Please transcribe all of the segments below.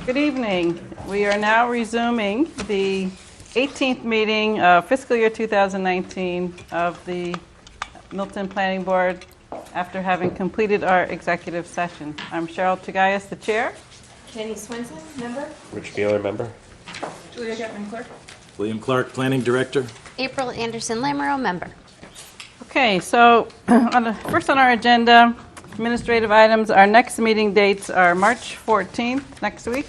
Good evening. We are now resuming the 18th meeting of fiscal year 2019 of the Milton Planning Board after having completed our executive session. I'm Cheryl Tagayas, the chair. Jenny Swenson, member. Rich Mueller, member. Julia Getman, clerk. William Clark, Planning Director. April Anderson Lamoureux, member. Okay, so first on our agenda, administrative items. Our next meeting dates are March 14th, next week,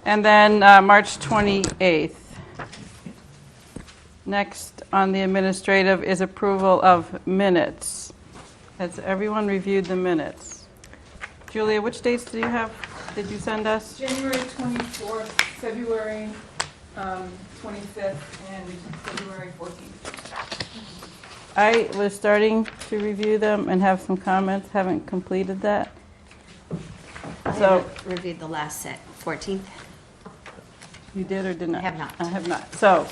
and then March 28th. Next on the administrative is approval of minutes. Has everyone reviewed the minutes? Julia, which dates did you send us? January 24th, February 25th, and February 14th. I was starting to review them and have some comments, haven't completed that. I So, haven't reviewed the last set, 14th. you did or did not? I have not. I have not. So,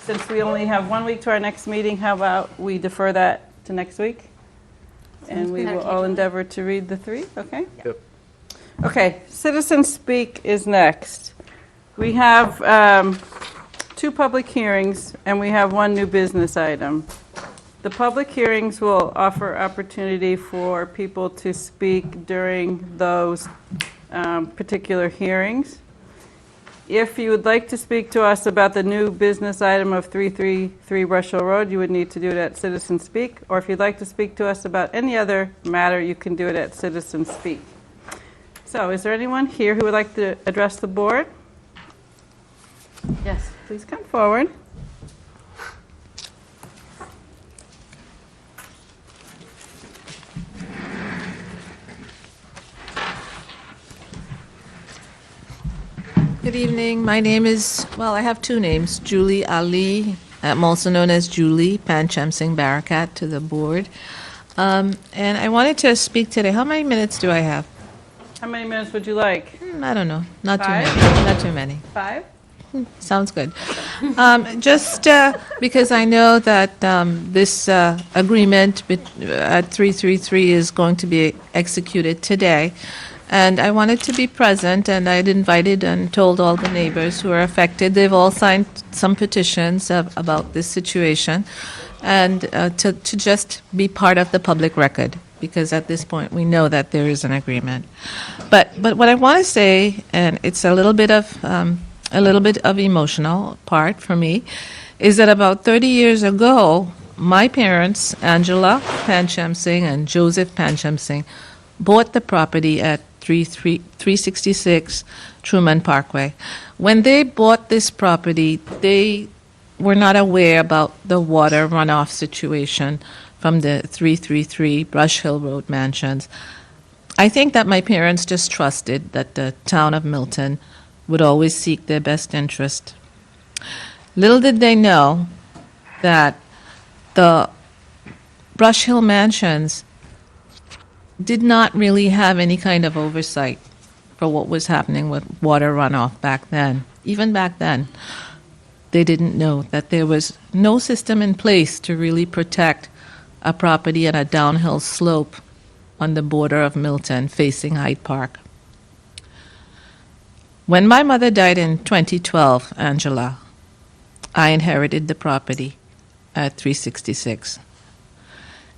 since we only have 1 week to our next meeting, how about we defer that to next week? And we will all endeavor to read the three, okay? Yep. Okay, citizen speak is next. We have 2 public hearings and we have 1 new business item. The public hearings will offer opportunity for people to speak during those particular hearings. If you would like to speak to us about the new business item of 333 Brush Hill Road, you would need to do it at Citizen Speak. Or if you'd like to speak to us about any other matter, you can do it at Citizen Speak. So is there anyone here who would like to address the board? Yes, please come forward. Good evening. My name is, I have 2 names, Julie Ali, also known as Julie Pancham Singh Barakat, to the board. And I wanted to speak today. How many minutes do I have? How many minutes would you like? I don't know. Not 5? too many. Not too many. 5? Sounds good. Just because I know that this agreement at 333 is going to be executed today, and I wanted to be present, and I'd invited and told all the neighbors who are affected. They've all signed some petitions about this situation, and to just be part of the public record, because at this point we know that there is an agreement. But what I want to say, and it's a little bit of emotional part for me, is that about 30 years ago, my parents, Angela Pancham Singh and Joseph Pancham Singh, bought the property at 366 Truman Parkway. When they bought this property, they were not aware about the water runoff situation from the 333 Brush Hill Road mansions. I think that my parents just trusted that the town of Milton would always seek their best interest. Little did they know that the Brush Hill mansions did not really have any kind of oversight for what was happening with water runoff back then. Even back then, they didn't know that there was no system in place to really protect a property on a downhill slope on the border of Milton facing Hyde Park. When my mother died in 2012, Angela, I inherited the property at 366.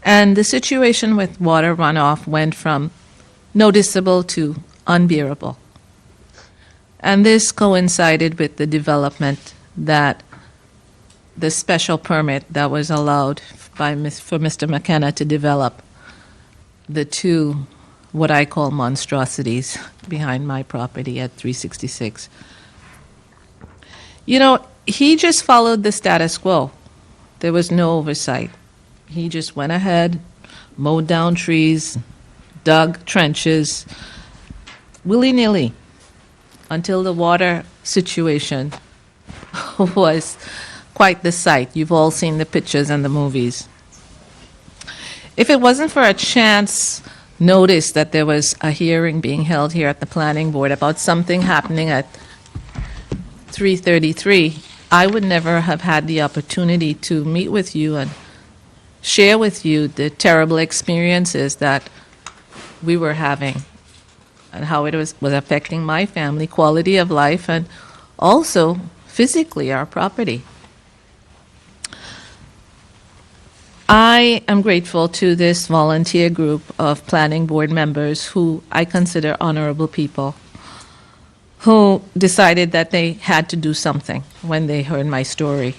And the situation with water runoff went from noticeable to unbearable. And this coincided with the development that the special permit that was allowed for Mr. McKenna to develop the 2, what I call monstrosities, behind my property at 366. You know, he just followed the status quo. There was no oversight. He just went ahead, mowed down trees, dug trenches, willy-nilly, until the water situation was quite the sight. You've all seen the pictures and the movies. If it wasn't for a chance notice that there was a hearing being held here at the planning board about something happening at 333, I would never have had the opportunity to meet with you and share with you the terrible experiences that we were having and how it was affecting my family, quality of life, and also physically our property. I am grateful to this volunteer group of planning board members who I consider honorable people, who decided that they had to do something when they heard my story.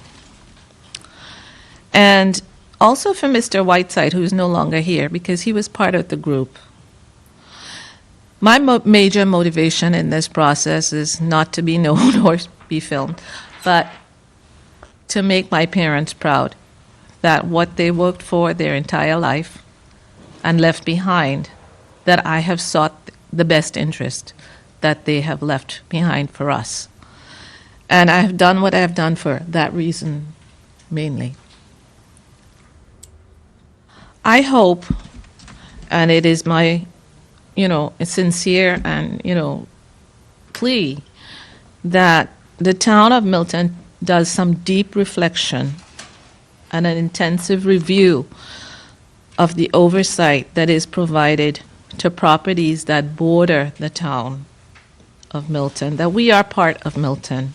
And also for Mr. Whiteside, who's no longer here, because he was part of the group. My major motivation in this process is not to be known or be filmed, but to make my parents proud that what they worked for their entire life and left behind, that I have sought the best interest that they have left behind for us. And I have done what I have done for that reason mainly. I hope, and it is my, sincere and, plea that the town of Milton does some deep reflection and an intensive review of the oversight that is provided to properties that border the town of Milton, that we are part of Milton.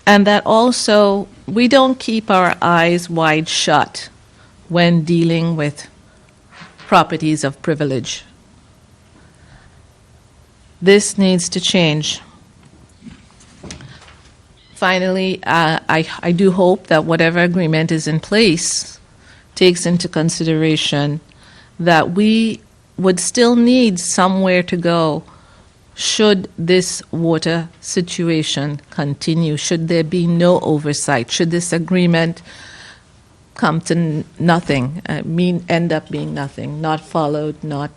And that also we don't keep our eyes wide shut when dealing with properties of privilege. This needs to change. Finally, I do hope that whatever agreement is in place takes into consideration that we would still need somewhere to go should this water situation continue, should there be no oversight, should this agreement come to nothing, end up being nothing, not followed, not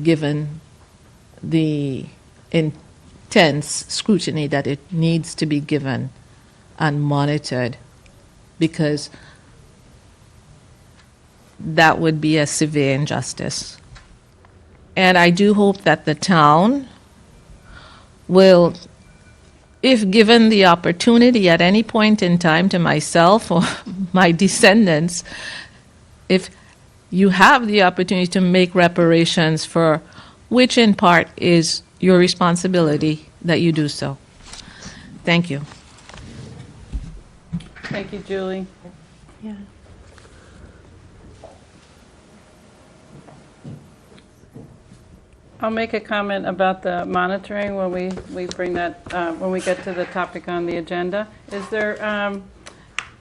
given the intense scrutiny that it needs to be given and monitored, because that would be a severe injustice. And I do hope that the town will, if given the opportunity at any point in time, to myself or my descendants, if you have the opportunity to make reparations for which in part is your responsibility, that you do so. Thank you. Thank you, Julie. Yeah. I'll make a comment about the monitoring when we bring that, when we get to the topic on the agenda. Is there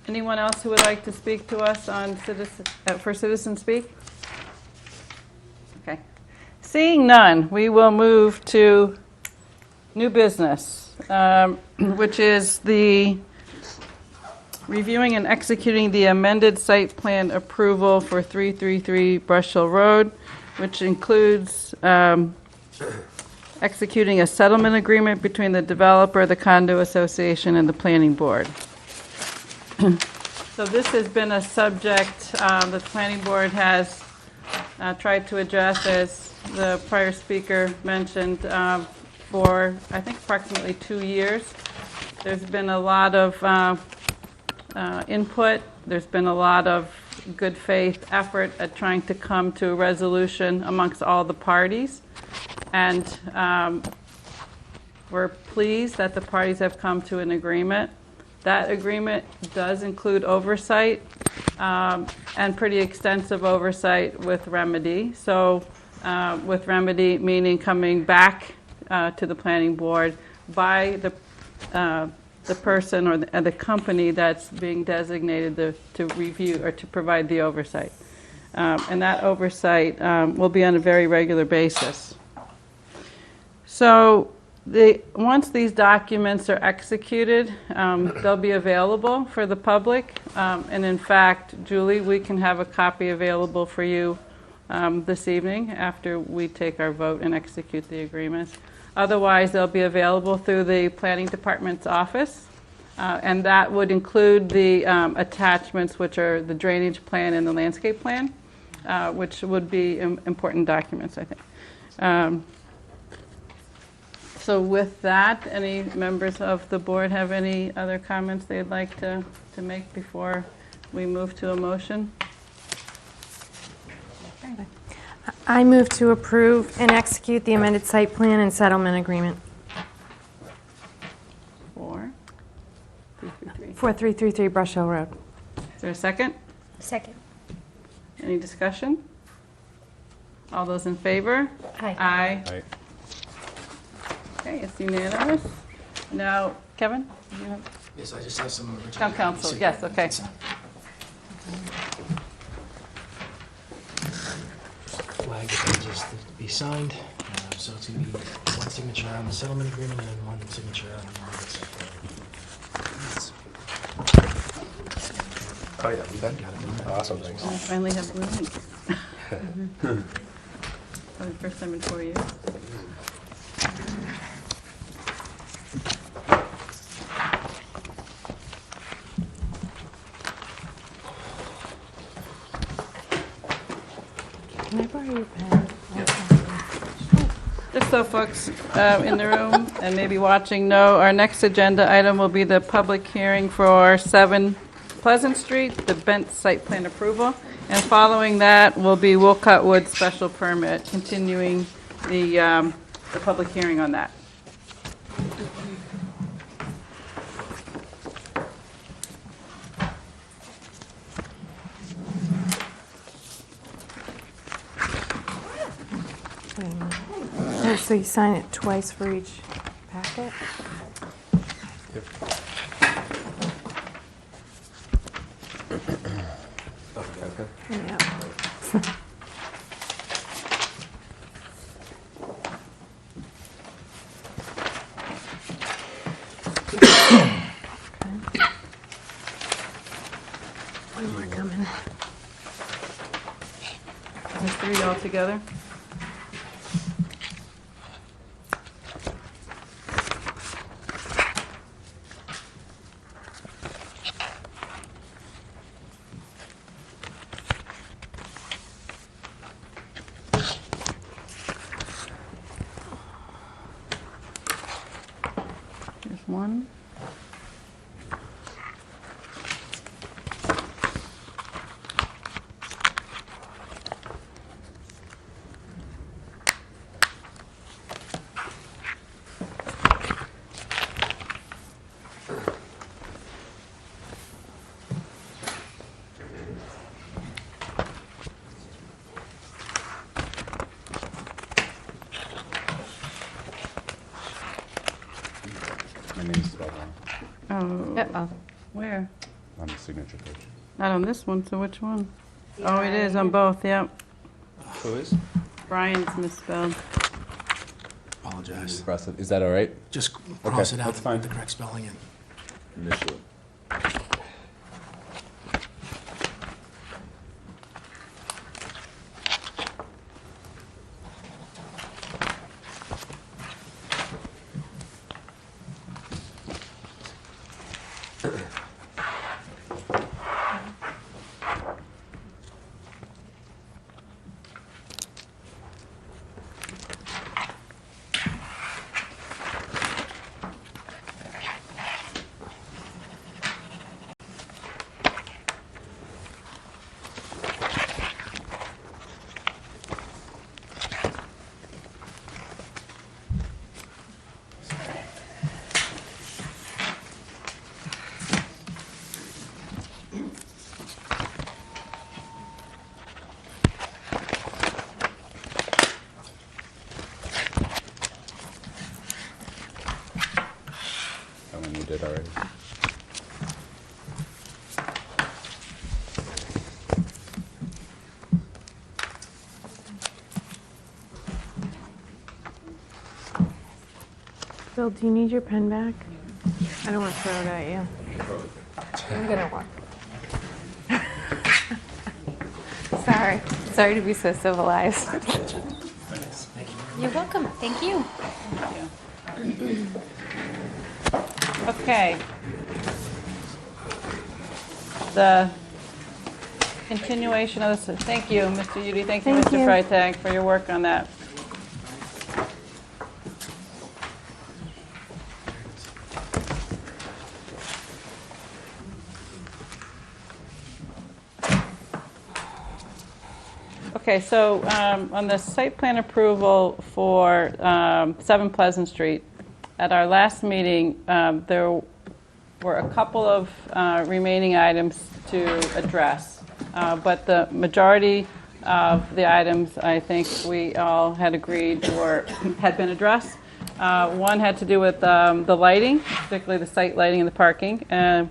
anyone else who would like to speak to us on for Citizen Speak? Okay. Seeing none, we will move to new business, which is the reviewing and executing the amended site plan approval for 333 Brush Hill Road, which includes executing a settlement agreement between the developer, the condo association, and the planning board. So this has been a subject the planning board has tried to address, as the prior speaker mentioned, for I think approximately 2 years. There's been a lot of input. There's been a lot of good faith effort at trying to come to a resolution amongst all the parties. And we're pleased that the parties have come to an agreement. That agreement does include oversight and pretty extensive oversight with remedy. So with remedy meaning coming back to the planning board by the person or the company that's being designated to review or to provide the oversight. And that oversight will be on a very regular basis. So once these documents are executed, they'll be available for the public. And in fact, Julie, we can have a copy available for you this evening after we take our vote and execute the agreements. Otherwise, they'll be available through the planning department's office. And that would include the attachments, which are the drainage plan and the landscape plan, which would be important documents, I think. So with that, any members of the board have any other comments they'd like to make before we move to a motion? I move to approve and execute the amended site plan and settlement agreement. 4333. 4333 Brush Hill Road. Is there a second? Second. Any discussion? All those in favor? Aye. Aye. Aye. Okay, it's unanimous. Now, Kevin? you have- Yes, I just have some. Town council, yes, okay. Flag that needs to be signed. So it's going to be one signature on the settlement agreement and one signature on the ordinance. Oh, yeah, we done? Awesome, thanks. I finally have blue ink. For the first time in 4 years. Can I borrow your pen? Just so folks in the room and maybe watching know, our next agenda item will be the public hearing for 7 Pleasant Street, the Bent site plan approval. And following that will be Wolcott Wood special permit, continuing the public hearing on that. Wait a minute. Oh, so you sign it twice for each packet? Yeah. One more coming. There's 3 altogether. There's 1. My name's spelled wrong Oh, where? on the signature page. Not on this one, so which one? Oh, it is on both, yep. Who is? Brian's misspelled. Apologize. Is that all right? Just cross it out that's fine. with the correct spelling in. Initially. That one you did already. Bill, do you need your pen back? I don't want to throw it at you. I'm gonna walk. Sorry to be so civilized. You're welcome. Thank you. Okay. The continuation of this, thank you, Mr. Udi, thank you, Thank Mr. you. Freitag, for your work on that. Okay, so on the site plan approval for 7 Pleasant Street, at our last meeting, there were a couple of remaining items to address. But the majority of the items, I think we all had agreed had been addressed. One had to do with the lighting, particularly the site lighting and the parking, and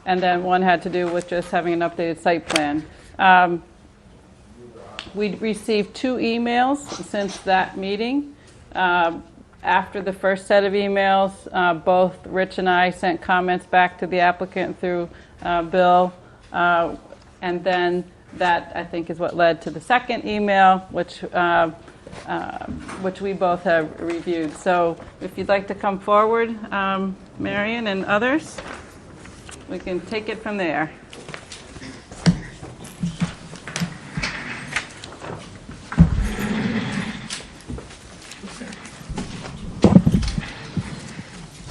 then one had to do with just having an updated site plan. We received 2 emails since that meeting. After the first set of emails, both Rich and I sent comments back to the applicant through Bill, and then that, I think, is what led to the second email, which we both have reviewed. So if you'd like to come forward, Marion and others, we can take it from there.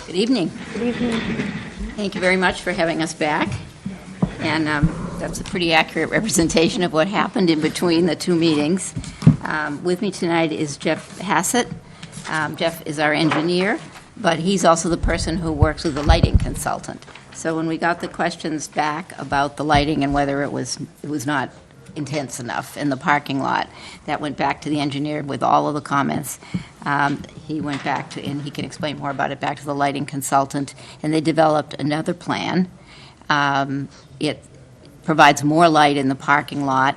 Good evening. Good evening. Thank you very much for having us back. And that's a pretty accurate representation of what happened in between the 2 meetings. With me tonight is Jeff Hassett. Jeff is our engineer, but he's also the person who works with the lighting consultant. So when we got the questions back about the lighting and whether it was not intense enough in the parking lot, that went back to the engineer with all of the comments. He went back to, and he can explain more about it, back to the lighting consultant, and they developed another plan. It provides more light in the parking lot.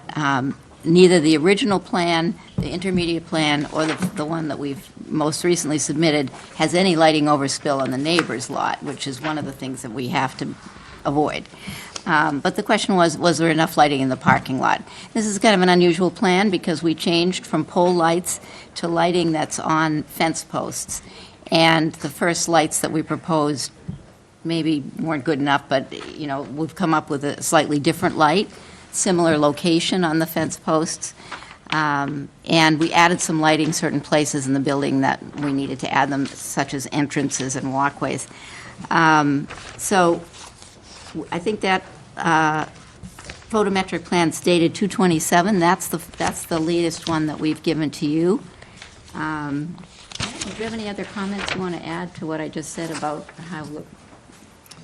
Neither the original plan, the intermediate plan, or the one that we've most recently submitted has any lighting overspill on the neighbor's lot, which is one of the things that we have to avoid. But the question was there enough lighting in the parking lot? This is kind of an unusual plan because we changed from pole lights to lighting that's on fence posts. And the first lights that we proposed maybe weren't good enough, but, we've come up with a slightly different light, similar location on the fence posts. And we added some lighting certain places in the building that we needed to add them, such as entrances and walkways. So I think that photometric plan's dated 2/27. That's the latest one that we've given to you. Do you have any other comments you want to add to what I just said about how the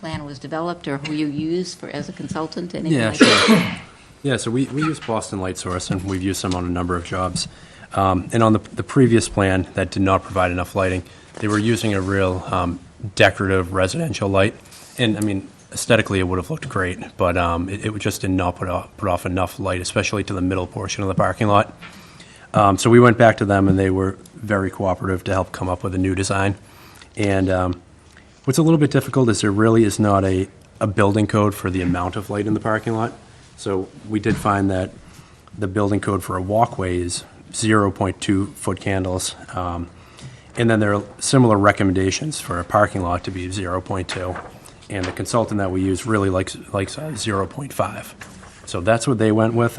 plan was developed or who you used as a consultant? Anything Yeah, like sure. that? Yeah, so we use Boston Light Source, and we've used them on a number of jobs. And on the previous plan that did not provide enough lighting, they were using a real decorative residential light. And, I mean, aesthetically, it would have looked great, but it just did not put off enough light, especially to the middle portion of the parking lot. So we went back to them, and they were very cooperative to help come up with a new design. And what's a little bit difficult is there really is not a building code for the amount of light in the parking lot. So we did find that the building code for a walkway is 0.2 foot candles. And then there are similar recommendations for a parking lot to be 0.2. And the consultant that we use really likes 0.5. So that's what they went with.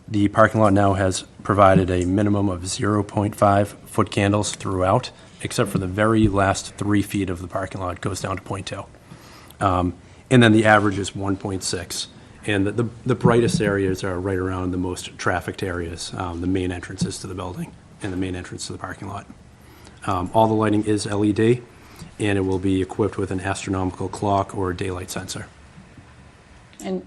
The parking lot now has provided a minimum of 0.5 foot candles throughout, except for the very last 3 feet of the parking lot goes down to 0.2. And then the average is 1.6. And the brightest areas are right around the most trafficked areas, the main entrances to the building and the main entrance to the parking lot. All the lighting is LED, and it will be equipped with an astronomical clock or a daylight sensor. And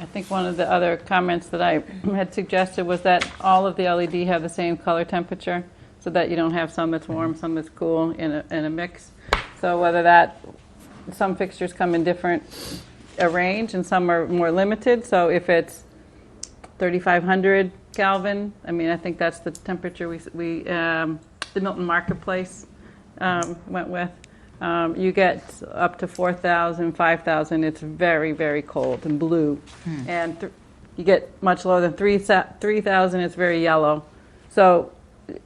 I think one of the other comments that I had suggested was that all of the LED have the same color temperature, so that you don't have some that's warm, some that's cool in a mix. So some fixtures come in different range and some are more limited. So if it's 3,500 Kelvin, I mean, I think that's the temperature the Milton Marketplace went with. You get up to 4,000, 5,000. It's very, very cold and blue. And you get much lower than 3,000. It's very yellow. So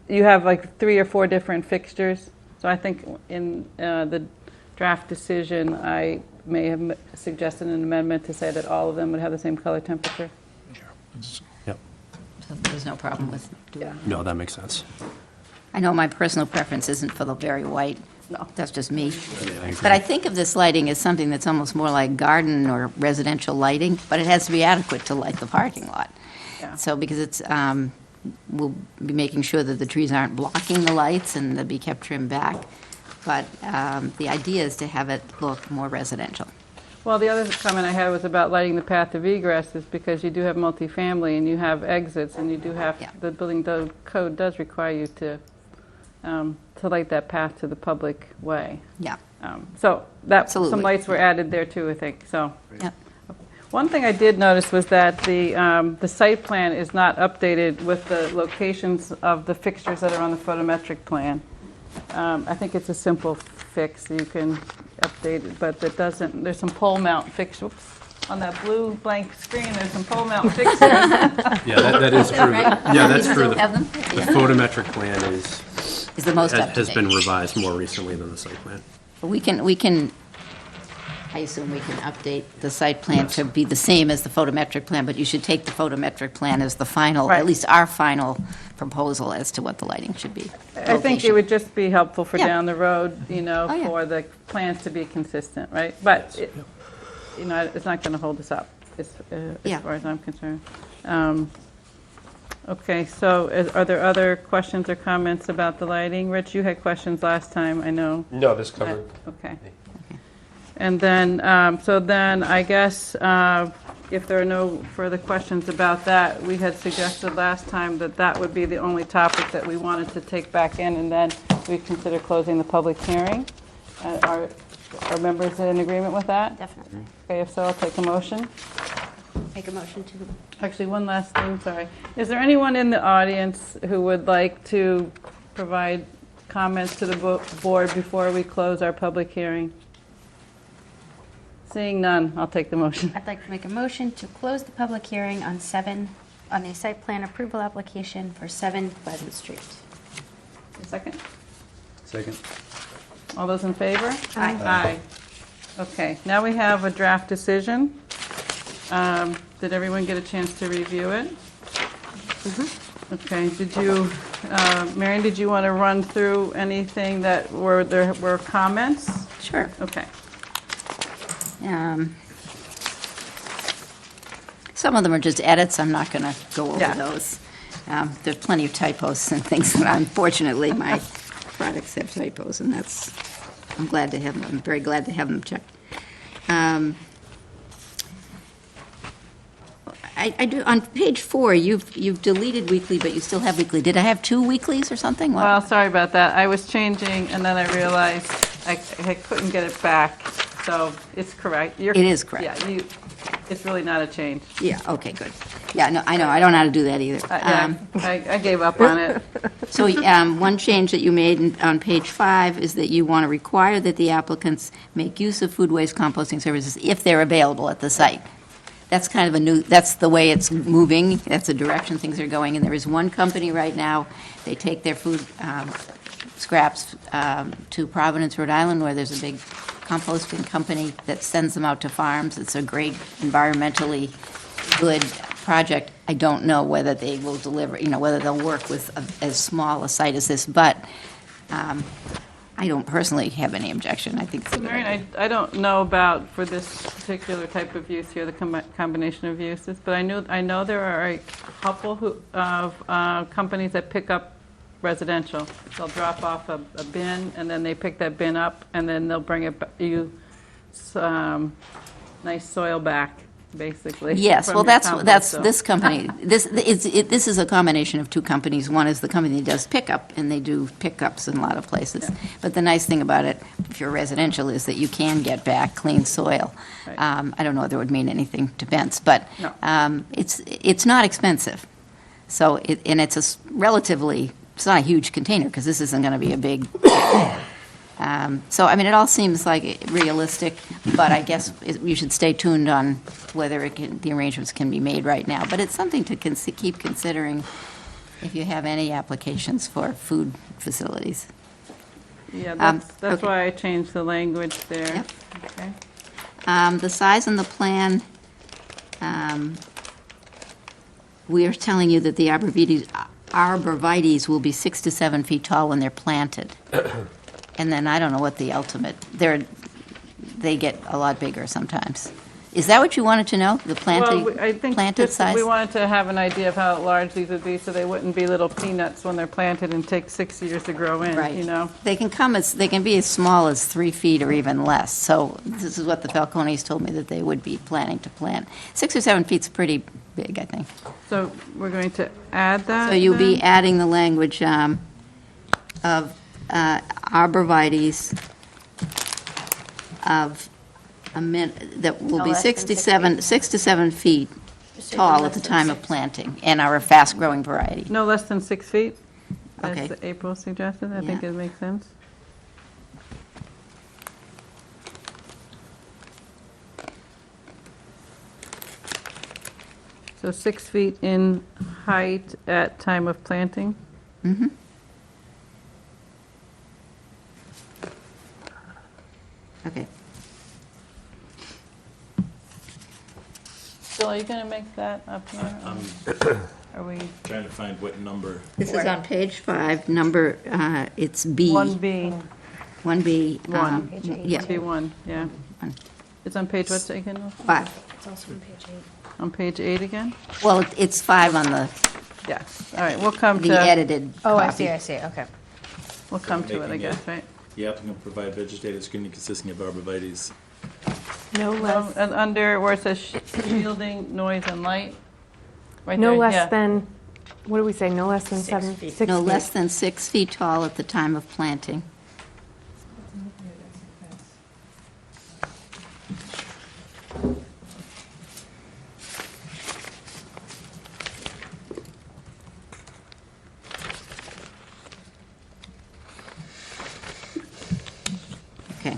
you have like 3 or 4 different fixtures. So I think in the draft decision, I may have suggested an amendment to say that all of them would have the same color temperature. Yep. So there's no problem with doing that. No, that makes sense. I know my personal preference isn't for the very white. No, that's just me. I agree. But I think of this lighting as something that's almost more like garden or residential lighting, but it has to be adequate to light the parking lot. Yeah. So because it's, we'll be making sure that the trees aren't blocking the lights and they'll be kept trimmed back. But the idea is to have it look more residential. Well, the other comment I had was about lighting the path of egress, is because you do have multifamily and you have exits, and you do have, Yeah. the building code does require you to light that path to the public way. Yeah. So that, Absolutely. some lights were added there too, I think, so. Yep. One thing I did notice was that the site plan is not updated with the locations of the fixtures that are on the photometric plan. I think it's a simple fix, you can update it, but it doesn't, there's some pole mount fixtures. On that blue blank screen, there's some pole mount fixtures. Yeah, that is true. Yeah, that's You true. still The have them? the photometric plan Is the most up to has date. been revised more recently than the site plan. We can, I assume we can update the site plan to be the same as the photometric plan, but you should take the photometric plan as the final, Right. at least our final proposal as to what the lighting should be. I think it would just be helpful for Yeah. down the road, you know, Oh, yeah. for the plans to be consistent, right? But, you know, it's not going to hold us up, Yeah. as far as I'm concerned. Okay, so are there other questions or comments about the lighting? Rich, you had questions last time, I know. No, this covered. Okay. And then, so then, I guess, if there are no further questions about that, we had suggested last time that that would be the only topic that we wanted to take back in, and then we'd consider closing the public hearing. Are members in agreement with that? Definitely. Okay, if so, I'll take a motion. Make a motion to. Actually, one last thing, sorry. Is there anyone in the audience who would like to provide comments to the board before we close our public hearing? Seeing none, I'll take the motion. I'd like to make a motion to close the public hearing on the site plan approval application for 7 Pleasant Street. A second? Second. All those in favor? Aye. Aye. Okay, now we have a draft decision. Did everyone get a chance to review it? Okay, did you, Marion, did you want to run through anything that there were comments? Sure. Okay. Some of them are just edits, I'm not going to go over Yeah. those. There's plenty of typos and things, that unfortunately, my products have typos, and that's, I'm very glad to have them checked. I do, on page 4, you've deleted weekly, but you still have weekly. Did I have 2 weeklies or something? What? Well, sorry about that. I was changing, and then I realized I couldn't get it back, so it's correct. It is correct. Yeah, it's really not a change. Yeah, okay, good. Yeah, no, I know, I don't know how to do that either. Yeah, I gave up on it. So one change that you made on page 5 is that you want to require that the applicants make use of food waste composting services if they're available at the site. That's kind of that's the way it's moving, that's the direction things are going, and there is one company right now, they take their food scraps to Providence, Rhode Island, where there's a big composting company that sends them out to farms. It's a great environmentally good project. I don't know whether they will deliver, whether they'll work with as small a site as this, but I don't personally have any objection. I think it's a good idea. Marion, I don't know about, for this particular type of use here, the combination of uses, but I know there are a couple of companies that pick up residential. They'll drop off a bin, and then they pick that bin up, and then they'll bring you nice soil back, basically. Yes, from well, your that's compost, so. this company. This is a combination of 2 companies. One is the company that does pickup, and they do pickups in a lot of places. But the nice thing about it, if you're residential, is that you can get back clean soil. Right. I don't know whether it would mean anything to Bent's, but No. it's not expensive. So it's relatively, it's not a huge container, because this isn't going to be a big. So, I mean, it all seems like realistic, but I guess you should stay tuned on whether the arrangements can be made right now. But it's something to keep considering if you have any applications for food facilities. Yeah, that's okay. why I changed the language there. Yep. Okay. The size on the plan, we are telling you that the arborvitaes will be 6 to 7 feet tall when they're planted. And then I don't know what the ultimate, they get a lot bigger sometimes. Is that what you wanted to know, the Well, I think planted just size? we wanted to have an idea of how large these would be, so they wouldn't be little peanuts when they're planted and take 6 years to grow in, Right. you know? They can be as small as 3 feet or even less. So this is what the Falcones told me that they would be planning to plant. 6 or 7 feet's pretty big, I think. So we're going to add that So you'll be then? adding the language of arborvitae's of that will No be less than 6 6 to 7 feet tall at the time of planting and are a fast-growing variety. No less than 6 feet, Okay. as April suggested. I think Yeah. it makes sense. So 6 feet in height at time of planting? Mm-hmm. Okay. Bill, are you going to make that up here? Are we, Trying to find what number. This is on page 5, number, it's B. 1B, 1B. One. Page 8. Yeah, B1, yeah. It's on page what's again? 5. It's also on page 8. On page 8 again? Well, it's 5 on the Yeah, all right, we'll come the to, edited Oh, I copy. see, okay. we'll come to it, I Making guess, right? The applicant provide vegetative screening consisting of arborvitae's. No less, And under where it says shielding, noise, and light? Right no there, less yeah. than, what do we say, no less than 7, 6 feet? No less than 6 feet tall at the time of planting. Okay.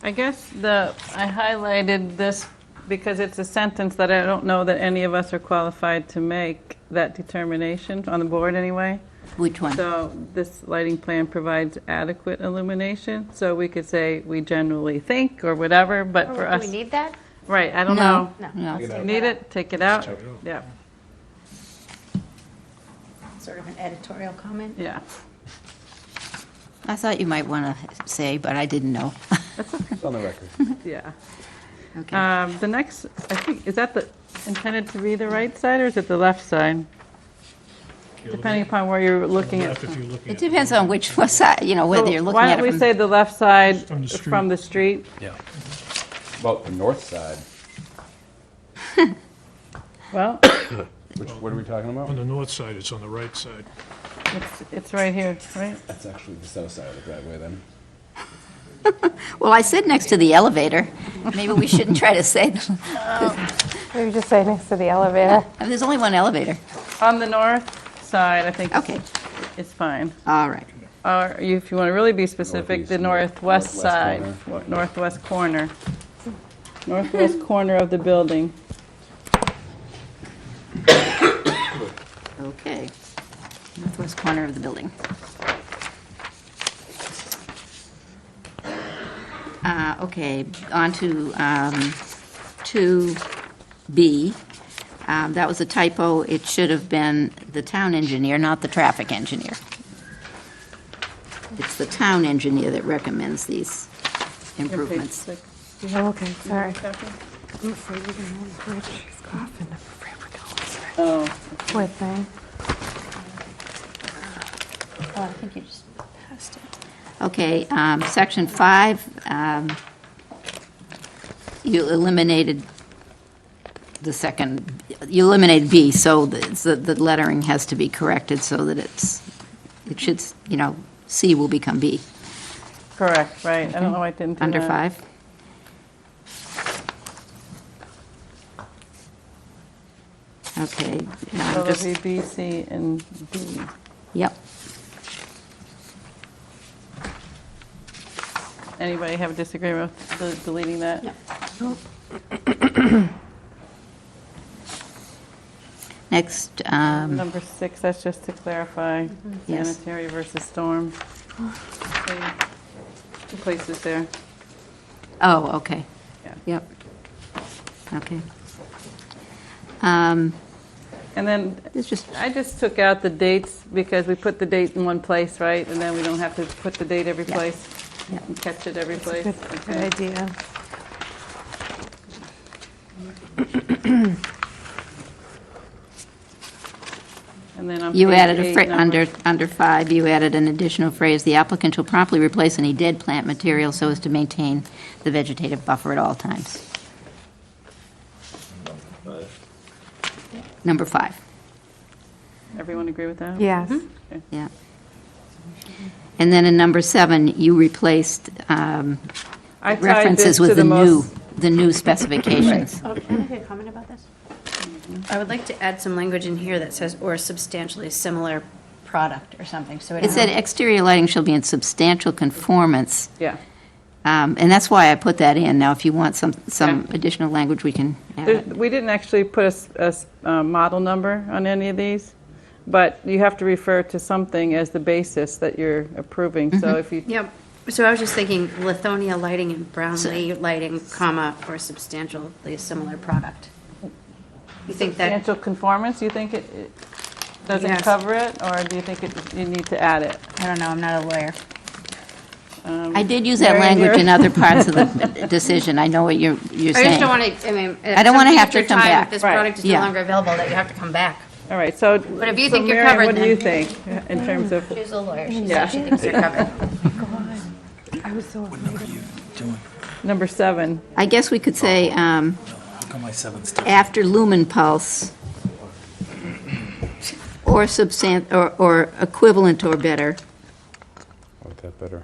I guess I highlighted this because it's a sentence that I don't know that any of us are qualified to make that determination, on the board anyway. Which one? So this lighting plan provides adequate illumination, so we could say we generally think or whatever, but for Do us. we need that? Right, I don't No. know. No. You need it, take it out? Yeah, Sort of an editorial comment? yeah. I thought you might want to say, but I didn't know. It's on the record. Yeah. Okay. The next, I think, is that intended to be the right side or is it the left side? Depending upon where you're looking at. It depends on which side, whether you're looking Why at don't we it from... say the left side from the street? Yeah. Well, the north side, Well, what are we talking about? On the north side, it's on the right side. it's right here, right? That's actually the south side of the driveway then. Well, I said next to the elevator. Maybe we shouldn't try to say, Maybe just say next to the elevator. there's only one elevator. On the north side, I think Okay, it's fine. all right. Or if you want to really be specific, the northwest side, northwest corner. Northwest corner of the building. Okay. Northwest corner of the building. Okay, on to 2B. That was a typo. It should have been the town engineer, not the traffic engineer. It's the town engineer that recommends these On page improvements. 6. Oh, okay, sorry. Copy? I'm afraid we're going to Rich. She's coughing. I'm afraid we're going Oh, Poor thing. Oh, I think you just passed it. Okay, section 5, you eliminated the second, you eliminated B, so the lettering has to be corrected so that it should, C will become B. correct, right. I don't know why I didn't do Under that. 5. Okay, So just, it'll be B, C, and D. yep. Anybody have a disagreement with deleting that? Next, Number 6, that's just to clarify Yes. sanitary versus storm. Two places there. oh, okay. Yeah. Yep. Okay. And then It's just, I just took out the dates because we put the date in one place, right? And then we don't have to put the date every Yeah. place. and catch it every place. Good idea. And then on You page added a 8, phrase, number- under 5, you added an additional phrase, "The applicant will promptly replace any dead plant material so as to maintain the vegetative buffer at all times." Number 5, Everyone agree with that? Yes. yeah. And then in number 7, you replaced I tied this references to with the most. the new specifications. Oh, can I make a comment about this? I would like to add some language in here that says, or substantially similar product or something, so It said exterior lighting shall be in substantial conformance, Yeah. and that's why I put that in. Now, if you want some additional language, we can add it. We didn't actually put a model number on any of these, but you have to refer to something as the basis that you're approving. So if you, Yep, so I was just thinking Lithonia lighting and Brownlee lighting, comma, or substantially similar product. You think that, substantial conformance, you think it doesn't Yes. cover it, or do you think you need to add it? I don't know, I'm not a lawyer. I did use that Mary, language you're- in other parts of the decision. I know what you're I saying. just don't want to, I mean. I don't wanna have to come back. If this Right. product is no Yeah. longer available, that you have to come back. All right, so. But if you so think you're Mary, covered, what do you then- think in terms of, She's a lawyer, she Yeah. said she thinks they're covered. I was so afraid. number 7? I guess we could say, Look on my 7th step. after lumen pulse, or or equivalent or better, I like that better.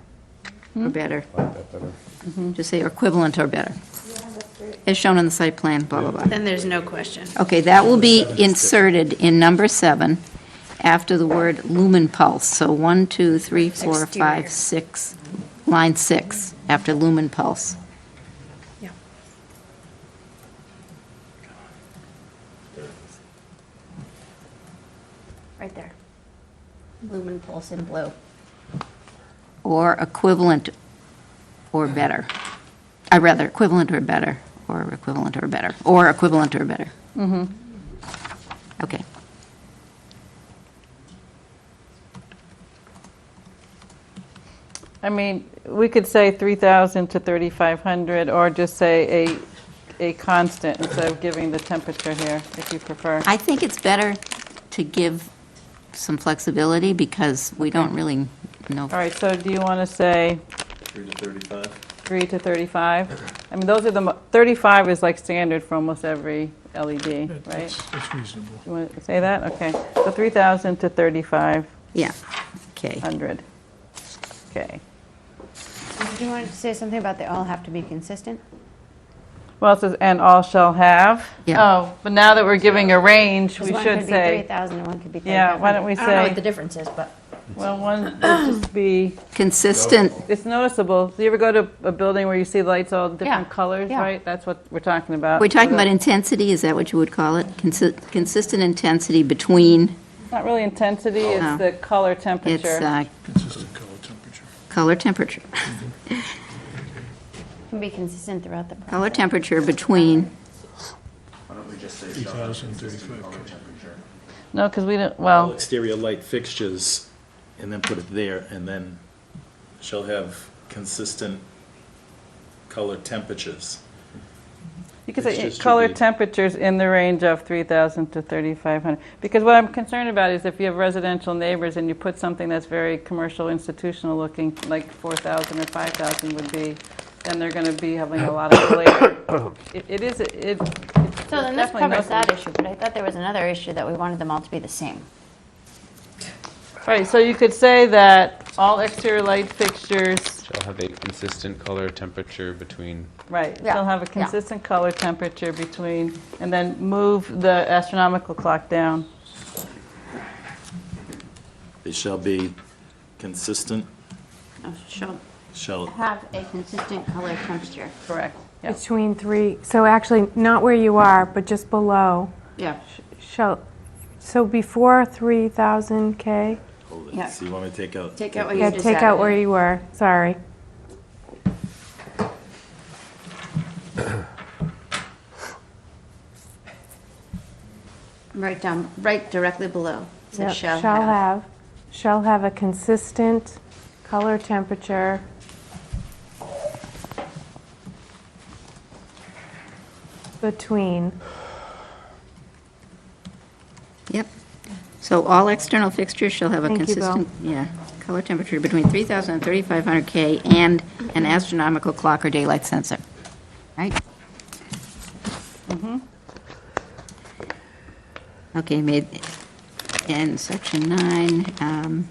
or better. I like that better. Just say or equivalent or better. As shown on the site plan, blah, blah, blah. Then there's no question. Okay, that will be inserted in number 7 after the word lumen pulse. So 1, 2, 3, 4, 5, Exterior. 6, line 6, after lumen pulse. Yeah. Right there. Lumen pulse in blue. Or equivalent or better. I rather equivalent or better, or equivalent or better, or equivalent or better. Mm-hmm. Okay. I mean, we could say 3,000 to 3,500, or just say a constant instead of giving the temperature here, if you prefer. I think it's better to give some flexibility because we don't really know. All right, so do you want to say 3 to 35. 3 to 35? I mean, those are the, 35 is like standard for almost every LED, right? That's reasonable. You want to say that? Okay. So 3,000 to 3,500. Yeah, okay. Okay. Did you want to say something about they all have to be consistent? Well, it says, and all shall have. Yeah. Oh, but now that we're giving a range, we One should could be say, 3,000 and one could be 3,500. Yeah, why don't we I don't know say- what the difference is, but. well, one would just be, Consistent, it's noticeable. Do you ever go to a building where you see lights all different Yeah, colors, yeah. right? That's what we're talking about. we're talking So about that- intensity, is that what you would call it? Consistent intensity between, It's not really intensity, No. it's the color it's temperature. Consistent color temperature. color temperature. Can be consistent throughout the process. Color temperature between, 3,035. No, because we don't, All well, exterior light fixtures, and then put it there, and then shall have consistent color temperatures. you could It's say just color should be- temperatures in the range of 3,000 to 3,500. Because what I'm concerned about is if you have residential neighbors and you put something that's very commercial, institutional looking, like 4,000 or 5,000 would be, then they're going to be having a lot of glare. It is, it's So then this definitely covers that noticeable. issue, but I thought there was another issue that we wanted them all to be the same. Right, so you could say that all exterior light fixtures, Shall have a consistent color temperature between, right, Yeah, they'll have a yeah. consistent color temperature between, and then move the astronomical clock down. They shall be consistent, Shall shall, have a consistent color temperature. Correct. Yeah. Between 3, so actually, not where you are, but just below. Yeah. So before 3,000 K? hold it. Yeah. So you want me to take out? Take out what you Yeah, just take out added. where you were, sorry. Right directly below. It says Yep, shall have. Shall have a consistent color temperature between, Yep. So all external fixtures shall have a Thank you, Bill. consistent, color temperature between 3,000 and 3,500 K and an astronomical clock or daylight sensor, right? Okay, made, in section 9,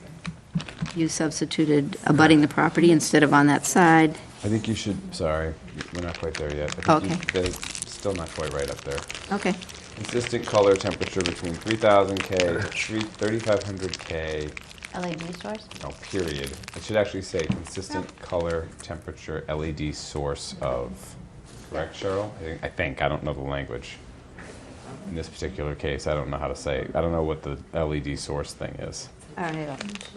you substituted abutting the property instead of on that side. I think you should, sorry, we're not quite there yet. Okay. They're still not quite right up there. Okay. Consistent color temperature between 3,000 K, 3,500 K, LED source? no, period. It should actually say consistent color temperature LED source of, correct, Cheryl? I think, I don't know the language. In this particular case, I don't know how to say, I don't know what the LED source thing is. All right.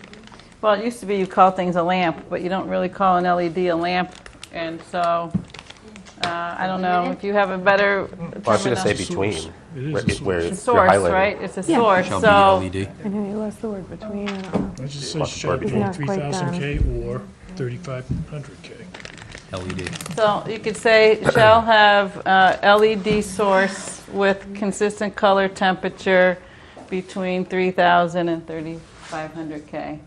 Well, it used to be you call things a lamp, but you don't really call an LED a lamp, and so, I don't know, if you have a better Well, I was going to say terminology. between, It is a where source. you're Source, highlighting. right? It's a Yeah. source, Shall so, be LED. I know you lost the word between, I don't know. It just Or says shall between. between Not quite 3,000 K or 3,500 K. LED. so you could say, shall have LED source with consistent color temperature between 3,000 and 3,500 K.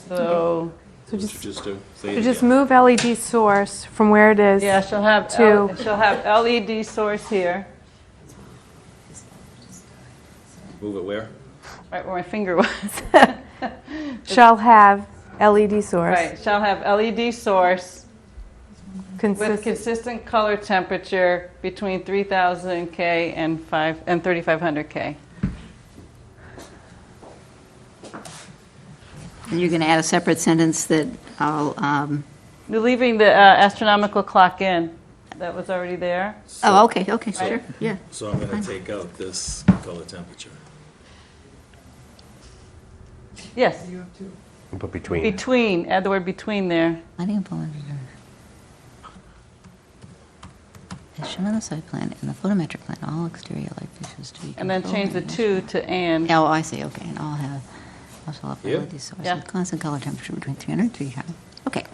So, So just, Just do, say so it just again. move LED source from where it is. yeah, she'll have, Two. she'll have LED source here, Move it where? right where my finger was. Shall have LED source. Right, shall have LED source with Consistent, consistent color temperature between 3,000 K and 3,500 K. And you're going to add a separate sentence that I'll, You're leaving the astronomical clock in, that was already there. oh, okay, sure, yeah. So I'm gonna take out this color temperature. Yes, But between. between, add the word between there. Lighting and pollen reserve. As shown on the site plan and the photometric plan, all exterior light fixtures to be And then controlled change the and to and. Oh, I see, okay, and all have, also have Yeah. LED source Yeah. with constant color temperature between 300 and 300. Okay.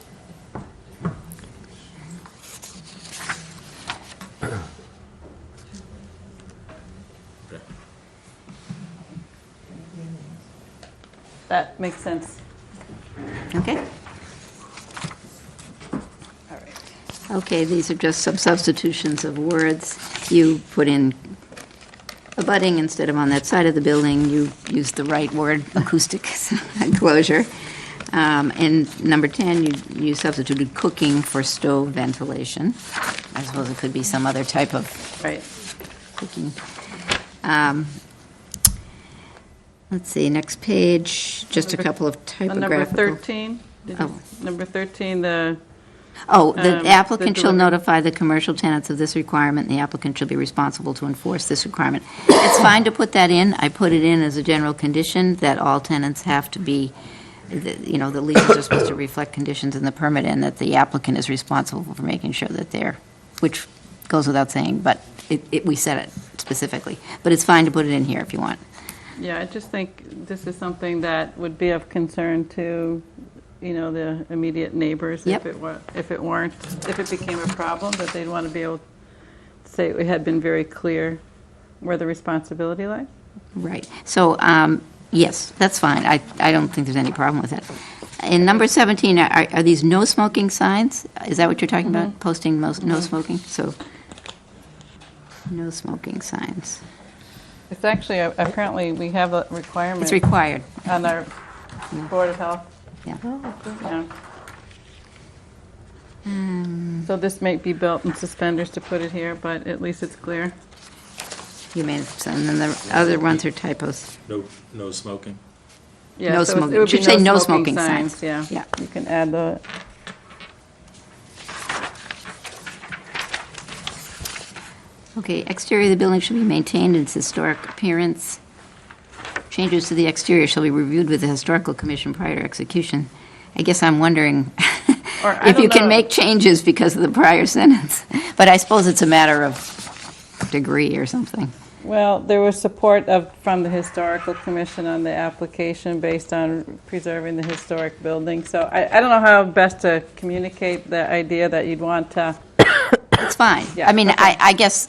That makes sense. Okay. All right. Okay, these are just some substitutions of words. You put in abutting instead of on that side of the building. You used the right word, acoustic enclosure. And number 10, you substituted cooking for stove ventilation. I suppose it could be some other type of Right. cooking. Let's see, next page, just a couple of On number typographical. 13, Oh. number 13, the, Oh, the the applicant shall delivery. notify the commercial tenants of this requirement, and the applicant shall be responsible to enforce this requirement. It's fine to put that in. I put it in as a general condition that all tenants have to be, the leases are supposed to reflect conditions in the permit, and that the applicant is responsible for making sure that they're, which goes without saying, but we said it specifically. But it's fine to put it in here if you want. yeah, I just think this is something that would be of concern to, the immediate neighbors. Yep. If it became a problem, that they'd want to be able to say it had been very clear where the responsibility lies. Right. So, yes, that's fine. I don't think there's any problem with it. In number 17, are these no smoking signs? Is that what you're talking about? Posting no smoking? So, no smoking signs. It's actually, apparently, we have a requirement. It's required. On our Board of Health. Yeah. Yeah. So this may be belt and suspenders to put it here, but at least it's clear. You made it, and then the other ones are typos. No smoking. Yeah, No so smoking. it would be Should say no smoking signs. Yeah. Yeah. You can add the, Okay, exterior of the building should be maintained in its historic appearance. Changes to the exterior shall be reviewed with the Historical Commission prior to execution. I guess I'm wondering Or, I if you don't can know. make changes because of the prior sentence. But I suppose it's a matter of degree or something. well, there was support from the Historical Commission on the application based on preserving the historic building. So I don't know how best to communicate the idea that you'd want to It's fine. Yeah, I mean, okay. I guess,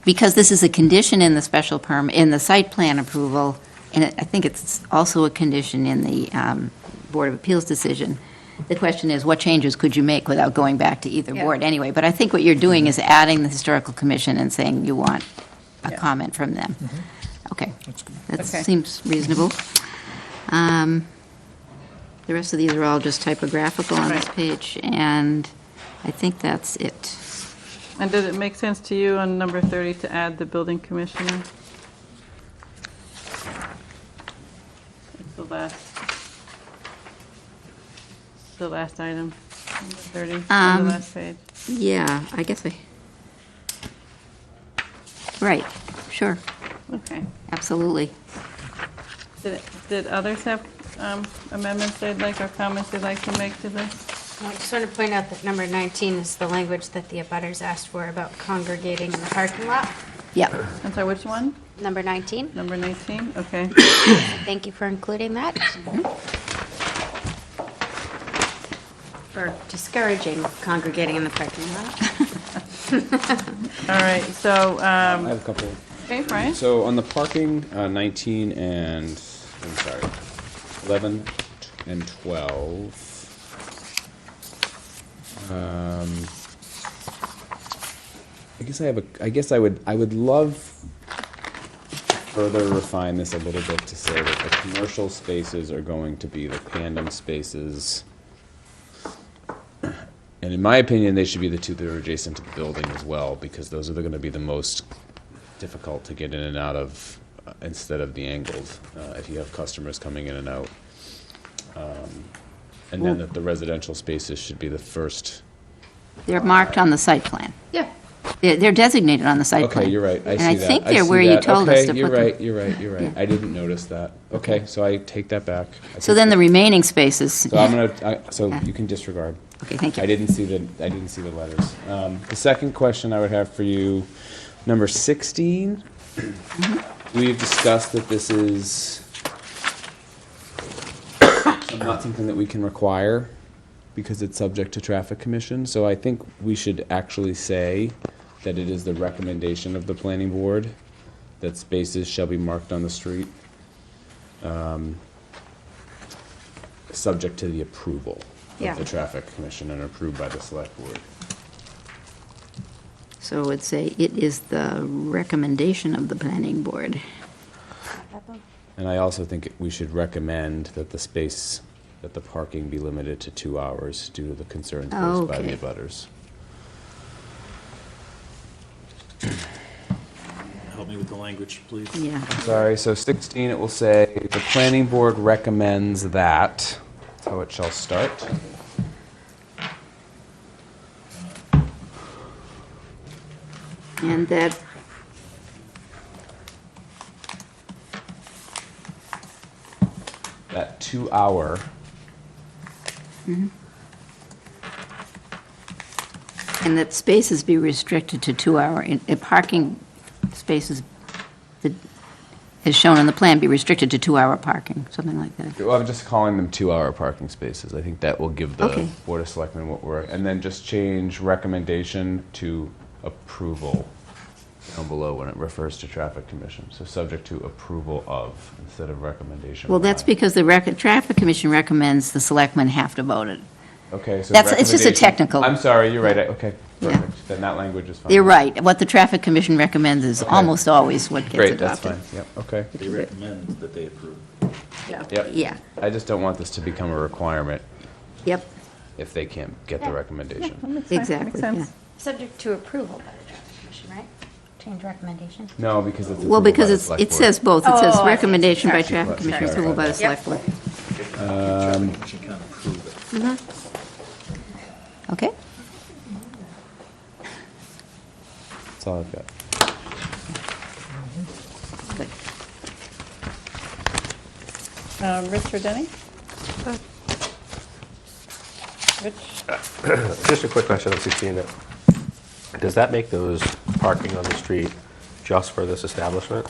because this is a condition in the special permit, in the site plan approval, and I think it's also a condition in the Board of Appeals decision, the question is, what changes could you make without going back to either Yeah. board anyway? But I think what you're doing is adding the Historical Commission and saying you want a Yeah. comment from them. Okay. That Okay. seems reasonable. The rest of these are all just typographical on this Right. page, and I think that's it. And did it make sense to you on number 30 to add the building commissioner? It's the last item, number 30, on the last page. Yeah, I guess right, sure, Okay. absolutely. Did others have amendments they'd like or comments they'd like to make to this? I just want to point out that number 19 is the language that the abutters asked for about congregating in the parking lot. Yep. I'm sorry, which one? Number 19. Number 19? Okay. Thank you for including that. For discouraging congregating in the parking lot. All right, so, I have a couple. okay, Brian? So on the parking, 19 and, I'm sorry, 11 and 12. I guess I would love to further refine this a little bit to say that the commercial spaces are going to be the tandem spaces. And in my opinion, they should be the two that are adjacent to the building as well, because those are going to be the most difficult to get in and out of instead of the angled, if you have customers coming in and out. And then that the residential spaces should be the first. They're marked on the site plan. Yeah. They're designated on the site plan. Okay, you're right, I see that. And I think I they're see where you that. told us to put Okay, them. you're right. Yeah. I didn't notice that. Okay, so I take that back. So then the remaining spaces. So I'm gonna, so Yeah. you can disregard. Okay, thank you. I didn't see the letters. The second question I would have for you, number 16. We've discussed that this is not something that we can require because it's subject to traffic commission. So I think we should actually say that it is the recommendation of the planning board that spaces shall be marked on the street, subject to the approval Yeah. of the traffic commission and approved by the select board. So it would say it is the recommendation of the planning board. And I also think we should recommend that that the parking be limited to 2 hours due to the concerns raised by the Okay. abutters. Help me with the language, please. Yeah. Sorry, so 16, it will say, "The planning board recommends that," that's how it shall start. And that That 2 hour, And that spaces be restricted to 2-hour, parking spaces that, as shown on the plan, be restricted to 2-hour parking, something like that. well, I'm just calling them 2-hour parking spaces. I think that will give the Okay. Board of Selectmen what we're, and then just change recommendation to approval down below when it refers to traffic commission. So subject to approval of instead of recommendation. Well, that's by. because the Traffic Commission recommends the selectmen have to vote it. Okay, so It's just a recommendation- technical. I'm sorry, you're right. Okay, Yeah. perfect. Then that language is fine. You're right. What the Traffic Commission recommends is Okay. almost always what gets Great, adopted. that's fine. Yep, okay. They recommend that they approve. Yep. Yeah, I just don't want this to become a requirement yep, if they can't get the recommendation. exactly, Makes yeah. sense. Subject to approval by the traffic commission, right? Change recommendation. No, because it's Well, approval by because the it's, select it board. says both. It says Oh, I see. recommendation by Sorry. Traffic Commission, Sorry. approval by the Yep. select board. Traffic commission can't approve it. Okay? That's all I've got. Good. Rich or Denny? Rich? Just a quick question on 16. Does that make those parking on the street just for this establishment?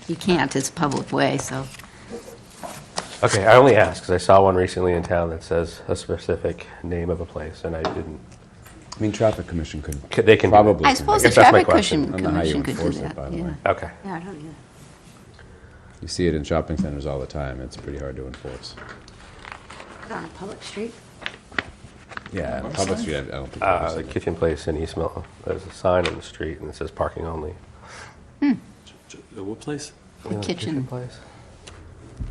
You can't, it's a public way, so. Okay, I only ask because I saw one recently in town that says a specific name of a place, and I didn't I mean, traffic commission could They can do that. probably. I suppose the guess that's my traffic question. commission I don't know how you could do enforce it, that. by the Yeah. way. Okay. Yeah, I don't either. You see it in shopping centers all the time. It's pretty hard to enforce. On a public street. Yeah, on public street, I don't think. I've The seen it. kitchen place in East Milton, there's a sign on the street and it says parking only. What place? You know, Kitchen. place?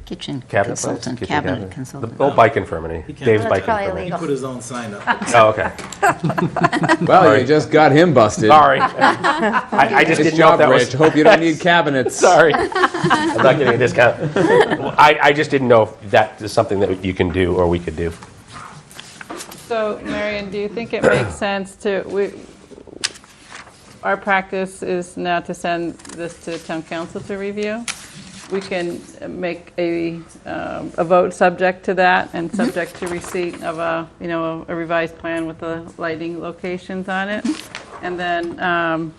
Kitchen Cabinet place? consultant, Kitchen cabinet consultant. The old bike infirmary. can't- Dave's That's Bike probably Infirmary. He illegal. put his own sign up. Oh, okay. Well, you just got him busted. Sorry. I just Nice didn't know if job, that Rich. was. Hope you don't need cabinets. Sorry. I'm not getting a discount. I just didn't know if that is something that you can do or we could do. So, Marion, do you think it makes sense our practice is now to send this to town council to review? We can make a vote subject to that and subject to receipt of a revised plan with the lighting locations on it. And then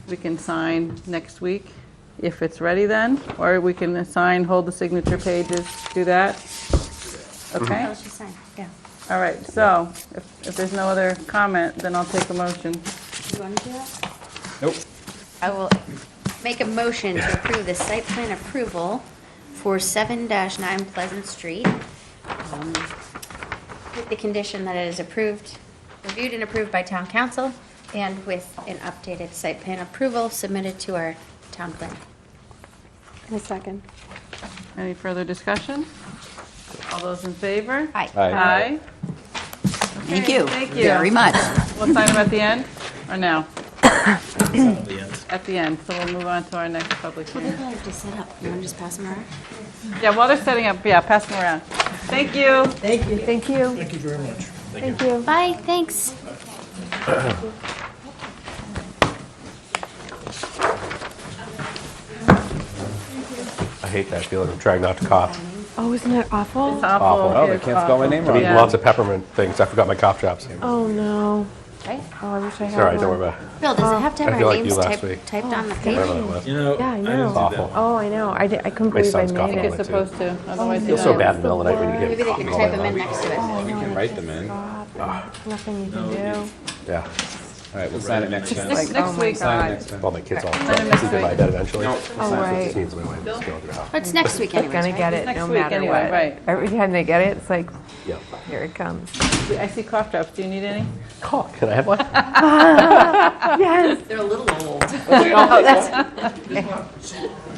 we can sign next week if it's ready then, or we can sign, hold the signature pages, do that. Okay? That was just signed, yeah. All right, so if there's no other comment, then I'll take a motion. You want to do that? Nope. I will make a motion to approve the site plan approval for 7-9 Pleasant Street, with the condition that it is reviewed and approved by town council, and with an updated site plan approval submitted to our town plan. A second. Any further discussion? All those in favor? Aye. Aye. Thank Okay, you. thank you. Very much. We'll sign them at the end, or now? At the end. At the end, so we'll move on to our next public What hearing. did I just set up? You want to just pass them around? Yeah, while they're setting up, yeah, pass them around. Thank you. Thank you. Thank you very much. Thank you. Bye, thanks. I hate that feeling of trying not to cough. Oh, isn't that awful? It's awful. Oh, they It's can't spell my awful. name I'm wrong. eating Yeah. lots of peppermint things. I forgot my cough drops. Oh, no. Right? Oh, I wish I had It's all right, one. don't worry about it. Bill, does it have to have I our feel like you names last week. typed on the page? Whatever that was. You know, Yeah, I I know. didn't do that. Awful. Oh, I know. I couldn't My believe I son's made coughing I on think it. it's supposed to, otherwise you Feels so don't. bad in the middle of the night when you get Maybe they can coughing all type night them in long. next to it. You can write them in. There's nothing you can do. Yeah. All right, we'll sign it next time. Next week. Sign it next time. All my kids all Sign it next sleep in my week. bed eventually. Oh, right. Needs my wife to go to the house. It's next week anyways, Gonna right? get it Next no week matter anyway, what. right. Every time they get it, it's like, Yeah. here it comes. I see cough drops. Do you need any? Oh, can I have one? Yes. They're a little old. Oh, that's,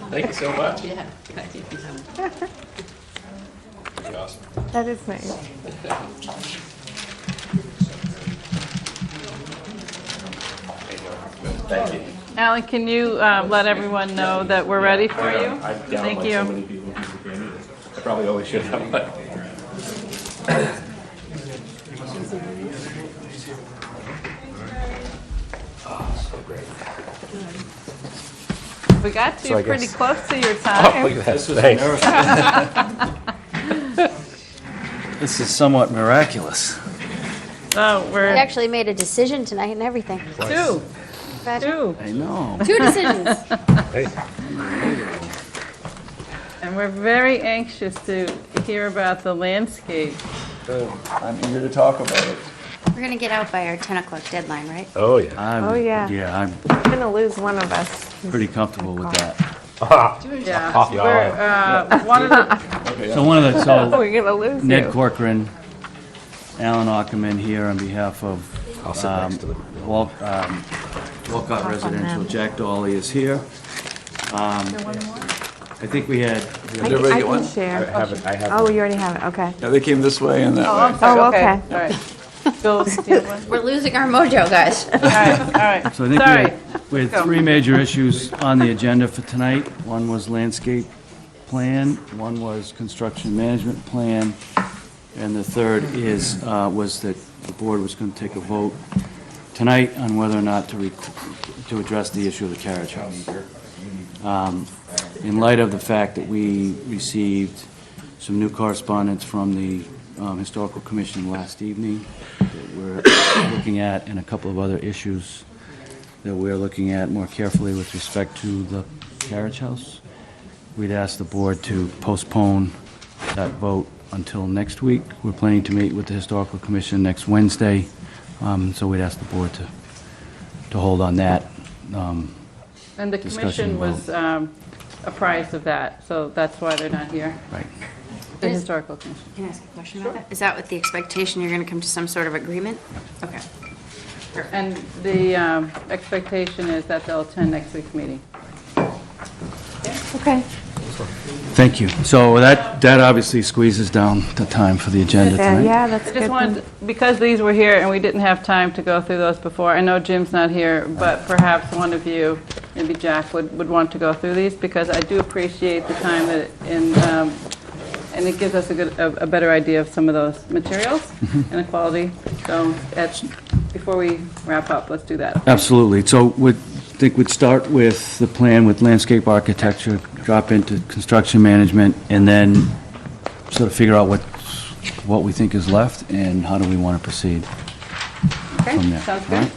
Thank you so much. Yeah. that is nice. Thank you. Alan, can you let everyone know that we're ready for you? Thank you. I probably always should have, but. Oh, so great. We got So you I pretty guess- close to your Oh, time. look at that, thanks. This is somewhat miraculous. Oh, We we're actually made a decision tonight and everything. two. Imagine. I know. 2 decisions. Hey, And we're very anxious to hear about the landscape. I'm eager to talk about it. We're gonna get out by our 10 o'clock deadline, right? oh, yeah. Oh, yeah. Yeah, I'm I'm gonna lose one of us. pretty comfortable with that. Yeah. Coffee We're, one of the, So one of the, so We're gonna lose Ned you. Corcoran, Alan Ackerman here on behalf of I'll sit next to them. Walcott Residential. Jack Dolly is here. I think we had, I can share. I have. Oh, you already have it, okay. Yeah, they came this way and that oh, way. I'm sorry, Oh, okay. okay. All right. Bill, do you have one? We're losing our mojo, guys. All right. so I think Sorry. we had 3 major issues on the agenda for tonight. One was landscape plan, one was construction management plan, and the third was that the board was going to take a vote tonight on whether or not to address the issue of the carriage house. In light of the fact that we received some new correspondence from the Historical Commission last evening that we're looking at, and a couple of other issues that we're looking at more carefully with respect to the carriage house, we'd ask the board to postpone that vote until next week. We're planning to meet with the Historical Commission next Wednesday So we'd ask the board to hold on that. And the Discussion commission was apprised of that, so that's why they're not here. Right. The historical commission. Can I ask a question about that? Is that with the expectation you're going to come to some sort of agreement? Okay. And the expectation is that they'll attend next week's meeting. Okay. Thank you. So that obviously squeezes down the time for the agenda tonight. Yeah, that's I good. just wanted, because these were here and we didn't have time to go through those before, I know Jim's not here, but perhaps one of you, maybe Jack, would want to go through these, because I do appreciate the time that, and it gives us a better idea of some of those materials and the quality. So before we wrap up, let's do that. Absolutely. So I think we'd start with the plan with landscape architecture, drop into construction management, and then sort of figure out what we think is left and how do we want to proceed Okay, from there. sounds All good. right?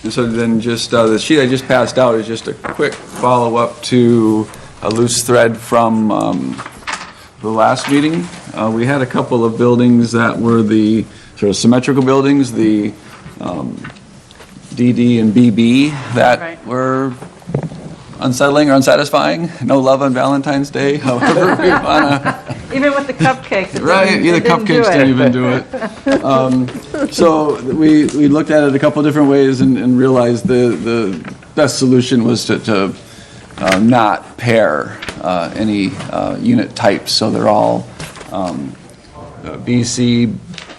And so then just, the sheet I just passed out is just a quick follow-up to a loose thread from the last meeting. We had a couple of buildings that were the sort of symmetrical buildings, the DD and BB, that Right. were unsettling or unsatisfying. No love on Valentine's Day, however we want to. Even with the cupcakes. Right, the cupcakes didn't even do it. So we looked at it a couple different ways and realized the best solution was to not pair any unit types, so they're all BC,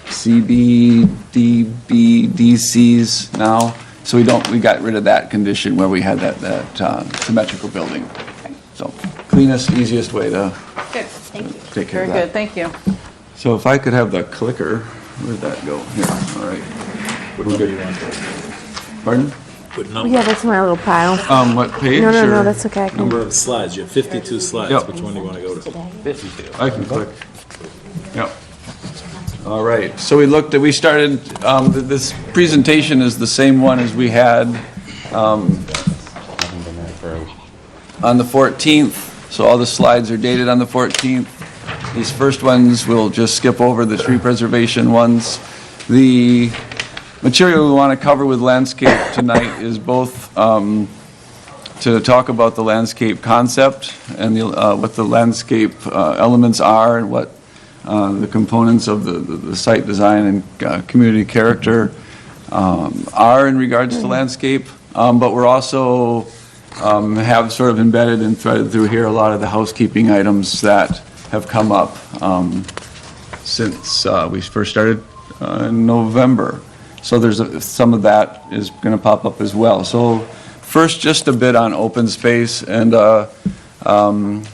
CB, DB, DCs now. So we got rid of that condition where we had that symmetrical building. So cleanest, easiest way to Good. take care Very of good, that. thank you. So if I could have the clicker, where'd that go? Here, all right. We're good. Pardon? Yeah, that's my little pile. What page? No, or- that's okay. I can- Number of slides, you have 52 slides. Yep. Which one do you want to go to? 52. I can click. Yep. All right, so we started, this presentation is the same one as we had Haven't been there for on the 14th, so all the slides are dated on the 14th. These first ones, we'll just skip over the tree preservation ones. The material we want to cover with landscape tonight is both to talk about the landscape concept and what the landscape elements are and what the components of the site design and community character are in regards to landscape, but we're also have sort of embedded and threaded through here a lot of the housekeeping items that have come up since we first started in November. So there's some of that is going to pop up as well. So first, just a bit on open space, and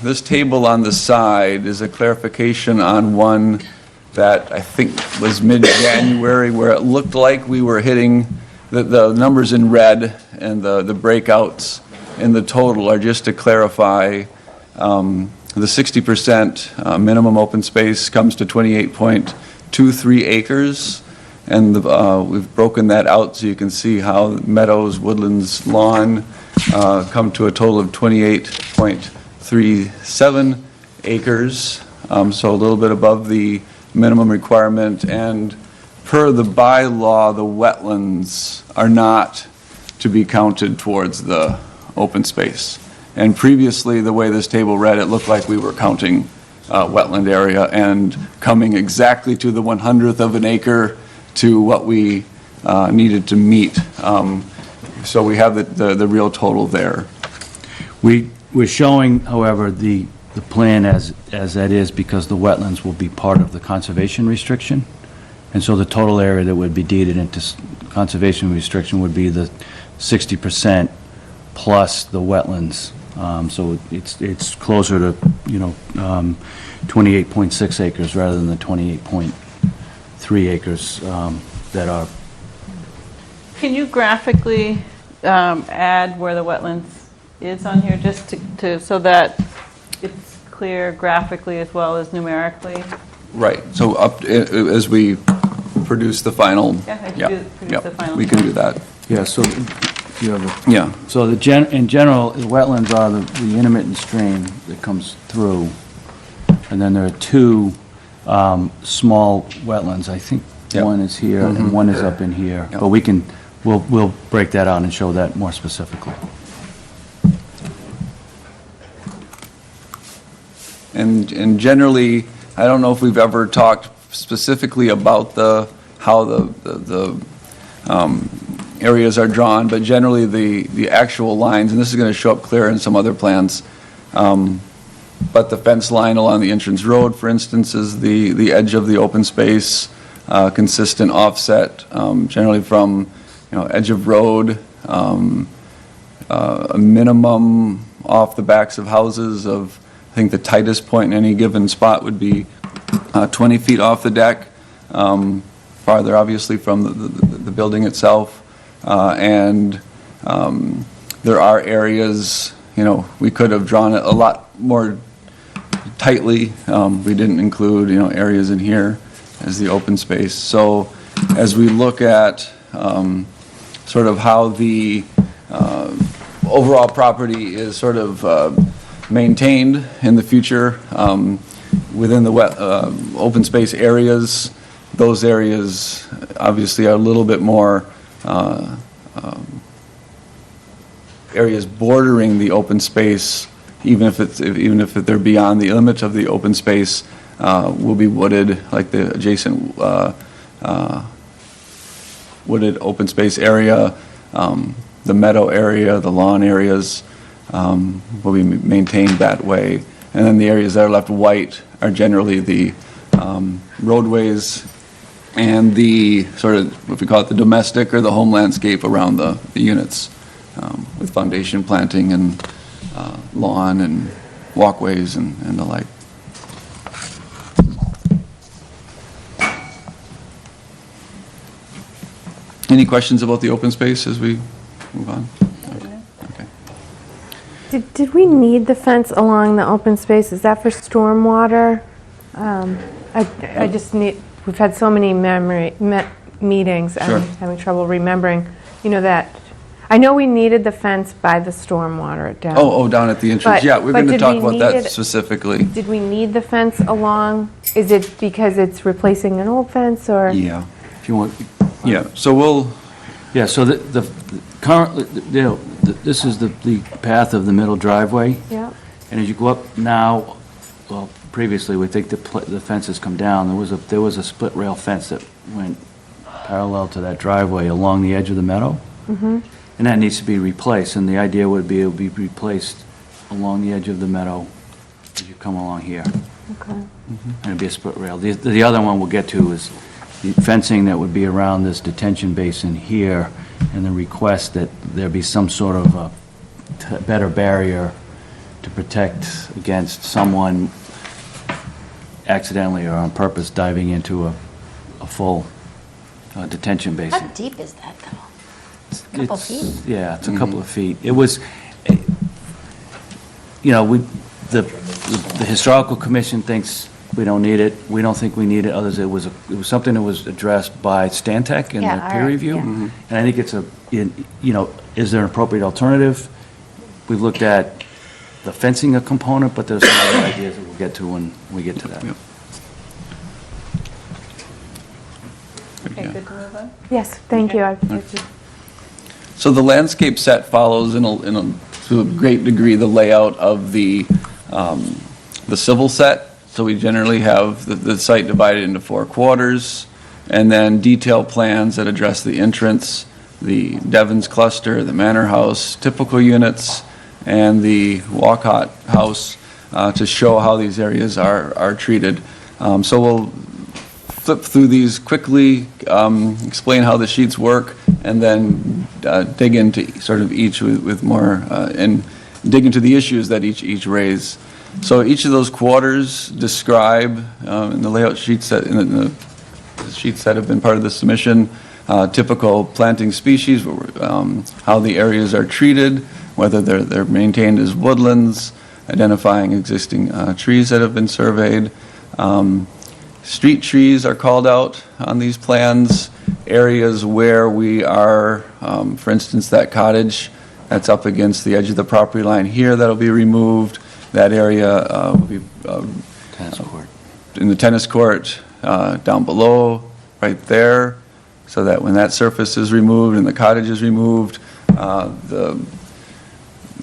this table on the side is a clarification on one that I think was mid-January, where it looked like we were hitting the numbers in red, and the breakouts in the total are just to clarify. The 60% minimum open space comes to 28.23 acres, and we've broken that out so you can see how meadows, woodlands, lawn come to a total of 28.37 acres, so a little bit above the minimum requirement. And per the bylaw, the wetlands are not to be counted towards the open space. And previously, the way this table read, it looked like we were counting wetland area and coming exactly to the 100th of an acre to what we needed to meet. So we have the real total there. We're showing, however, the plan as that is because the wetlands will be part of the conservation restriction. And so the total area that would be deeded into conservation restriction would be the 60% plus the wetlands. So it's closer to, 28.6 acres rather than the 28.3 acres that are. Can you graphically add where the wetlands is on here, just so that it's clear graphically as well as numerically? Right, so as we produce the final. Yeah, as you yeah, produce yeah, the final we can do that. Yeah, so you have Yeah. So in general, the wetlands are the intermittent stream that comes through. And then there are two small wetlands. I think Yep. one is here, and one is up in here. Yep. But we'll break that out and show that more specifically. And generally, I don't know if we've ever talked specifically about how the areas are drawn, but generally the actual lines, and this is going to show up clear in some other plans, but the fence line along the entrance road, for instance, is the edge of the open space, consistent offset, generally from, edge of road, a minimum off the backs of houses of, I think the tightest point in any given spot would be 20 feet off the deck, farther obviously from the building itself. And there are areas, we could have drawn it a lot more tightly. We didn't include, areas in here as the open space. So as we look at sort of how the overall property is sort of maintained in the future within the open space areas, those areas obviously are a little bit more areas bordering the open space, even if they're beyond the limits of the open space, will be wooded, like the adjacent wooded open space area, the meadow area, the lawn areas will be maintained that way. And then the areas that are left white are generally the roadways and the sort of, what we call it, the domestic or the home landscape around the units, with foundation planting and lawn and walkways and the like. Any questions about the open space as we move on? Okay. Did we need the fence along the open space? Is that for stormwater? I just need, we've had so many meetings, Sure. I'm having trouble remembering, that, I know we needed the fence by the stormwater down. Oh, down at the entrance. But- Yeah, we're but going to did talk we about need that it- specifically. Did we need the fence along? Is it because it's replacing an old fence, or? Yeah, if you want. Yeah, so we'll, Yeah, so the currently, this is the path of the middle driveway. Yeah. And as you go up now, well, previously, we think the fence has come down. There was a split rail fence that went parallel to that driveway along the edge of the meadow. Mm-hmm. And that needs to be replaced, and the idea would be it would be replaced along the edge of the meadow as you come along here. Okay. And it'd be a split rail. The other one we'll get to is the fencing that would be around this detention basin here, and the request that there be some sort of a better barrier to protect against someone accidentally or on purpose diving into a full detention basin. How deep is that, though? It's a couple feet. Yeah, it's a couple of feet. It was, the Historical Commission thinks we don't need it. We don't think we need it. Others, it was something that was addressed by Stantec in Yeah, the all peer right, review. yeah. And I think it's is there an appropriate alternative? We've looked at the fencing a component, but there's some other ideas that we'll get to when we get to that. Yep. Okay, good to move on? Yes, thank you. so the landscape set follows to a great degree the layout of the civil set. So we generally have the site divided into 4 quarters, and then detailed plans that address the entrance, the Devon's cluster, the manor house, typical units, and the Walcott house to show how these areas are treated. So we'll flip through these quickly, explain how the sheets work, and then dig into sort of each with more, and dig into the issues that each raise. So each of those quarters describe, in the layout sheets that, in the sheets that have been part of the submission, typical planting species, how the areas are treated, whether they're maintained as woodlands, identifying existing trees that have been surveyed. Street trees are called out on these plans. Areas where we are, for instance, that cottage that's up against the edge of the property line here, that'll be removed. That area will be Tennis court. in the tennis court down below, right there, so that when that surface is removed and the cottage is removed, the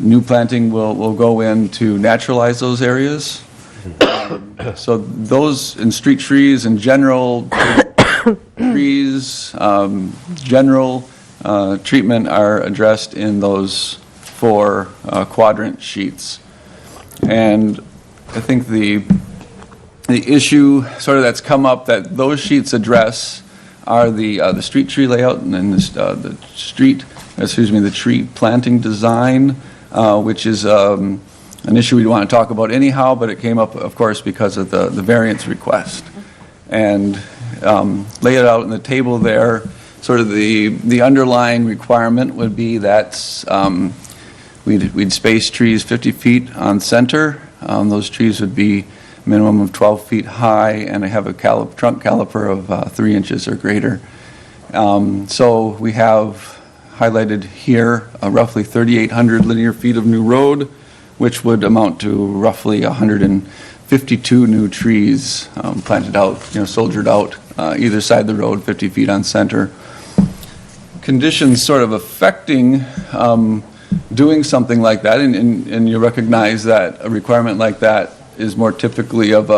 new planting will go in to naturalize those areas. So those, and street trees in general, trees, general treatment are addressed in those 4 quadrant sheets. And I think the issue sort of that's come up that those sheets address are the street tree layout and then the tree planting design, which is an issue we want to talk about anyhow, but it came up, of course, because of the variance request. And lay it out in the table there, sort of the underlying requirement would be that we'd space trees 50 feet on center. Those trees would be minimum of 12 feet high and have a trunk caliper of 3 inches or greater. So we have highlighted here roughly 3,800 linear feet of new road, which would amount to roughly 152 new trees planted out, soldiered out either side of the road, 50 feet on center. Conditions sort of affecting doing something like that, and you recognize that a requirement like that is more typically of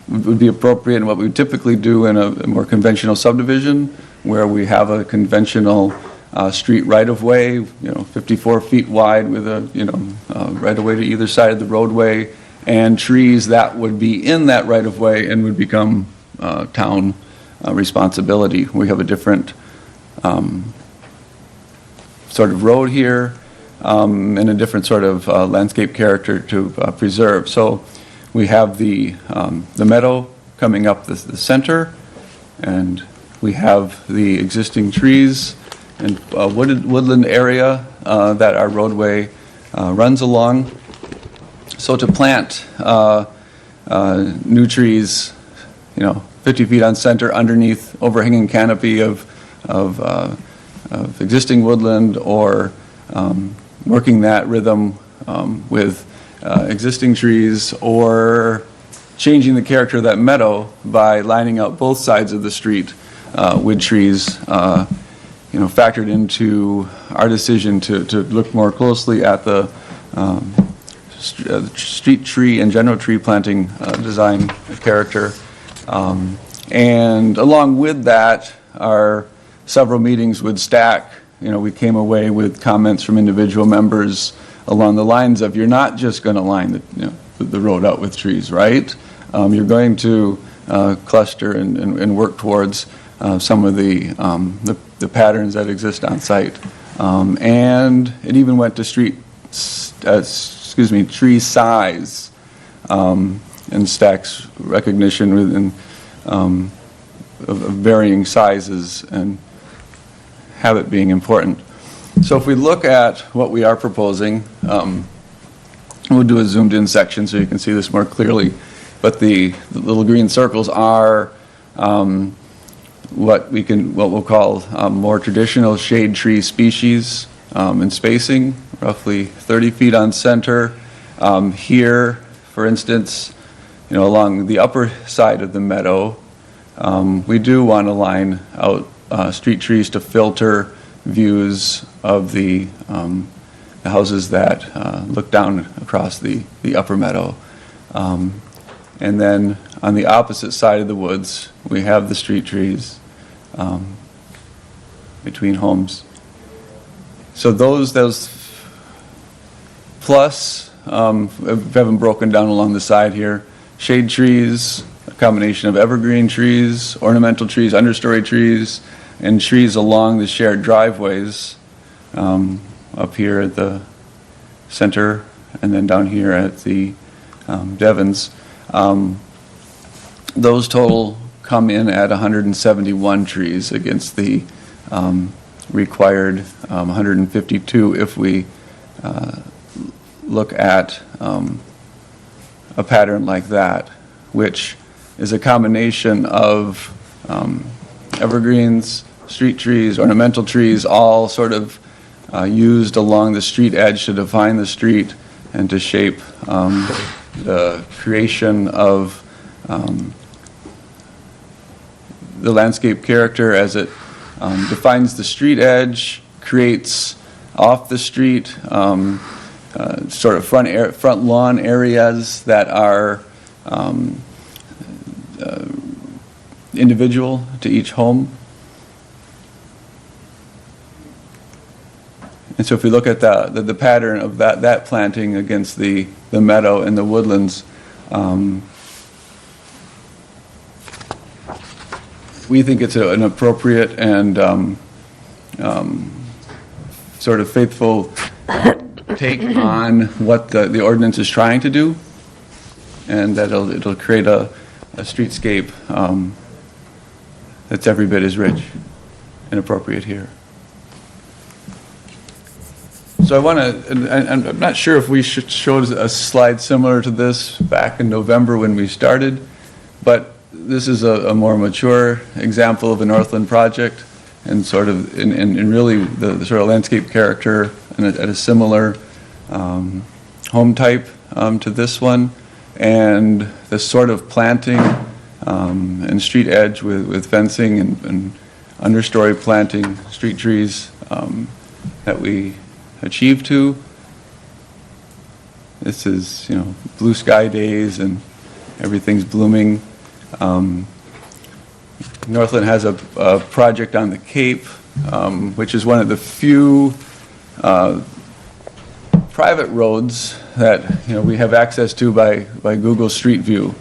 would be appropriate in what we would typically do in a more conventional subdivision, where we have a conventional street right-of-way, 54 feet wide with a, right-of-way to either side of the roadway, and trees that would be in that right-of-way and would become town responsibility. We have a different sort of road here and a different sort of landscape character to preserve. So we have the meadow coming up the center, and we have the existing trees and woodland area that our roadway runs along. So to plant new trees, 50 feet on center underneath overhanging canopy of existing woodland, or working that rhythm with existing trees, or changing the character of that meadow by lining up both sides of the street with trees, factored into our decision to look more closely at the street tree and general tree planting design character. And along with that, our several meetings would stack. We came away with comments from individual members along the lines of, you're not just going to line the road out with trees, right? You're going to cluster and work towards some of the patterns that exist on site. And it even went to tree size and stacks recognition within of varying sizes and habit being important. So if we look at what we are proposing, we'll do a zoomed in section so you can see this more clearly, but the little green circles are what we'll call more traditional shade tree species in spacing, roughly 30 feet on center. Here, for instance, along the upper side of the meadow, we do want to line out street trees to filter views of the houses that look down across the upper meadow. And then on the opposite side of the woods, we have the street trees between homes. So those plus, we haven't broken down along the side here, shade trees, a combination of evergreen trees, ornamental trees, understory trees, and trees along the shared driveways up here at the center, and then down here at the Devons. Those total come in at 171 trees against the required 152 if we look at a pattern like that, which is a combination of evergreens, street trees, ornamental trees, all sort of used along the street edge to define the street and to shape the creation of the landscape character as it defines the street edge, creates off the street sort of front lawn areas that are individual to each home. And so if we look at the pattern of that planting against the meadow and the woodlands, we think it's an appropriate and sort of faithful take on what the ordinance is trying to do, and that it'll create a streetscape that's every bit as rich and appropriate here. So I want to, and I'm not sure if we showed a slide similar to this back in November when we started, but this is a more mature example of a Northland project, and sort of, in really the sort of landscape character and at a similar home type to this one, and the sort of planting and street edge with fencing and understory planting, street trees that we achieved to. This is, blue sky days and everything's blooming. Northland has a project on the Cape, which is one of the few private roads that we have access to by Google Street View.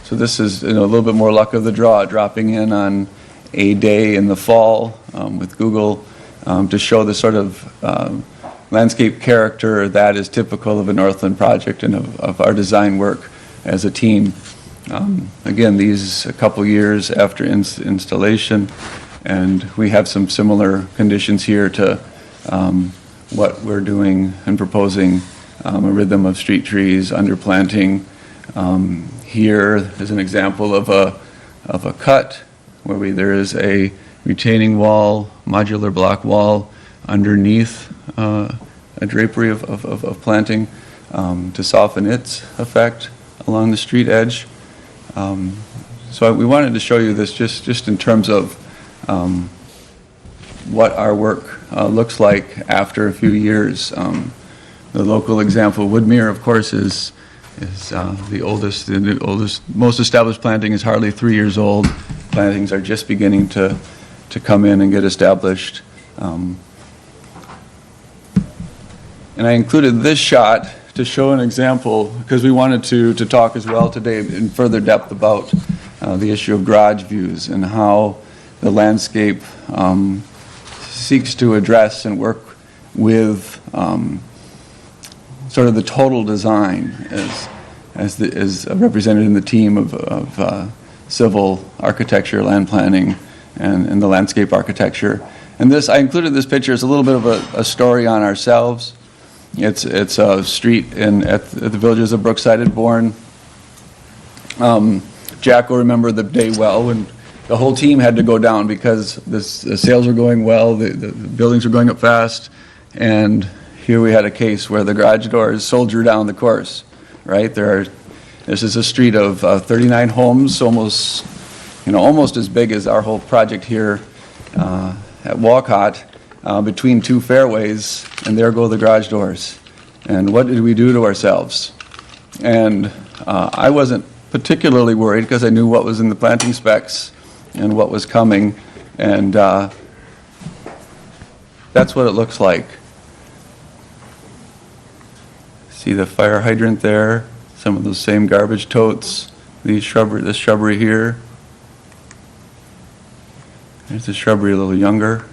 So this is a little bit more luck of the draw, dropping in on a day in the fall with Google to show the sort of landscape character that is typical of a Northland project and of our design work as a team. Again, these a couple years after installation, and we have some similar conditions here to what we're doing and proposing, a rhythm of street trees, underplanting. Here is an example of a cut where there is a retaining wall, modular block wall underneath a drapery of planting to soften its effect along the street edge. So we wanted to show you this just in terms of what our work looks like after a few years. The local example, Woodmere, of course, is the oldest, most established planting is hardly 3 years old. Plantings are just beginning to come in and get established. And I included this shot to show an example because we wanted to talk as well today in further depth about the issue of garage views and how the landscape seeks to address and work with sort of the total design as represented in the team of civil architecture, land planning, and the landscape architecture. And I included this picture as a little bit of a story on ourselves. It's a street at the villages of Brookside and Bourne. Jack will remember the day well when the whole team had to go down because the sales were going well, the buildings were going up fast, and here we had a case where the garage doors soldier down the course, right? This is a street of 39 homes, almost as big as our whole project here at Walcott, between two fairways, and there go the garage doors. And what did we do to ourselves? And I wasn't particularly worried because I knew what was in the planting specs and what was coming, and that's what it looks like. See the fire hydrant there, some of those same garbage totes, this shrubbery here. There's the shrubbery a little younger.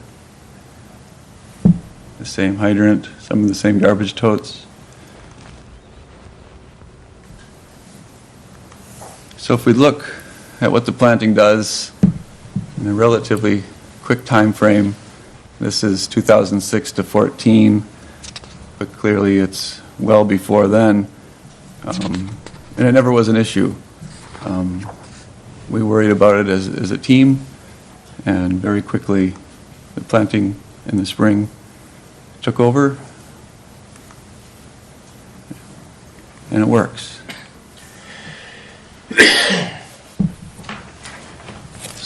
The same hydrant, some of the same garbage totes. So if we look at what the planting does in a relatively quick time frame, this is 2006 to 14, but clearly it's well before then, and it never was an issue. We worried about it as a team, and very quickly the planting in the spring took over, and it works.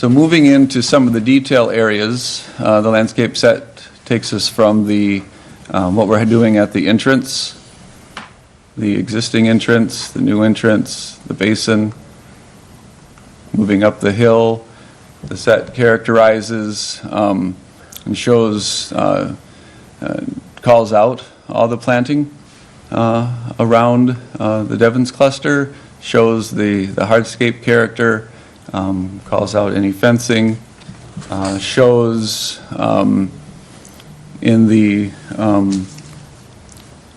So moving into some of the detail areas, the landscape set takes us from what we're doing at the entrance, the existing entrance, the new entrance, the basin. Moving up the hill, the set characterizes and shows, calls out all the planting around the Devon's cluster, shows the hardscape character, calls out any fencing, shows in the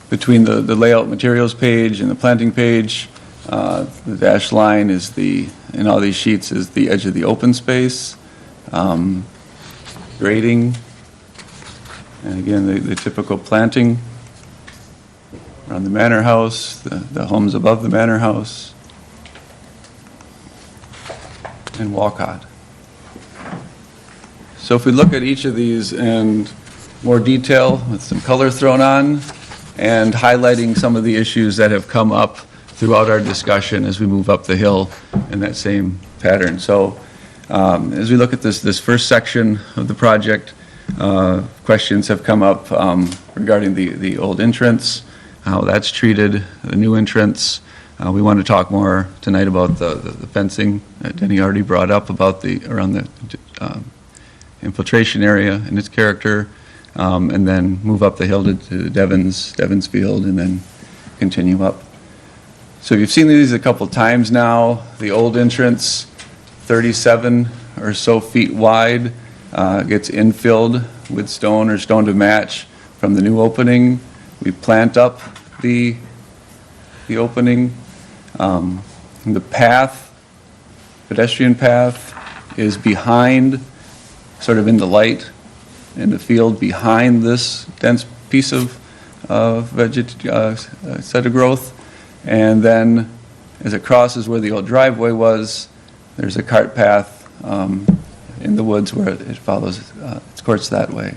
between the layout materials page and the planting page, the dashed line is in all these sheets is the edge of the open space, grading, and again the typical planting around the manor house, the homes above the manor house, and Walcott. So if we look at each of these in more detail with some color thrown on and highlighting some of the issues that have come up throughout our discussion as we move up the hill in that same pattern. So as we look at this first section of the project, questions have come up regarding the old entrance, how that's treated, the new entrance. We want to talk more tonight about the fencing that Denny already brought up about around the infiltration area and its character, and then move up the hill to Devon's Field, and then continue up. So you've seen these a couple times now. The old entrance, 37 or so feet wide, gets infilled with stone or stone to match from the new opening. We plant up the opening. The path, pedestrian path, is behind, sort of in the light, in the field behind this dense piece of set of growth. And then as it crosses where the old driveway was, there's a cart path in the woods where it follows its course that way.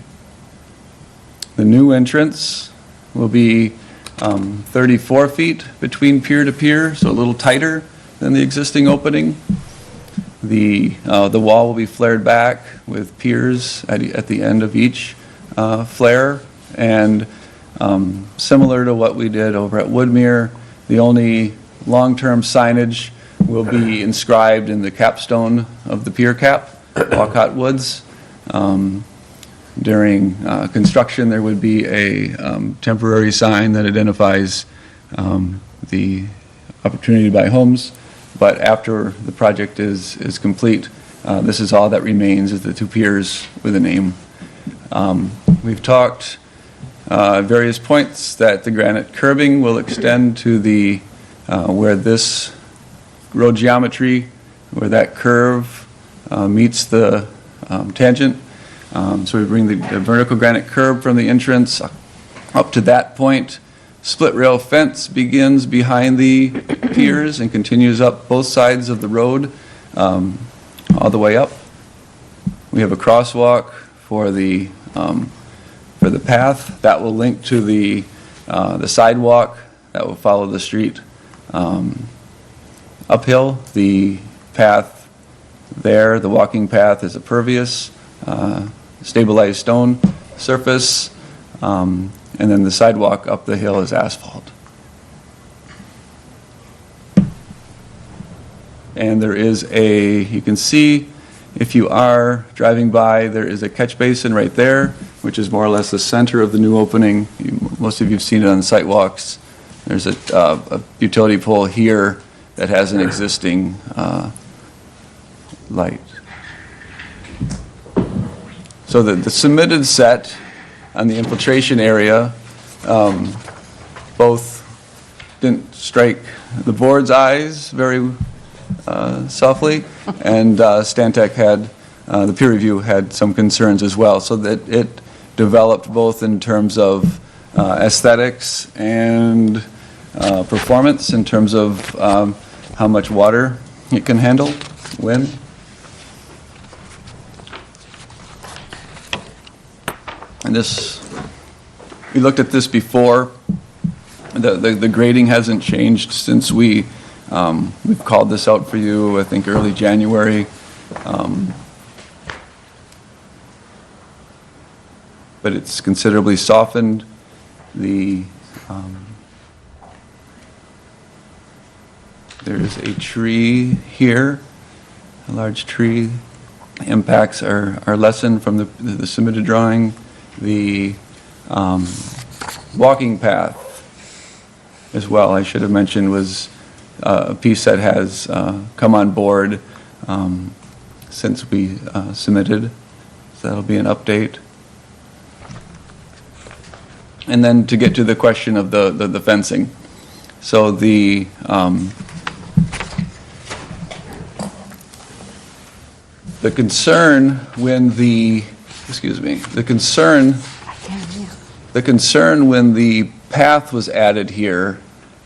The new entrance will be 34 feet between pier to pier, so a little tighter than the existing opening. The wall will be flared back with piers at the end of each flare, and similar to what we did over at Woodmere, the only long-term signage will be inscribed in the capstone of the pier cap, Walcott Woods. During construction, there would be a temporary sign that identifies the opportunity to buy homes, but after the project is complete, this is all that remains, is the two piers with a name. We've talked at various points that the granite curbing will extend to the where this road geometry, where that curve meets the tangent. So we bring the vertical granite curb from the entrance up to that point. Split rail fence begins behind the piers and continues up both sides of the road all the way up. We have a crosswalk for the path that will link to the sidewalk that will follow the street uphill. The path there, the walking path, is a pervious stabilized stone surface, and then the sidewalk up the hill is asphalt. And there is you can see if you are driving by, there is a catch basin right there, which is more or less the center of the new opening. Most of you have seen it on the sidewalks. There's a utility pole here that has an existing light. So the submitted set on the infiltration area both didn't strike the board's eyes very softly, and Stantec had, the peer review had some concerns as well, so that it developed both in terms of aesthetics and performance, in terms of how much water it can handle, wind. And we looked at this before. The grading hasn't changed since we've called this out for you, I think, early January. But it's considerably softened. The, there's a tree here, a large tree. Impacts are lessened from the submitted drawing. The walking path as well, I should have mentioned, was a piece that has come on board since we submitted. So that'll be an update. And then to get to the question of the fencing. So the concern when the concern when the path was added here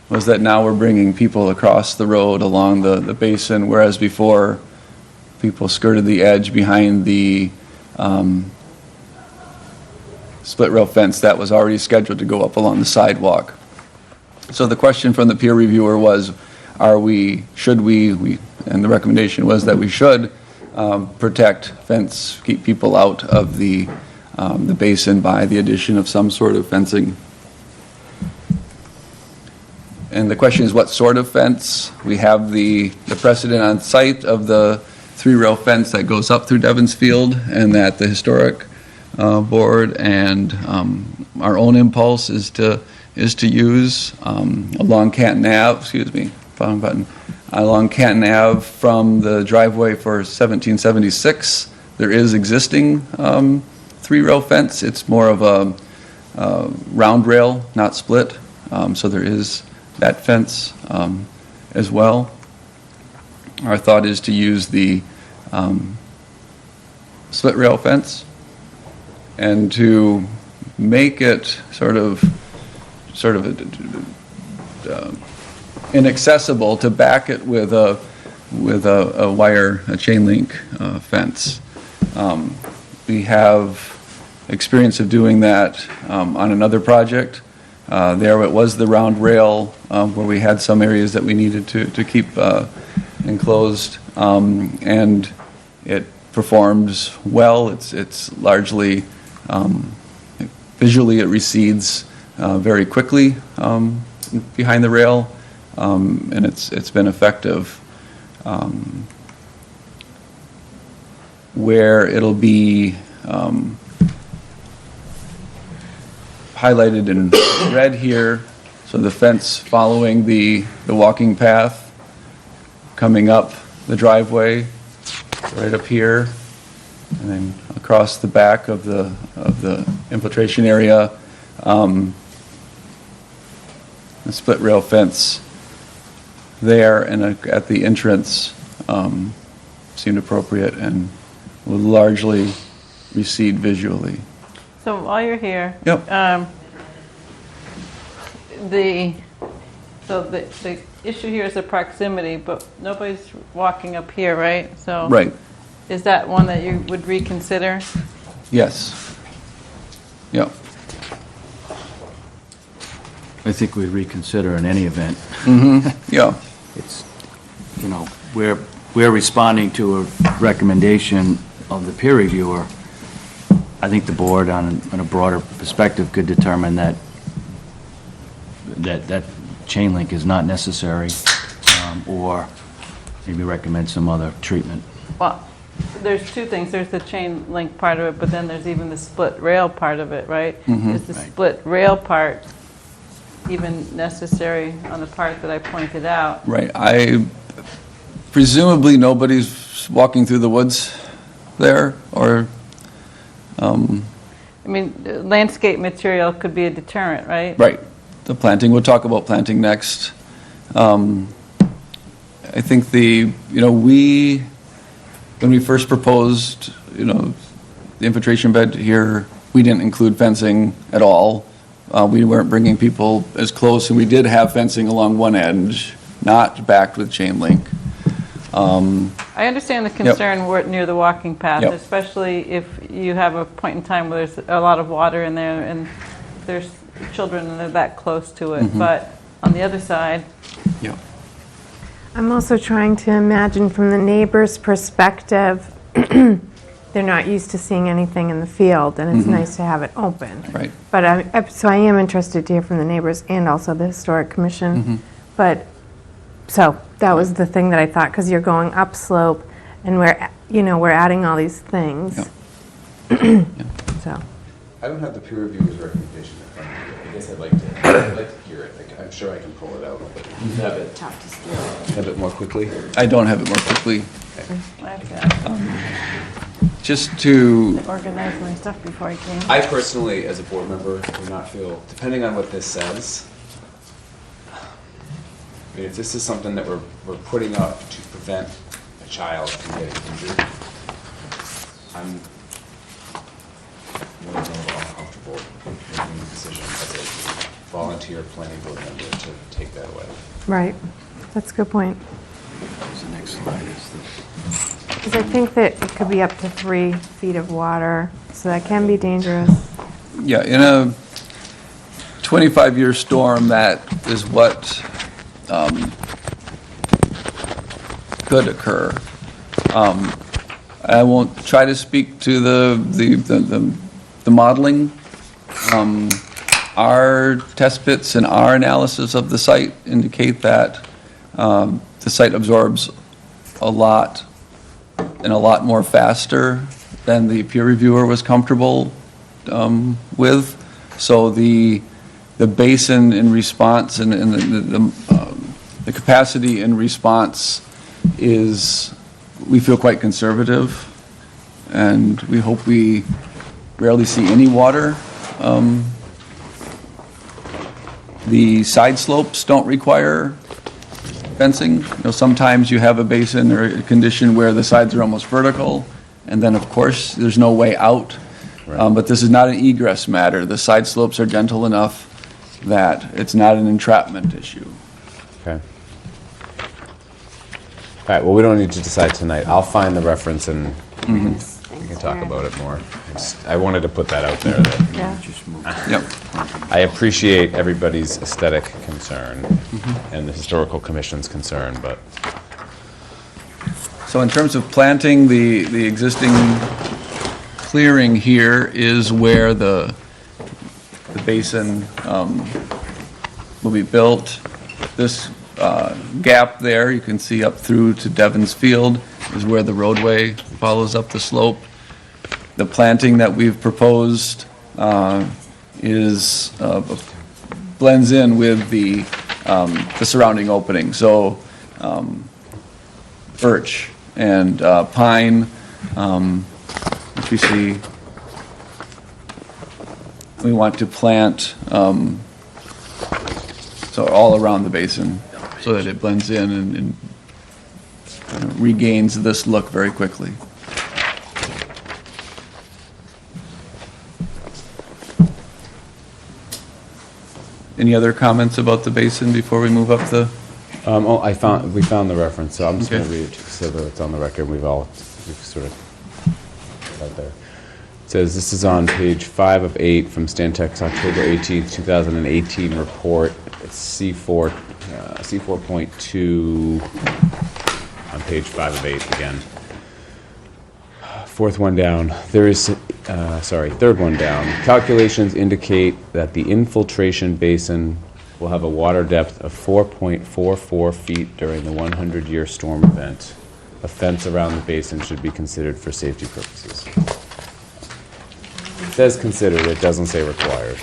was that now we're bringing people across the road along the basin, whereas before people skirted the edge behind the split rail fence that was already scheduled to go up along the sidewalk. So the question from the peer reviewer was, should we, and the recommendation was that we should protect, fence, keep people out of the basin by the addition of some sort of fencing. And the question is, what sort of fence? We have the precedent on site of the 3-rail fence that goes up through Devon's Field, and that the historic board and our own impulse is to use along Canton Ave, along Canton Ave from the driveway for 1776. There is existing 3-rail fence. It's more of a round rail, not split. So there is that fence as well. Our thought is to use the split rail fence and to make it sort of inaccessible, to back it with a chain link fence. We have experience of doing that on another project. There it was the round rail where we had some areas that we needed to keep enclosed, and it performs well. It's largely visually it recedes very quickly behind the rail, and it's been effective. Where it'll be highlighted in red here, so the fence following the walking path, coming up the driveway, right up here, and then across the back of the infiltration area. The split rail fence there and at the entrance seemed appropriate and will largely recede visually. So while you're here. Yep. The issue here is the proximity, but nobody's walking up here, right? So Right. Is that one that you would reconsider? Yes. Yep. I think we'd reconsider in any event. Yeah. It's, we're responding to a recommendation of the peer reviewer. I think the board, on a broader perspective, could determine that chain link is not necessary, or maybe recommend some other treatment. Well, there's two things. There's the chain link part of it, but then there's even the split rail part of it, right? Is the split rail part even necessary on the part that I pointed out? Right. Presumably nobody's walking through the woods there, or I mean, landscape material could be a deterrent, right? right. The planting, we'll talk about planting next. I think when we first proposed, the infiltration bed here, we didn't include fencing at all. We weren't bringing people as close, and we did have fencing along one edge, not backed with chain link. I understand the concern near the walking path, Yep. especially if you have a point in time where there's a lot of water in there and there's children and they're that close to it. But on the other side, Yeah. I'm also trying to imagine from the neighbor's perspective, they're not used to seeing anything in the field, and it's nice to have it open. Right. But so I am interested to hear from the neighbors and also the Historic Commission. But, so that was the thing that I thought, because you're going upslope, and we're adding all these things. So, I don't have the peer reviewer's recommendation in front of me. I guess I'd like to hear it. I'm sure I can pull it out. But you have it. Have it more quickly? I don't have it more quickly. I've got Just to, to organize my stuff before I came. I personally, as a board member, do not feel, depending on what this says, I mean, if this is something that we're putting up to prevent a child from getting injured, I'm more than uncomfortable making the decision as a volunteer planning board member to take that away. right, that's a good point. The next slide is the... Because I think that it could be up to 3 feet of water, so that can be dangerous. yeah, in a 25-year storm, that is what could occur. I won't try to speak to the modeling. Our test pits and our analysis of the site indicate that the site absorbs a lot and a lot more faster than the peer reviewer was comfortable with. So the basin in response and the capacity in response is, we feel, quite conservative, and we hope we rarely see any water. The side slopes don't require fencing. You know, sometimes you have a basin or a condition where the sides are almost vertical, and then, of course, there's no way out. But this is not an egress matter. The side slopes are gentle enough that it's not an entrapment issue. Okay. All right, well, we don't need to decide tonight. I'll find the reference and we can talk about it more. I wanted to put that out there. That Yep. I appreciate everybody's aesthetic concern and the Historical Commission's concern, but So in terms of planting, the existing clearing here is where the basin will be built. This gap there, you can see up through to Devon's Field, is where the roadway follows up the slope. The planting that we've proposed is blends in with the surrounding opening. So birch and pine, which we see. We want to plant so all around the basin so that it blends in and regains this look very quickly. Any other comments about the basin before we move up the? we found the reference, so I'm just going to Okay. read it so that it's on the record. We've sort of put it out there. It says, this is on page 5 of 8 from Stantec's October 18th, 2018 report. It's C4.2 on page 5 of 8 again. Fourth one down. Third one down. Calculations indicate that the infiltration basin will have a water depth of 4.44 feet during the 100-year storm event. A fence around the basin should be considered for safety purposes. It says considered, it doesn't say required.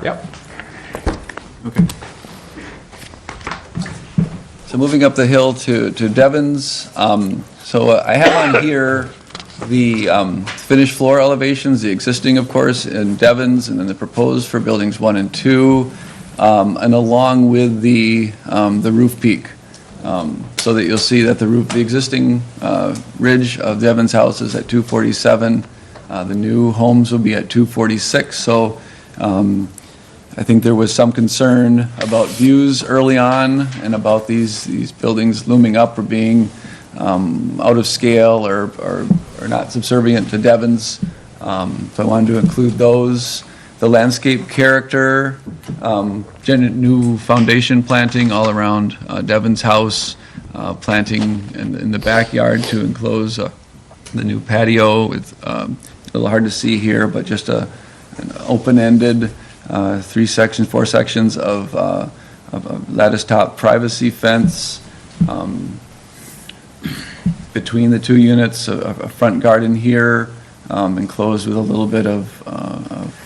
Yep. Okay. So moving up the hill to Devon's, I have on here the finished floor elevations, the existing, of course, in Devon's, and then the proposed for buildings 1 and 2, and along with the roof peak, so that you'll see that the existing ridge of Devon's house is at 247. The new homes will be at 246. So I think there was some concern about views early on and about these buildings looming up or being out of scale or are not subservient to Devon's. So I wanted to include those. The landscape character, new foundation planting all around Devon's house, planting in the backyard to enclose the new patio. It's a little hard to see here, but just an open-ended 4 sections of a lattice top privacy fence. Between the two units, a front garden here, enclosed with a little bit of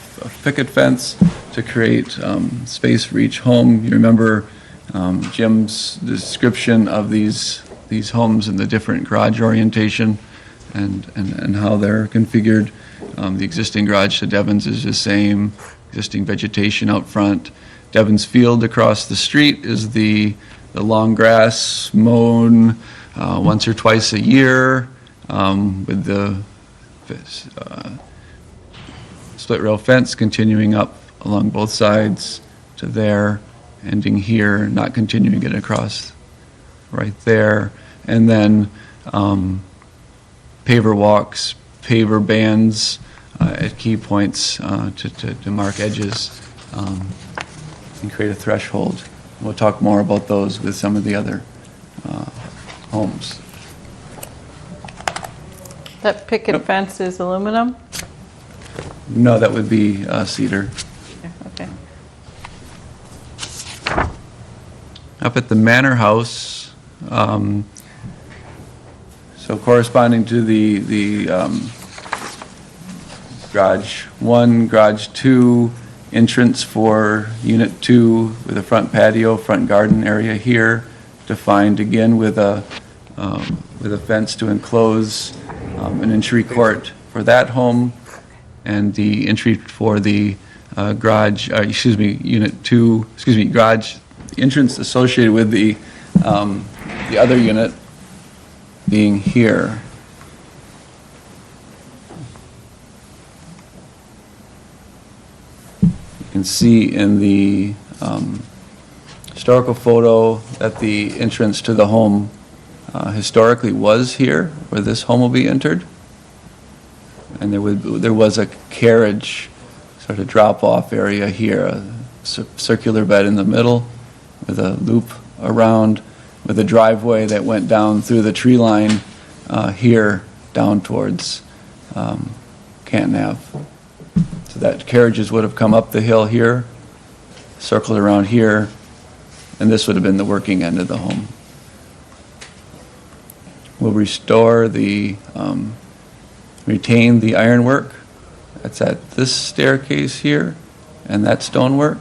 picket fence to create space for each home. You remember Jim's description of these homes and the different garage orientation and how they're configured. The existing garage to Devon's is the same, existing vegetation out front. Devon's Field across the street is the long grass mown once or twice a year with the split rail fence continuing up along both sides to there, ending here, not continuing it across right there. And then paver walks, paver bands at key points to mark edges and create a threshold. We'll talk more about those with some of the other homes. That picket fence is aluminum? No, that would be cedar. Okay. Up at the Manor House, so corresponding to the garage 1, garage 2, entrance for unit 2 with a front patio, front garden area here, defined again with a fence to enclose an entry court for that home, and the entry for the garage, unit 2, garage, the entrance associated with the other unit being here. You can see in the historical photo that the entrance to the home historically was here, where this home will be entered. And there was a carriage sort of drop-off area here, a circular bed in the middle with a loop around, with a driveway that went down through the tree line here down towards Canton Ave. So that carriages would have come up the hill here, circled around here, and this would have been the working end of the home. We'll restore retain the ironwork that's at this staircase here and that stonework.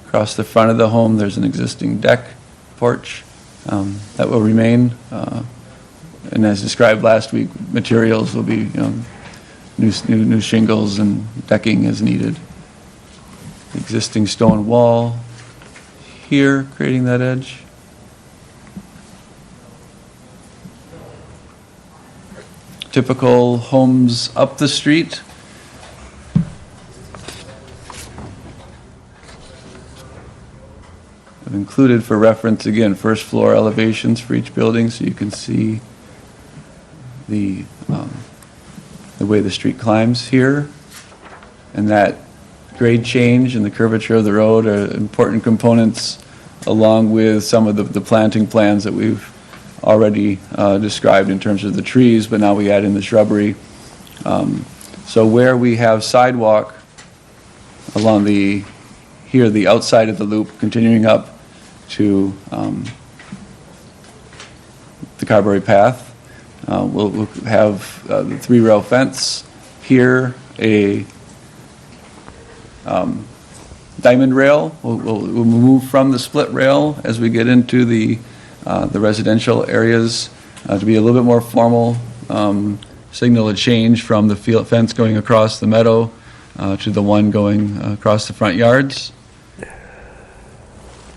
Across the front of the home, there's an existing deck porch that will remain. And as described last week, materials will be new shingles and decking as needed. Existing stone wall here, creating that edge. Typical homes up the street. I've included for reference, again, first floor elevations for each building so you can see the way the street climbs here. And that grade change and the curvature of the road are important components, along with some of the planting plans that we've already described in terms of the trees, but now we add in the shrubbery. So where we have sidewalk along the outside of the loop, continuing up to the Carberry Path, we'll have the 3-rail fence here, a diamond rail. We'll move from the split rail as we get into the residential areas to be a little bit more formal, signal a change from the field fence going across the meadow to the one going across the front yards.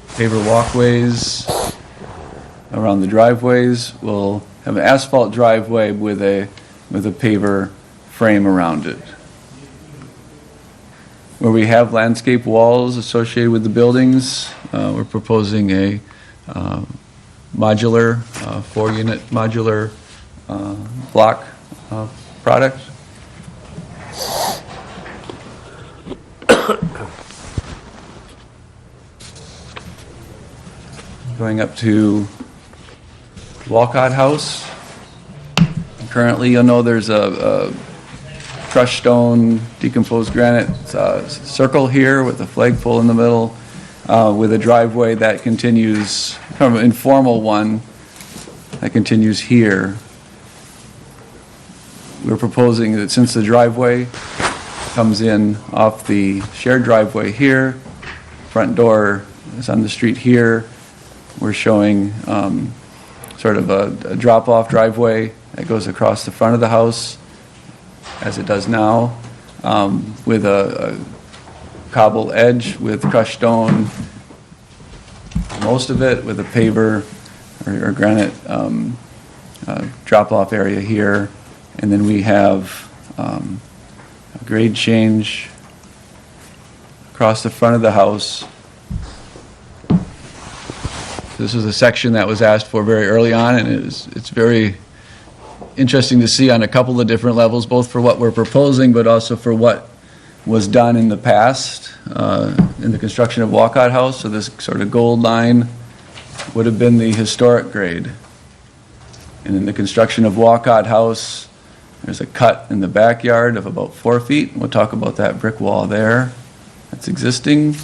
Paver walkways around the driveways. We'll have an asphalt driveway with a paver frame around it. Where we have landscape walls associated with the buildings, we're proposing a modular, 4-unit modular block product. Going up to Walcott House. Currently, you'll know there's a crushed stone, decomposed granite circle here with a flagpole in the middle, with a driveway that continues, kind of an informal one, that continues here. We're proposing that since the driveway comes in off the shared driveway here, front door is on the street here, we're showing sort of a drop-off driveway that goes across the front of the house, as it does now, with a cobble edge with crushed stone, most of it with a paver or granite drop-off area here. And then we have a grade change across the front of the house. This was a section that was asked for very early on, and it's very interesting to see on a couple of different levels, both for what we're proposing, but also for what was done in the past in the construction of Walcott House. So this sort of gold line would have been the historic grade. And in the construction of Walcott House, there's a cut in the backyard of about 4 feet. We'll talk about that brick wall there. That's existing.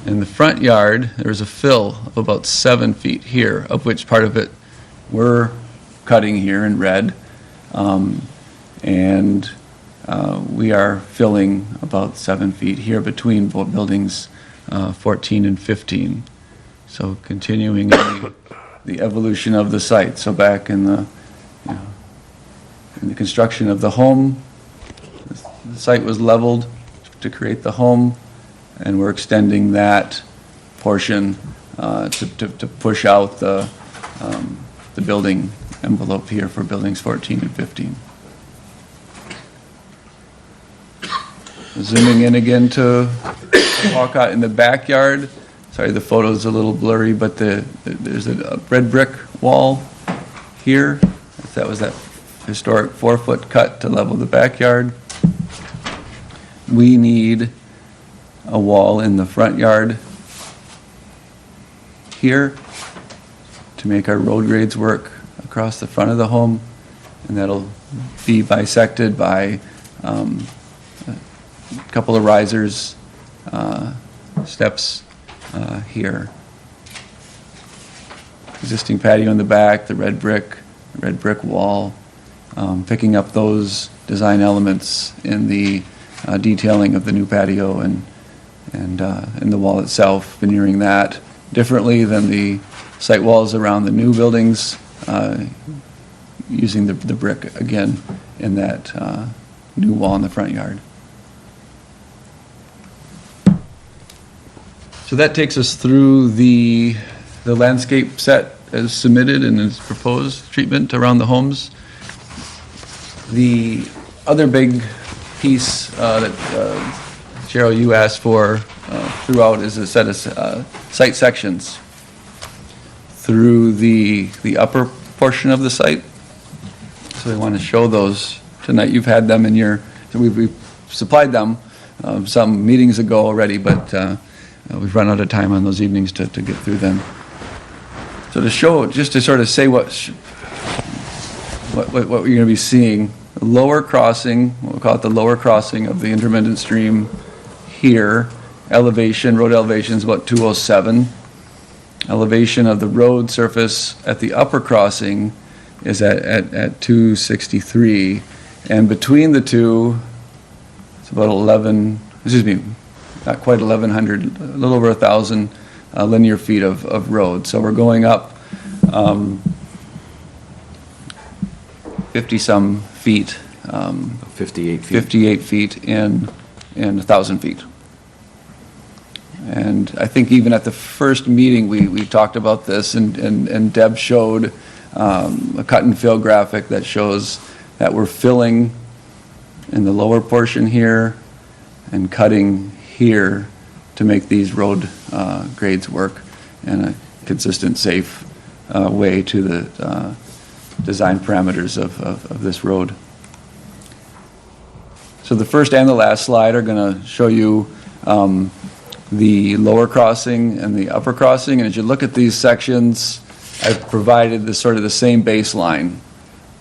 In the front yard, there's a fill of about 7 feet here, of which part of it we're cutting here in red. We are filling about 7 feet here between buildings 14 and 15. So continuing the evolution of the site. So back in the construction of the home, the site was leveled to create the home, and we're extending that portion to push out the building envelope here for buildings 14 and 15. Zooming in again to Walcott in the backyard. Sorry, the photo's a little blurry, but there's a red brick wall here. That was that historic 4-foot cut to level the backyard. We need a wall in the front yard here to make our road grades work across the front of the home, and that'll be bisected by a couple of risers, steps here. Existing patio in the back, the red brick wall, picking up those design elements in the detailing of the new patio and the wall itself, veneering that differently than the site walls around the new buildings, using the brick again in that new wall in the front yard. So that takes us through the landscape set as submitted and as proposed treatment around the homes. The other big piece that Cheryl, you asked for throughout is a set of site sections through the upper portion of the site. So we want to show those tonight. You've had them in your, we've supplied them some meetings ago already, but we've run out of time on those evenings to get through them. So to show, just to sort of say what you're going to be seeing, lower crossing, we'll call it the lower crossing of the intermittent stream here. Elevation, road elevation is about 207. Elevation of the road surface at the upper crossing is at 263. And between the two, it's about 11, excuse me, not quite 1,100, a little over 1,000 linear feet of road. So we're going up 50-some feet. 58 feet. 58 feet in 1,000 feet. And I think even at the first meeting, we talked about this, and Deb showed a cut and fill graphic that shows that we're filling in the lower portion here and cutting here to make these road grades work in a consistent, safe way to the design parameters of this road. So the first and the last slide are going to show you the lower crossing and the upper crossing. And as you look at these sections, I've provided the sort of the same baseline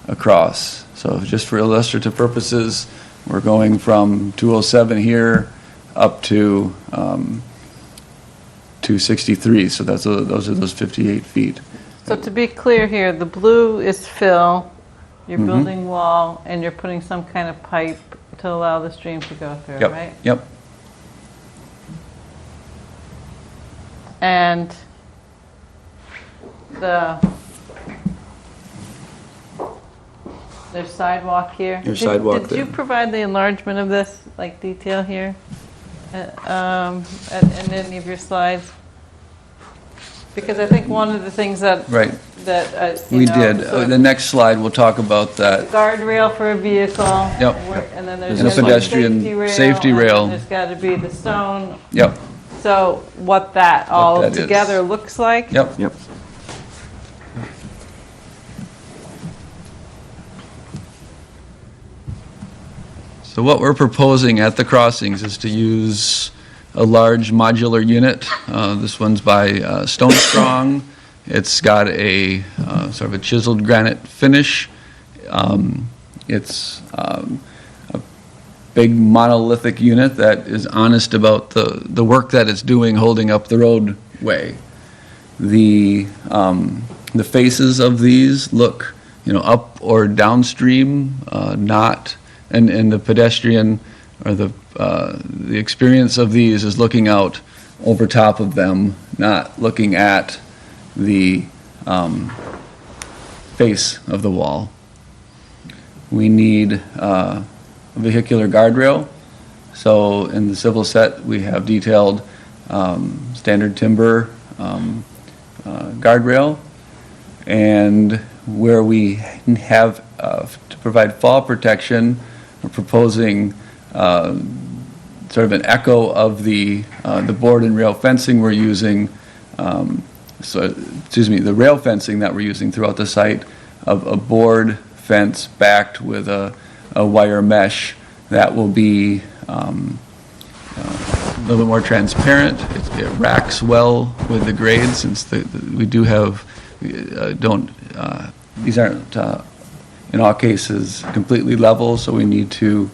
across. So just for illustrative purposes, we're going from 207 here up to 263. So those are those 58 feet. So to be clear here, the blue is fill, you're building wall, and you're putting some kind of pipe to allow the stream to go through, Yep. right? Yep. And there's sidewalk here. There's sidewalk Did you there. provide the enlargement of this, like detail here, in any of your slides? Because I think one of the things that Right. you We know, did. sort of The next slide, we'll talk about that. guardrail for a vehicle. Yep. And then there's And a gotta be pedestrian safety and then rail. there's got to be the stone. Yep. So what that all that is. together looks like. Yep. Yep. So what we're proposing at the crossings is to use a large modular unit. This one's by Stone Strong. It's got a sort of a chiseled granite finish. It's a big monolithic unit that is honest about the work that it's doing holding up the roadway. The faces of these look, up or downstream, not, and the pedestrian or the experience of these is looking out over top of them, not looking at the face of the wall. We need a vehicular guardrail. So in the civil set, we have detailed standard timber guardrail. And where we have to provide fall protection, we're proposing sort of an echo of the board and rail fencing we're using. The rail fencing that we're using throughout the site, of a board fence backed with a wire mesh that will be a little bit more transparent. It racks well with the grade, since we do have, these aren't in all cases completely level, so we need to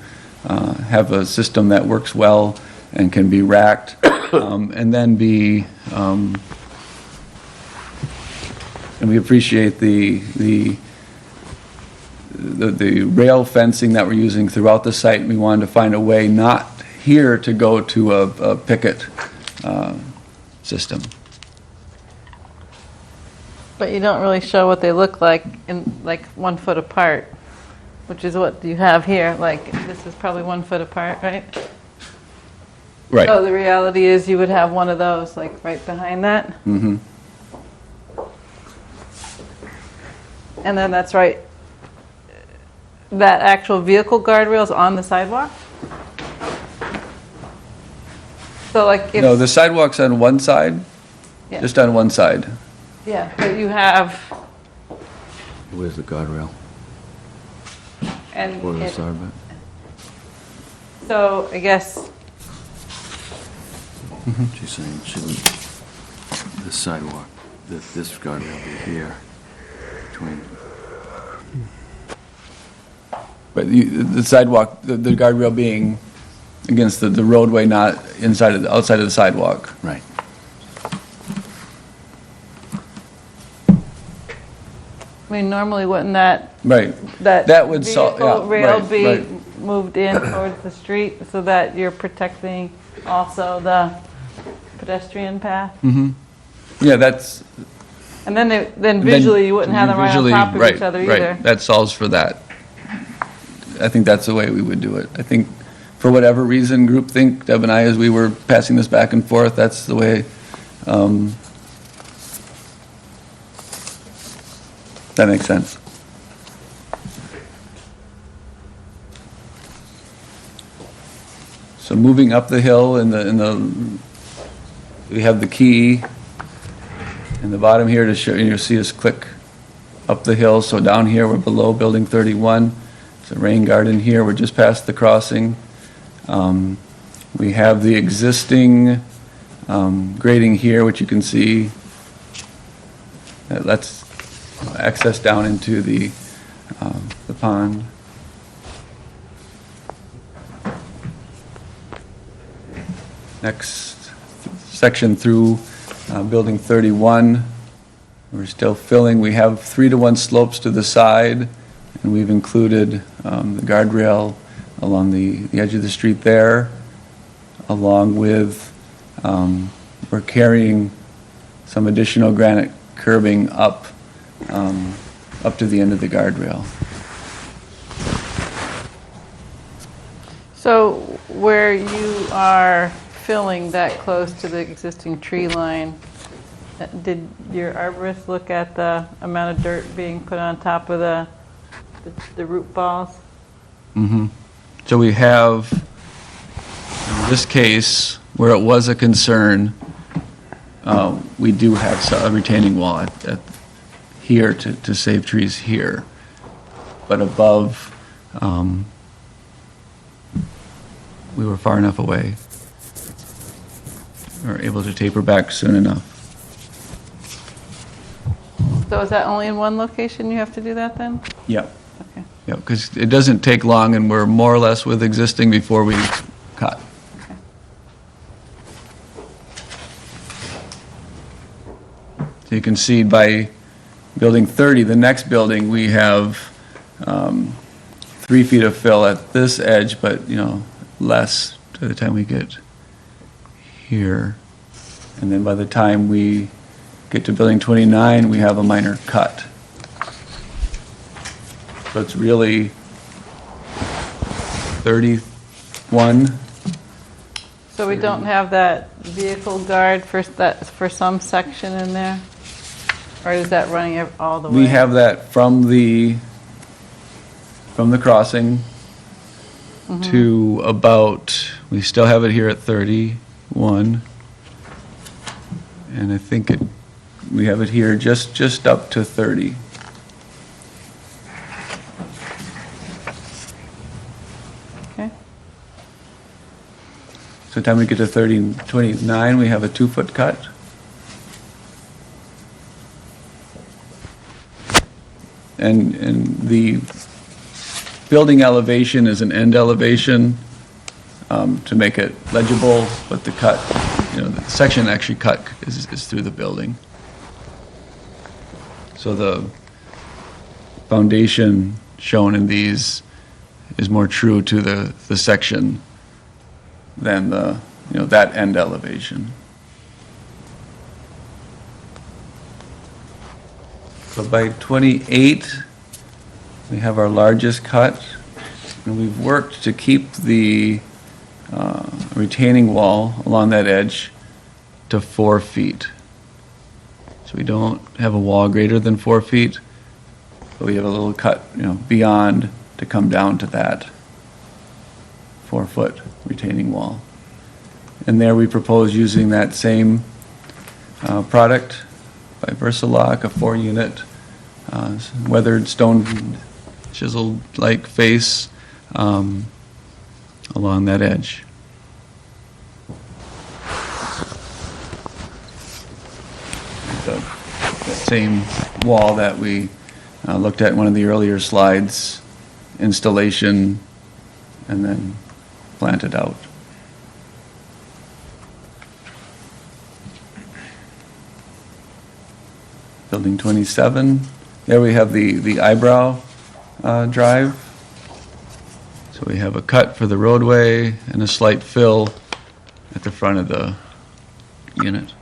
have a system that works well and can be racked, and then be, and we appreciate the rail fencing that we're using throughout the site, and we wanted to find a way not here to go to a picket system. But you don't really show what they look like in, like, 1 foot apart, which is what you have here. Like, this is probably 1 foot apart, right? Right. So the reality is you would have one of those, like, right behind that. Mm-hmm. And then that's right, that actual vehicle guardrail is on the sidewalk? So like if... No, the sidewalk's on one side, Yeah. just on one side. Yeah, but you have, Where's the guardrail? and Or the it- side bit? so I guess, She's saying, shouldn't the sidewalk, this guardrail be here between? But the sidewalk, the guardrail being against the roadway, not outside of the sidewalk. Right. I mean, normally wouldn't that, Right. that That would sol- vehicle yeah, rail right, be right. moved in towards the street so that you're protecting also the pedestrian path? Yeah, that's. And then visually, you wouldn't have them right on visually, top of right, each other right. either. That solves for that. I think that's the way we would do it. I think, for whatever reason, groupthink, Deb and I, as we were passing this back and forth, that's the way, that makes sense. So moving up the hill we have the key in the bottom here to show, and you'll see us click up the hill. So down here, we're below Building 31. It's a rain garden here, we're just past the crossing. We have the existing grading here, which you can see that lets access down into the pond. Next section through Building 31, we're still filling. We have 3-to-1 slopes to the side, and we've included the guardrail along the edge of the street there, along with, we're carrying some additional granite curbing up to the end of the guardrail. So where you are filling that close to the existing tree line, did your arborist look at the amount of dirt being put on top of the root balls? Mm-hmm. So we have, in this case, where it was a concern, we do have a retaining wall at here to save trees here. But above, we were far enough away. We were able to taper back soon enough. So is that only in one location you have to do that then? Yeah. Okay. Yeah, because it doesn't take long, and we're more or less with existing before we cut. Okay. So you can see by Building 30, the next building, we have 3 feet of fill at this edge, but, less by the time we get here. And then by the time we get to Building 29, we have a minor cut. So it's really 31. So we don't have that vehicle guard for some section in there? Or is that running all the way? We have that from the crossing to about, we still have it here at 31. And I think we have it here just up to 30. Okay. So by the time we get to 29, we have a 2-foot cut. And the building elevation is an end elevation to make it legible, but the cut, the section actually cut is through the building. So the foundation shown in these is more true to the section than that end elevation. So by 28, we have our largest cut, and we've worked to keep the retaining wall along that edge to 4 feet. So we don't have a wall greater than 4 feet, but we have a little cut, beyond to come down to that 4-foot retaining wall. And there we propose using that same product by Versalock, a 4-unit weathered stone chiseled-like face along that edge. The same wall that we looked at in one of the earlier slides, installation, and then planted out. Building 27, there we have the eyebrow drive. So we have a cut for the roadway and a slight fill at the front of the unit.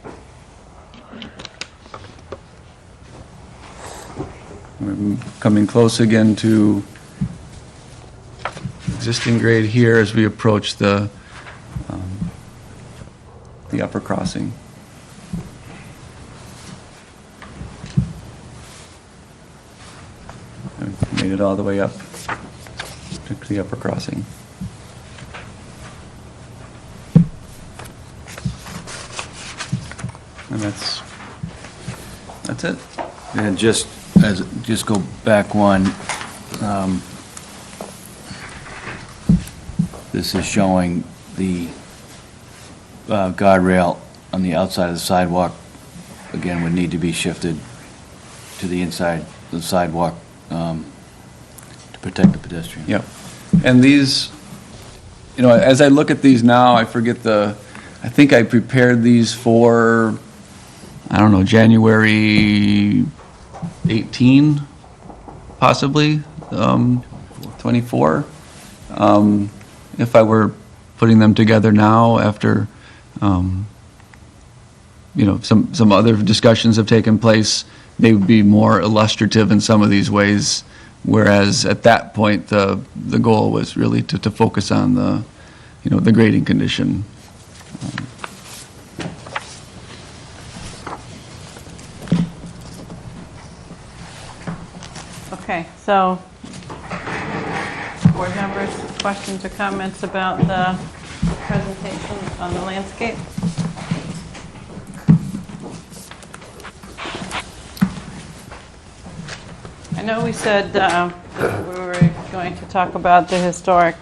We're coming close again to existing grade here as we approach the upper crossing. Made it all the way up to the upper crossing. And that's it. And just go back one, this is showing the guardrail on the outside of the sidewalk, again, would need to be shifted to the inside, the sidewalk, to protect the pedestrian. Yep. And these, you know, as I look at these now, I forget I think I prepared these for, I don't know, January 18, possibly, 24. If I were putting them together now after, you know, some other discussions have taken place, they would be more illustrative in some of these ways, whereas at that point, the goal was really to focus on the, you know, the grading condition. Okay, so, board members, questions or comments about the presentation on the landscape? I know we said that we were going to talk about the historic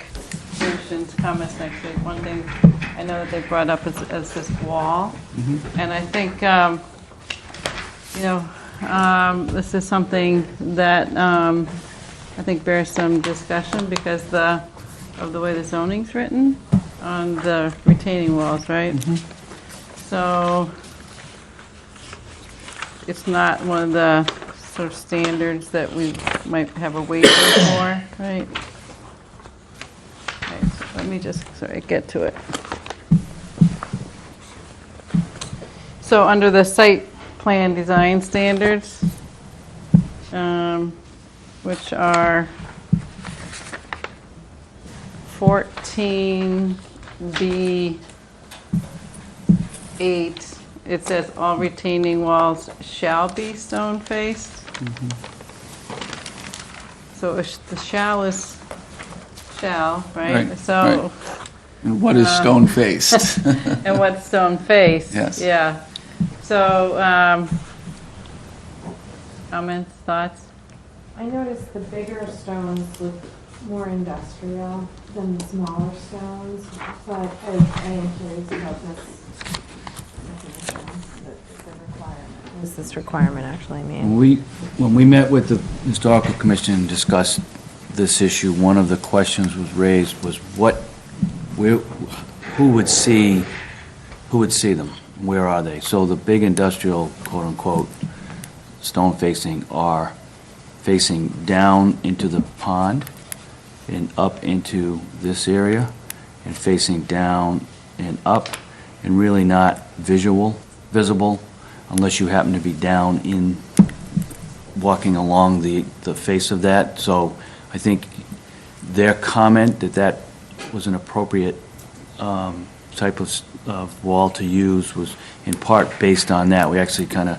commission's comments next week. One thing I know that they brought up is this wall. And I think, you know, this is something that I think bears some discussion because of the way the zoning's written on the retaining walls, right? So it's not one of the sort of standards that we might have a waiver for, right? Okay, so let me just, get to it. So under the site plan design standards, which are 14B8, it says all retaining walls shall be stone faced. So the shall is shall, right? Right, So. And what is stone faced? And what's stone faced? Yes. Yeah. So, comments, thoughts? I noticed the bigger stones look more industrial than the smaller stones, but I am curious about this. What does this requirement actually mean? When we met with the Historical Commission and discussed this issue, one of the questions was raised was who would see them? Where are they? So the big industrial, quote-unquote, stone facing are facing down into the pond and up into this area and facing down and up and really not visible unless you happen to be down in walking along the face of that. So I think their comment that was an appropriate type of wall to use was in part based on that. We actually kind of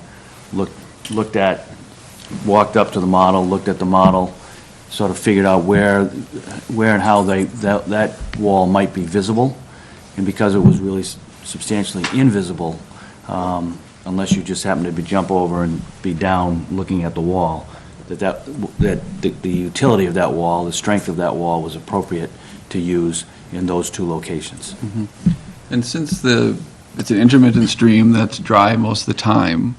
walked up to the model, looked at the model, sort of figured out where and how that wall might be visible. And because it was really substantially invisible, unless you just happen to jump over and be down looking at the wall, that the utility of that wall, the strength of that wall was appropriate to use in those two locations. And since it's an intermittent stream that's dry most of the time,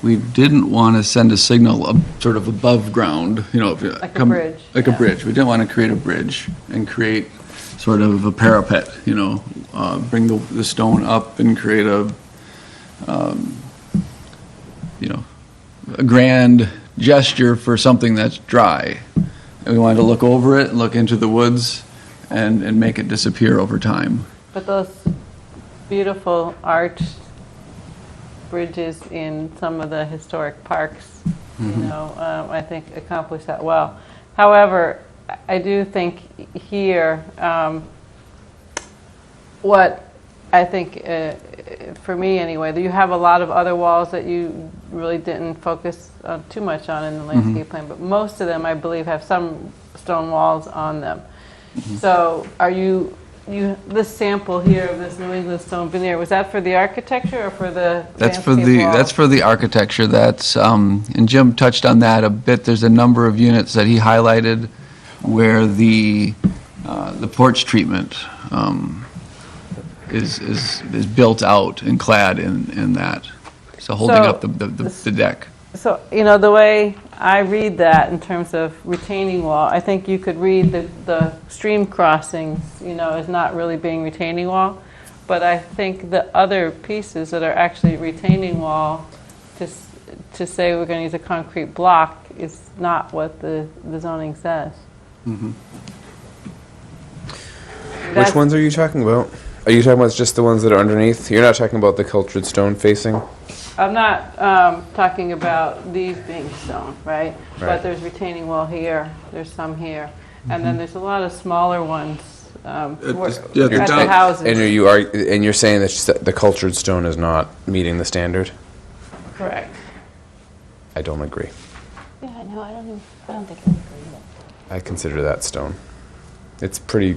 we didn't want to send a signal sort of above ground, you know. Like a bridge. Like a bridge. We didn't want to create a bridge and create sort of a parapet, you know, bring the stone up and create a grand gesture for something that's dry. And we wanted to look over it, look into the woods, and make it disappear over time. But those beautiful arched bridges in some of the historic parks, you know, I think accomplish that well. However, I do think here, what I think, for me anyway, that you have a lot of other walls that you really didn't focus too much on in the landscape plan, but most of them, I believe, have some stone walls on them. So are this sample here of this New England stone veneer, was that for the architecture or for the landscape wall? That's for the architecture. That's and Jim touched on that a bit. There's a number of units that he highlighted where the the porch treatment is built out and clad in that, so holding So, up the deck. So, the way I read that in terms of retaining wall, I think you could read the stream crossings, as not really being retaining wall. But I think the other pieces that are actually retaining wall, to say we're going to use a concrete block is not what the zoning says. Which ones are you talking about? Are you talking about just the ones that are underneath? You're not talking about the cultured stone facing? I'm not talking about these being stone, right? But Right. there's retaining wall here, there's some here, and then there's a lot of smaller ones at the houses. And you're saying that the cultured stone is not meeting the standard? Correct. I don't agree. Yeah, no, I don't think I agree with it. I consider that stone. It's pretty.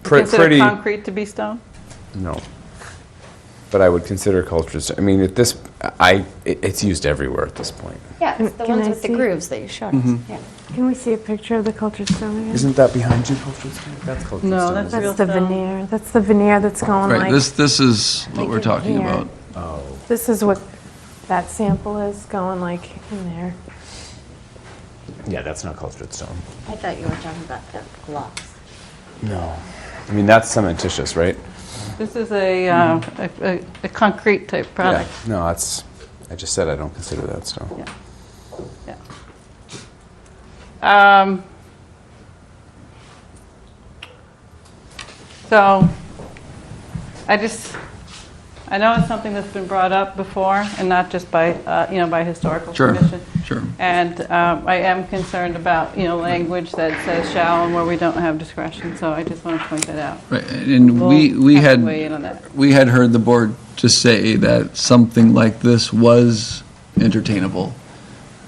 Consider concrete to be stone? No. But I would consider cultured stone. I mean, it's used everywhere at this point. Yeah, it's the Can ones I with the see? grooves that you showed us. Yeah. Can we see a picture of the cultured stone again? Isn't that behind you, cultured stone? That's cultured No, stone. that's isn't it? real That's the stone. veneer. That's the veneer that's going Right, like. this is what we're Like in talking here. about. Oh. This is what that sample is going like in there. Yeah, that's not cultured stone. I thought you were talking about the blocks. No. I mean, that's cementitious, right? This is a concrete type product. Yeah. No, I just said I don't consider that stone. Yeah. Yeah. So, I know it's something that's been brought up before, and not just by, by historical Sure, commission. sure. And I am concerned about, language that says shall and where we don't have discretion, so I just want to point that out. Right, and We'll we have to had, weigh in on that. we had heard the board to say that something like this was entertainable.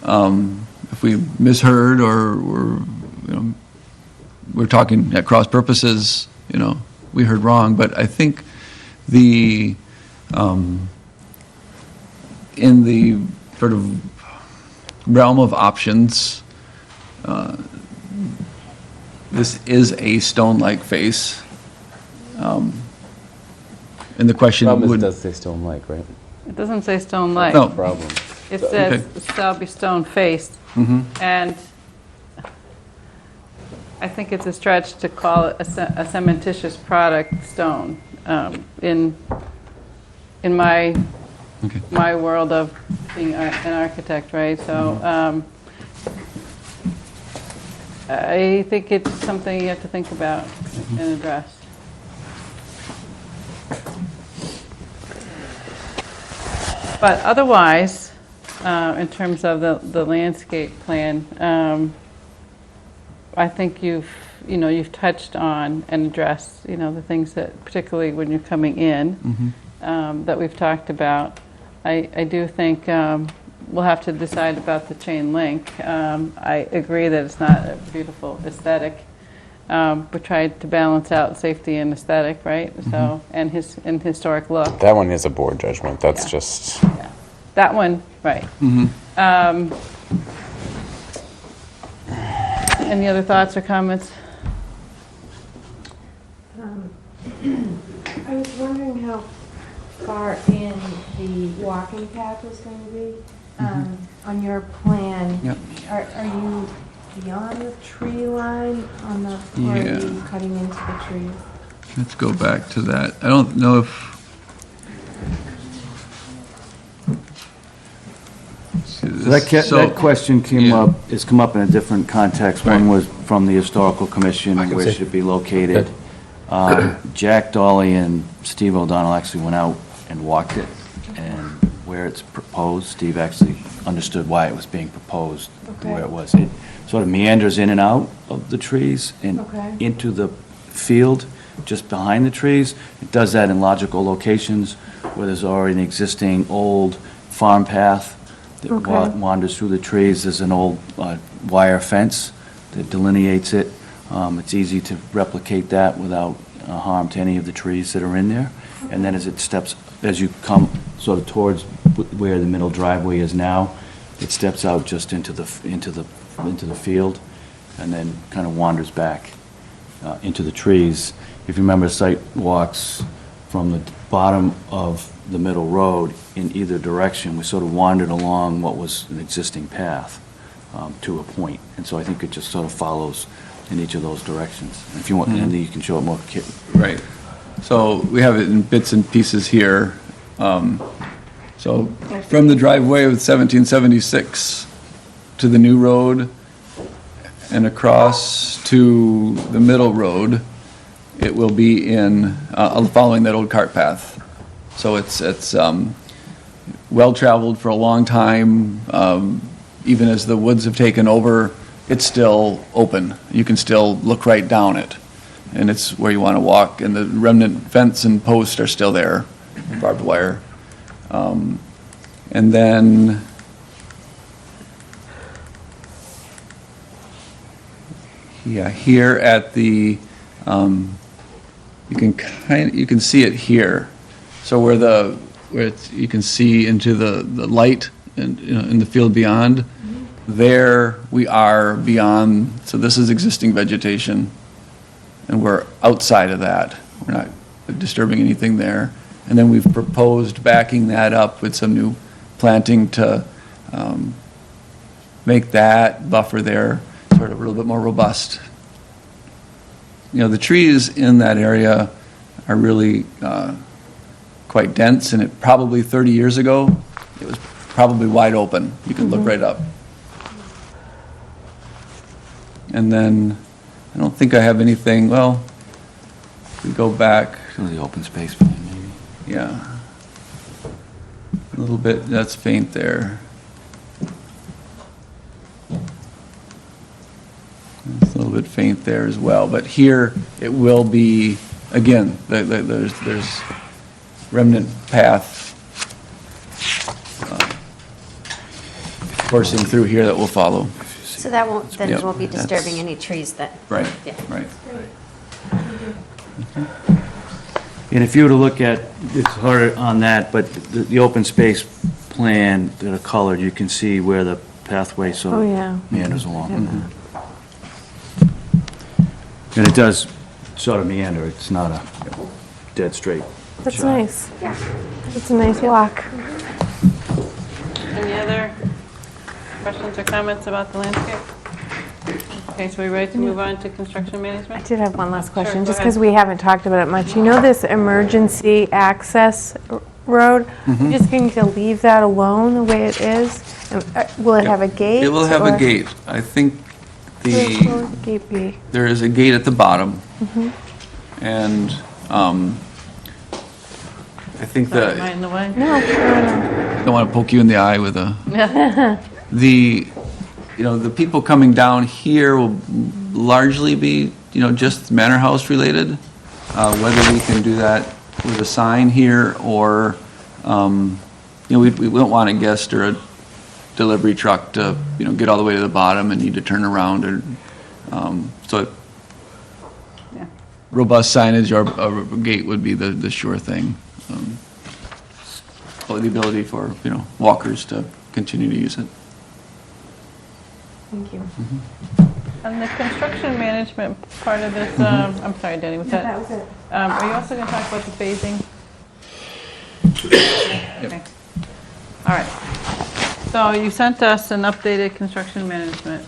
If we misheard or we're talking at cross purposes, we heard wrong, but I think in the sort of realm of options, this is a stone-like face. And the question Problem is, would... it does say stone-like, right? It doesn't say stone-like. No. Problem. It says Okay. shall be stone-faced. Mhm. And I think it's a stretch to call it a cementitious product stone. In my Okay. my world of being an architect, right? So I think it's something you have to think about and address. But otherwise, in terms of the landscape plan, I think you've touched on and addressed, the things that, particularly when you're coming in, that we've talked about. I do think we'll have to decide about the chain link. I agree that it's not a beautiful aesthetic. We tried to balance out safety and aesthetic, right? So, and historic look. That one is a board judgment. That's Yeah. just... That one, right. Any other thoughts or comments? I was wondering how far in the walking path was going to be on your plan. Yep. Are you beyond the tree line or are Yeah. you cutting into the trees? Let's go back to that. I don't know if... That question has come up in a different context. One was from the Historical Commission, I can where see. it should be located. Jack Dolly and Steve O'Donnell actually went out and walked it, and where it's proposed, Steve actually understood why it was being proposed, where it was. It sort of meanders in and out of the trees and Okay. into the field just behind the trees. It does that in logical locations where there's already an existing old farm path that Okay. wanders through the trees. There's an old wire fence that delineates it. It's easy to replicate that without harm to any of the trees that are in there. And then as you come sort of towards where the middle driveway is now, it steps out just into the field and then kind of wanders back. into the trees. If you remember, site walks from the bottom of the middle road in either direction, we sort of wandered along what was an existing path to a point. And so I think it just sort of follows in each of those directions. And if you want, and then you can show it more. Right. So we have it in bits and pieces here. So from the driveway with 1776 to the new road and across to the middle road, it will be in, following that old cart path. So it's well-traveled for a long time. Even as the woods have taken over, it's still open. You can still look right down it. And it's where you want to walk, and the remnant fence and post are still there, barbed wire. And then here at the, you can see it here. So where you can see into the light in the field beyond, there we are beyond. So this is existing vegetation, and we're outside of that. We're not disturbing anything there. And then we've proposed backing that up with some new planting to make that buffer there sort of a little bit more robust. You know, the trees in that area are really quite dense, and it probably 30 years ago, it was probably wide open. You could look right up. And then, I don't think I have anything, well, we go back. Some of the open space plan, maybe. Yeah. A little bit, that's faint there. It's a little bit faint there as well, but here it will be, again, there's remnant path coursing through here that will follow. So that won't, then Yep, it won't be disturbing that's- any trees that. Right, Yeah. right. And if you were to look at, it's harder on that, but the open space plan that are colored, you can see where the pathway sort Oh, of yeah. meanders along. And it does sort of meander, it's not a dead straight That's shot. nice. It's a nice walk. Any other questions or comments about the landscape? Okay, so we ready to move on to construction I management? did have one last question, go just ahead. because we haven't talked about it much. You know this emergency access road? You're just going to leave that alone the way it is? Will it have a gate? It will have a or- gate. I think Where will the gate be? there is a gate at the bottom. Mm-hmm. And I think Sorry, am I that, in the way? No, I don't want to poke you in the eye with a, the people coming down here will largely be, just Manor House related. Whether we can do that with a sign here or, we don't want a guest or a delivery truck to, get all the way to the bottom and need to turn around or, so Yeah. robust signage or a gate would be the sure thing. Or the ability for, walkers to continue to use it. Thank you. And the construction management part of this, I'm sorry, Danny, was that? That was it. Are you also going to talk about the phasing? Okay. All right. So you sent us an updated construction management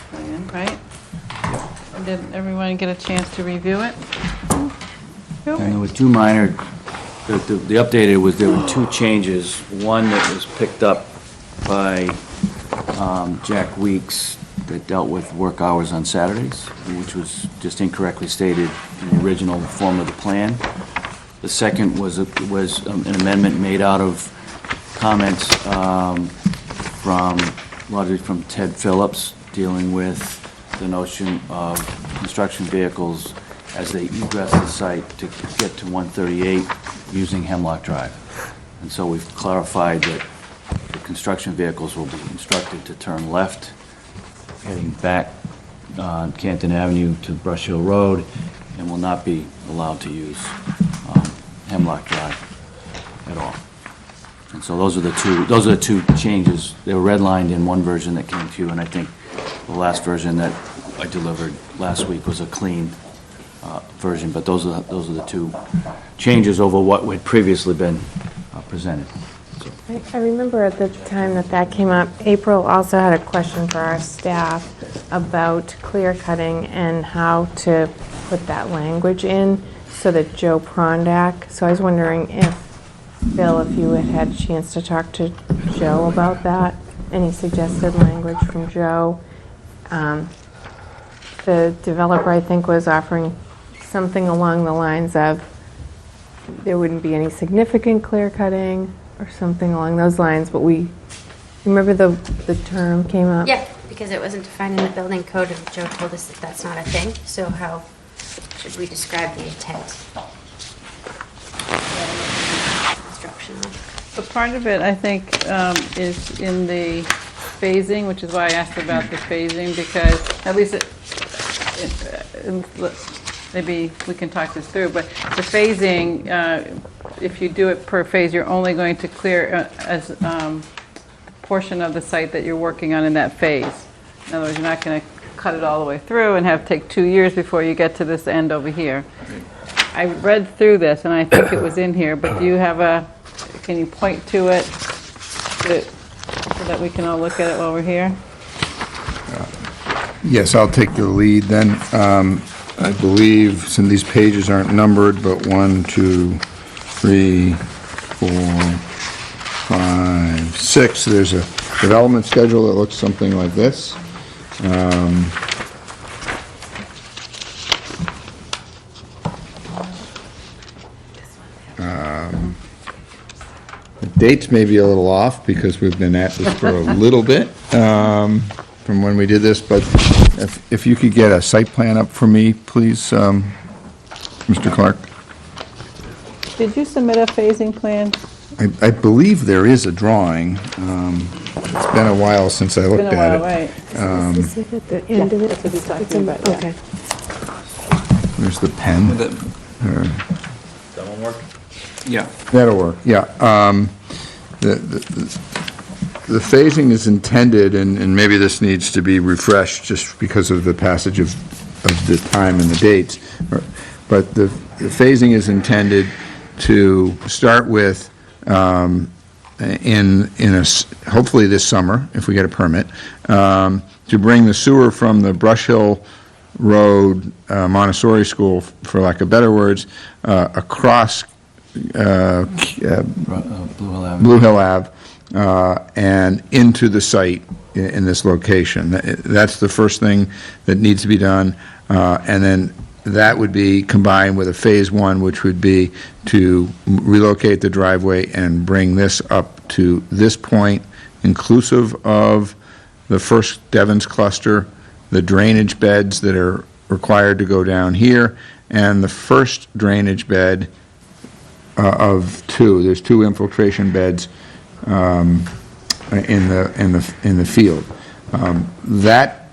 plan, right? Did everyone get a chance to review it? And there were two minor, the updated was, there were two changes. One that was picked up by Jack Weeks that dealt with work hours on Saturdays, which was just incorrectly stated in the original form of the plan. The second was an amendment made out of comments largely from Ted Phillips, dealing with the notion of construction vehicles as they egress the site to get to 138 using Hemlock Drive. And so we've clarified that the construction vehicles will be instructed to turn left, heading back on Canton Avenue to Brush Hill Road, and will not be allowed to use Hemlock Drive at all. And so those are the two changes. They were redlined in one version that came to you, and I think the last version that I delivered last week was a clean version, but those are the two changes over what had previously been presented. So, I remember at the time that came up, April also had a question for our staff about clear cutting and how to put that language in so that Joe Prondak, so I was wondering if, Bill, if you had a chance to talk to Joe about that, any suggested language from Joe. The developer, I think, was offering something along the lines of there wouldn't be any significant clear cutting or something along those lines, but remember the term came up? Yeah, because it wasn't defined in the building code, and Joe told us that that's not a thing, so how should we describe the intent? Instructional. But part of it, I think, is in the phasing, which is why I asked about the phasing, because at least maybe we can talk this through, but the phasing, if you do it per phase, you're only going to clear as a portion of the site that you're working on in that phase. In other words, you're not going to cut it all the way through and take 2 years before you get to this end over here. I read through this, and I think it was in here, but do you have can you point to it so that we can all look at it while we're here? Yes, I'll take the lead then. I believe some of these pages aren't numbered, but 1, 2, 3, 4, 5, 6. There's a development schedule that looks something like this. The dates may be a little off because we've been at this for a little bit from when we did this, but if you could get a site plan up for me, please, Mr. Clark. Did you submit a phasing plan? I believe there is a drawing. It's been a while since I looked It's been a at while, it. right. Is it at the end of it? That's what he's talking about, yeah. Okay. There's the pen. That one work? yeah. That'll work, yeah. The phasing is intended, and maybe this needs to be refreshed just because of the passage of the time and the dates, but the phasing is intended to start with hopefully this summer, if we get a permit, to bring the sewer from the Brush Hill Road Montessori School, for lack of better words, across Blue Hill Avenue. Blue Hill Ave, and into the site in this location. That's the first thing that needs to be done, and then that would be combined with a phase one, which would be to relocate the driveway and bring this up to this point, inclusive of the first Devon's cluster, the drainage beds that are required to go down here, and the first drainage bed of two. There's 2 infiltration beds in the field. That,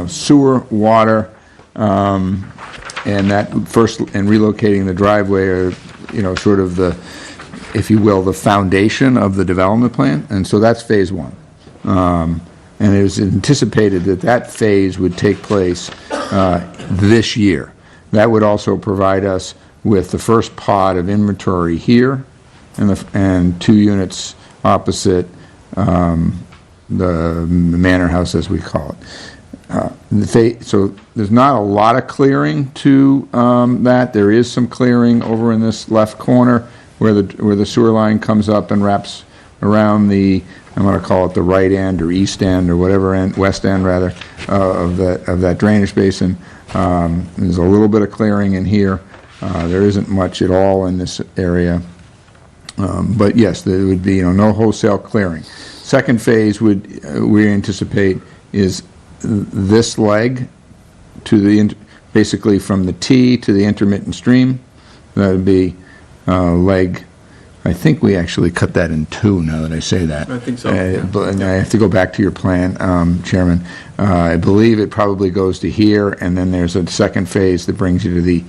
sewer, water, and that first, and relocating the driveway are, sort of the, if you will, the foundation of the development plan, and so that's phase one. And it was anticipated that phase would take place this year. That would also provide us with the first pod of inventory here, and 2 units opposite the manor house, as we call it. So there's not a lot of clearing to that. There is some clearing over in this left corner where the sewer line comes up and wraps around the, I'm going to call it the right end or east end or whatever end, west end rather, of that drainage basin. There's a little bit of clearing in here. There isn't much at all in this area. But yes, there would be no wholesale clearing. Second phase we anticipate is this leg to the basically from the T to the intermittent stream. That would be leg. I think we actually cut that in 2 now that I say that. I think so. And I have to go back to your plan, Chairman. I believe it probably goes to here, and then there's a second phase that brings you to the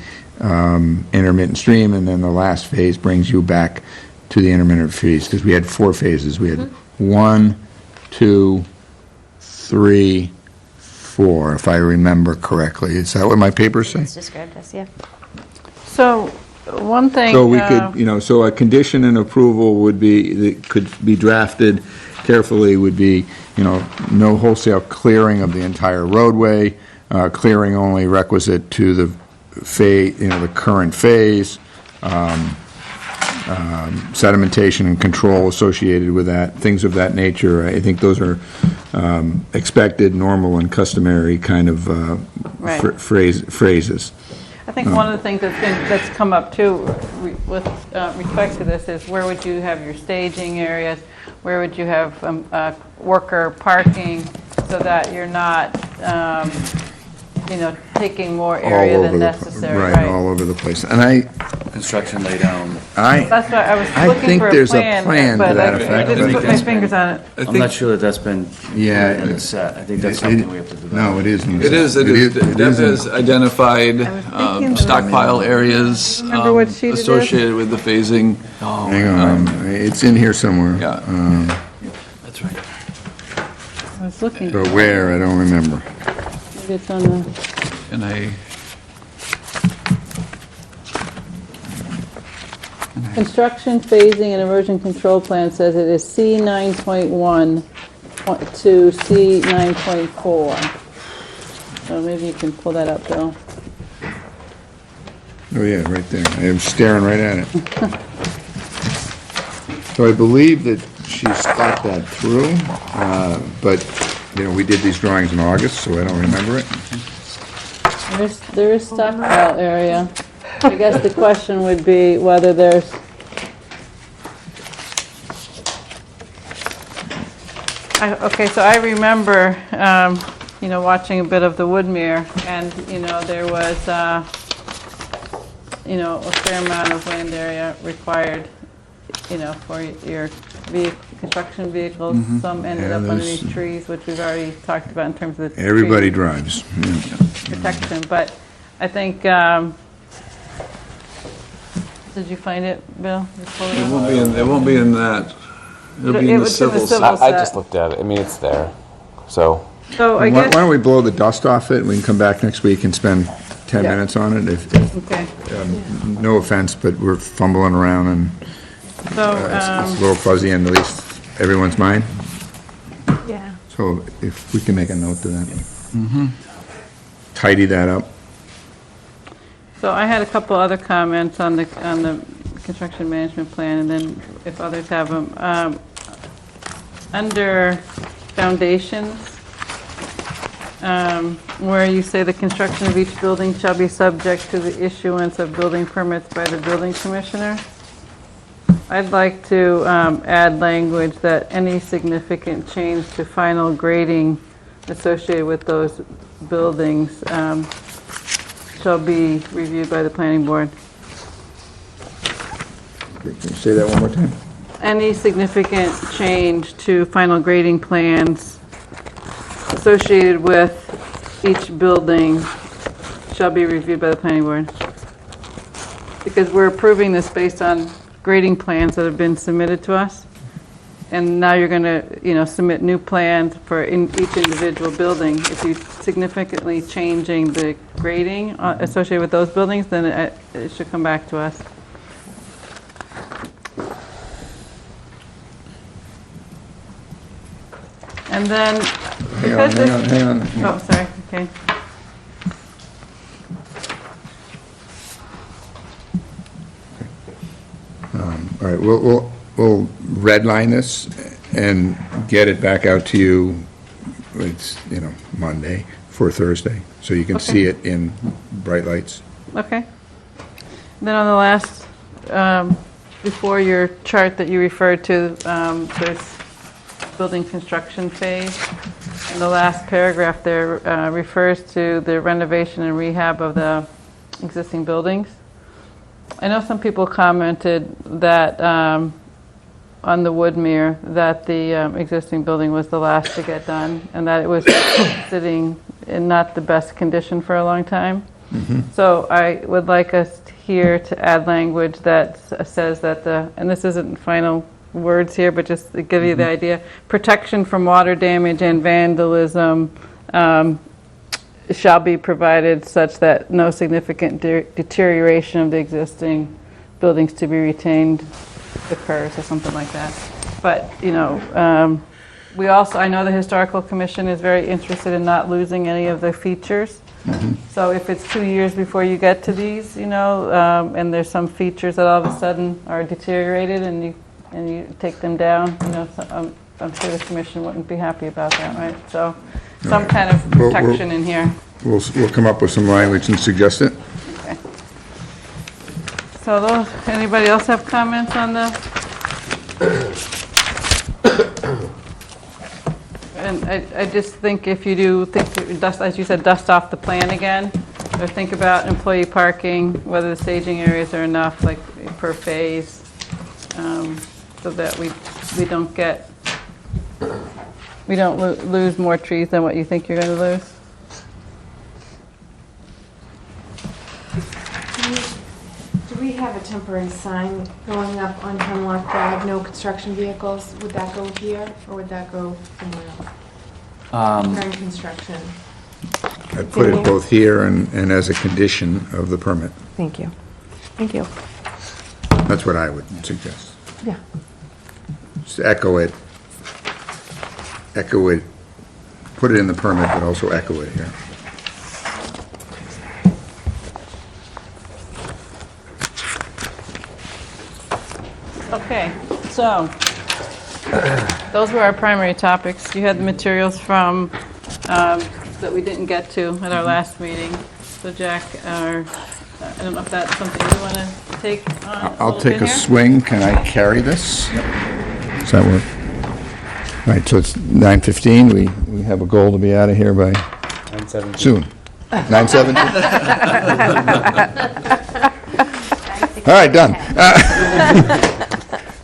intermittent stream, and then the last phase brings you back to the intermittent phase, because we had 4 phases. We had 1, 2, 3, before, if I remember correctly. Is that what my papers say? It's described as, yeah. So, one thing. So we could, so a condition and approval would be, that could be drafted carefully, would be, no wholesale clearing of the entire roadway, clearing only requisite to the the current phase, sedimentation and control associated with that, things of that nature. I think those are expected, normal, and customary kind of Right. phrases. I think one of the things that's come up too with respect to this is where would you have your staging areas? Where would you have worker parking so that you're not, taking more area than necessary? Right, all over the place. And Construction laydown. That's why I was I looking think for a there's a plan. plan but to that I effect, didn't but- put my fingers on it. I'm not sure that that's been Yeah. in the set. I think that's something we have to develop. No, it isn't. It is, Deb isn't. has identified thinking that- stockpile areas Remember what sheet it is? associated with the phasing. Hang on, it's in here somewhere. Yeah. That's right. I was looking. But where, I don't remember. Maybe it's on the, And construction phasing and erosion control plan says it is C 9.1 to C 9.4. So maybe you can pull that up, Bill. Oh, yeah, right there. I am staring right at it. So I believe that she's thought that through, but, we did these drawings in August, so I don't remember it. There is stockpile area. I guess the question would be whether there's, okay, so I remember, watching a bit of the Woodmere, and, there was, a fair amount of land area required, for your construction vehicles. Some ended Yeah, up there's- underneath trees, which we've already talked about in terms of the. Everybody tree drives. Yeah. protection, but I think, did you find it, Bill? You pulled it up? it won't be in that. It'll be in the It's in the civil. civil I just set. looked at it. I mean, it's there. So, So I Why guess, don't we blow the dust off it, and we can come back next week and spend 10 Yeah. minutes on it? okay, No offense, but we're fumbling around, and so, it's a little fuzzy in at least everyone's mind. Yeah. So if we can make a note to that. Tidy that up. so I had a couple other comments on the construction management plan, and then if others have them. Under foundations, where you say the construction of each building shall be subject to the issuance of building permits by the building commissioner. I'd like to add language that any significant change to final grading associated with those buildings shall be reviewed by the planning board. Can you say that one more time? Any significant change to final grading plans associated with each building shall be reviewed by the planning board. Because we're approving this based on grading plans that have been submitted to us. And now you're going to, submit new plans for each individual building. If you're significantly changing the grading associated with those buildings, then it should come back to us. And then, because this... Hang on. Oh, sorry, okay. All right, we'll redline this and get it back out to you, it's, Monday for Thursday, so you can see it in bright lights. Okay. Then on the last, before your chart that you referred to, there's building construction phase. And the last paragraph there refers to the renovation and rehab of the existing buildings. I know some people commented that on the Woodmere, that the existing building was the last to get done, and that it was sitting in not the best condition for a long time. So I would like us here to add language that says that and this isn't final words here, but just to give you the idea, protection from water damage and vandalism shall be provided such that no significant deterioration of the existing buildings to be retained occurs, or something like that. But, you know, we also, I know the Historical Commission is very interested in not losing any of the features. So if it's 2 years before you get to these, you know, and there's some features that all of a sudden are deteriorated and you take them down, you know, so I'm sure the commission wouldn't be happy about that, right? So some kind of protection in here. We'll come up with some language and suggest it. Okay. So those, anybody else have comments on the? And I just think if you do think, dust, as you said, dust off the plan again, or think about employee parking, whether the staging areas are enough, like per phase, so that we don't get, we don't lose more trees than what you think you're going to lose. Do we have a temporary sign going up on Hemlock Drive, no construction vehicles? Would that go here, or would that go somewhere else? During construction. I'd put it both here and as a condition of the permit. Thank you. Thank you. That's what I would suggest. Yeah. Just echo it, put it in the permit, but also echo it here. Okay, so those were our primary topics. You had the materials from, that we didn't get to at our last meeting. So Jack, I don't know if that's something you want to take on. I'll take a swing. Can I carry this? Does that work? All right, so it's 9:15. We have a goal to be out of here by 9:17. soon. 9:17? All right, done.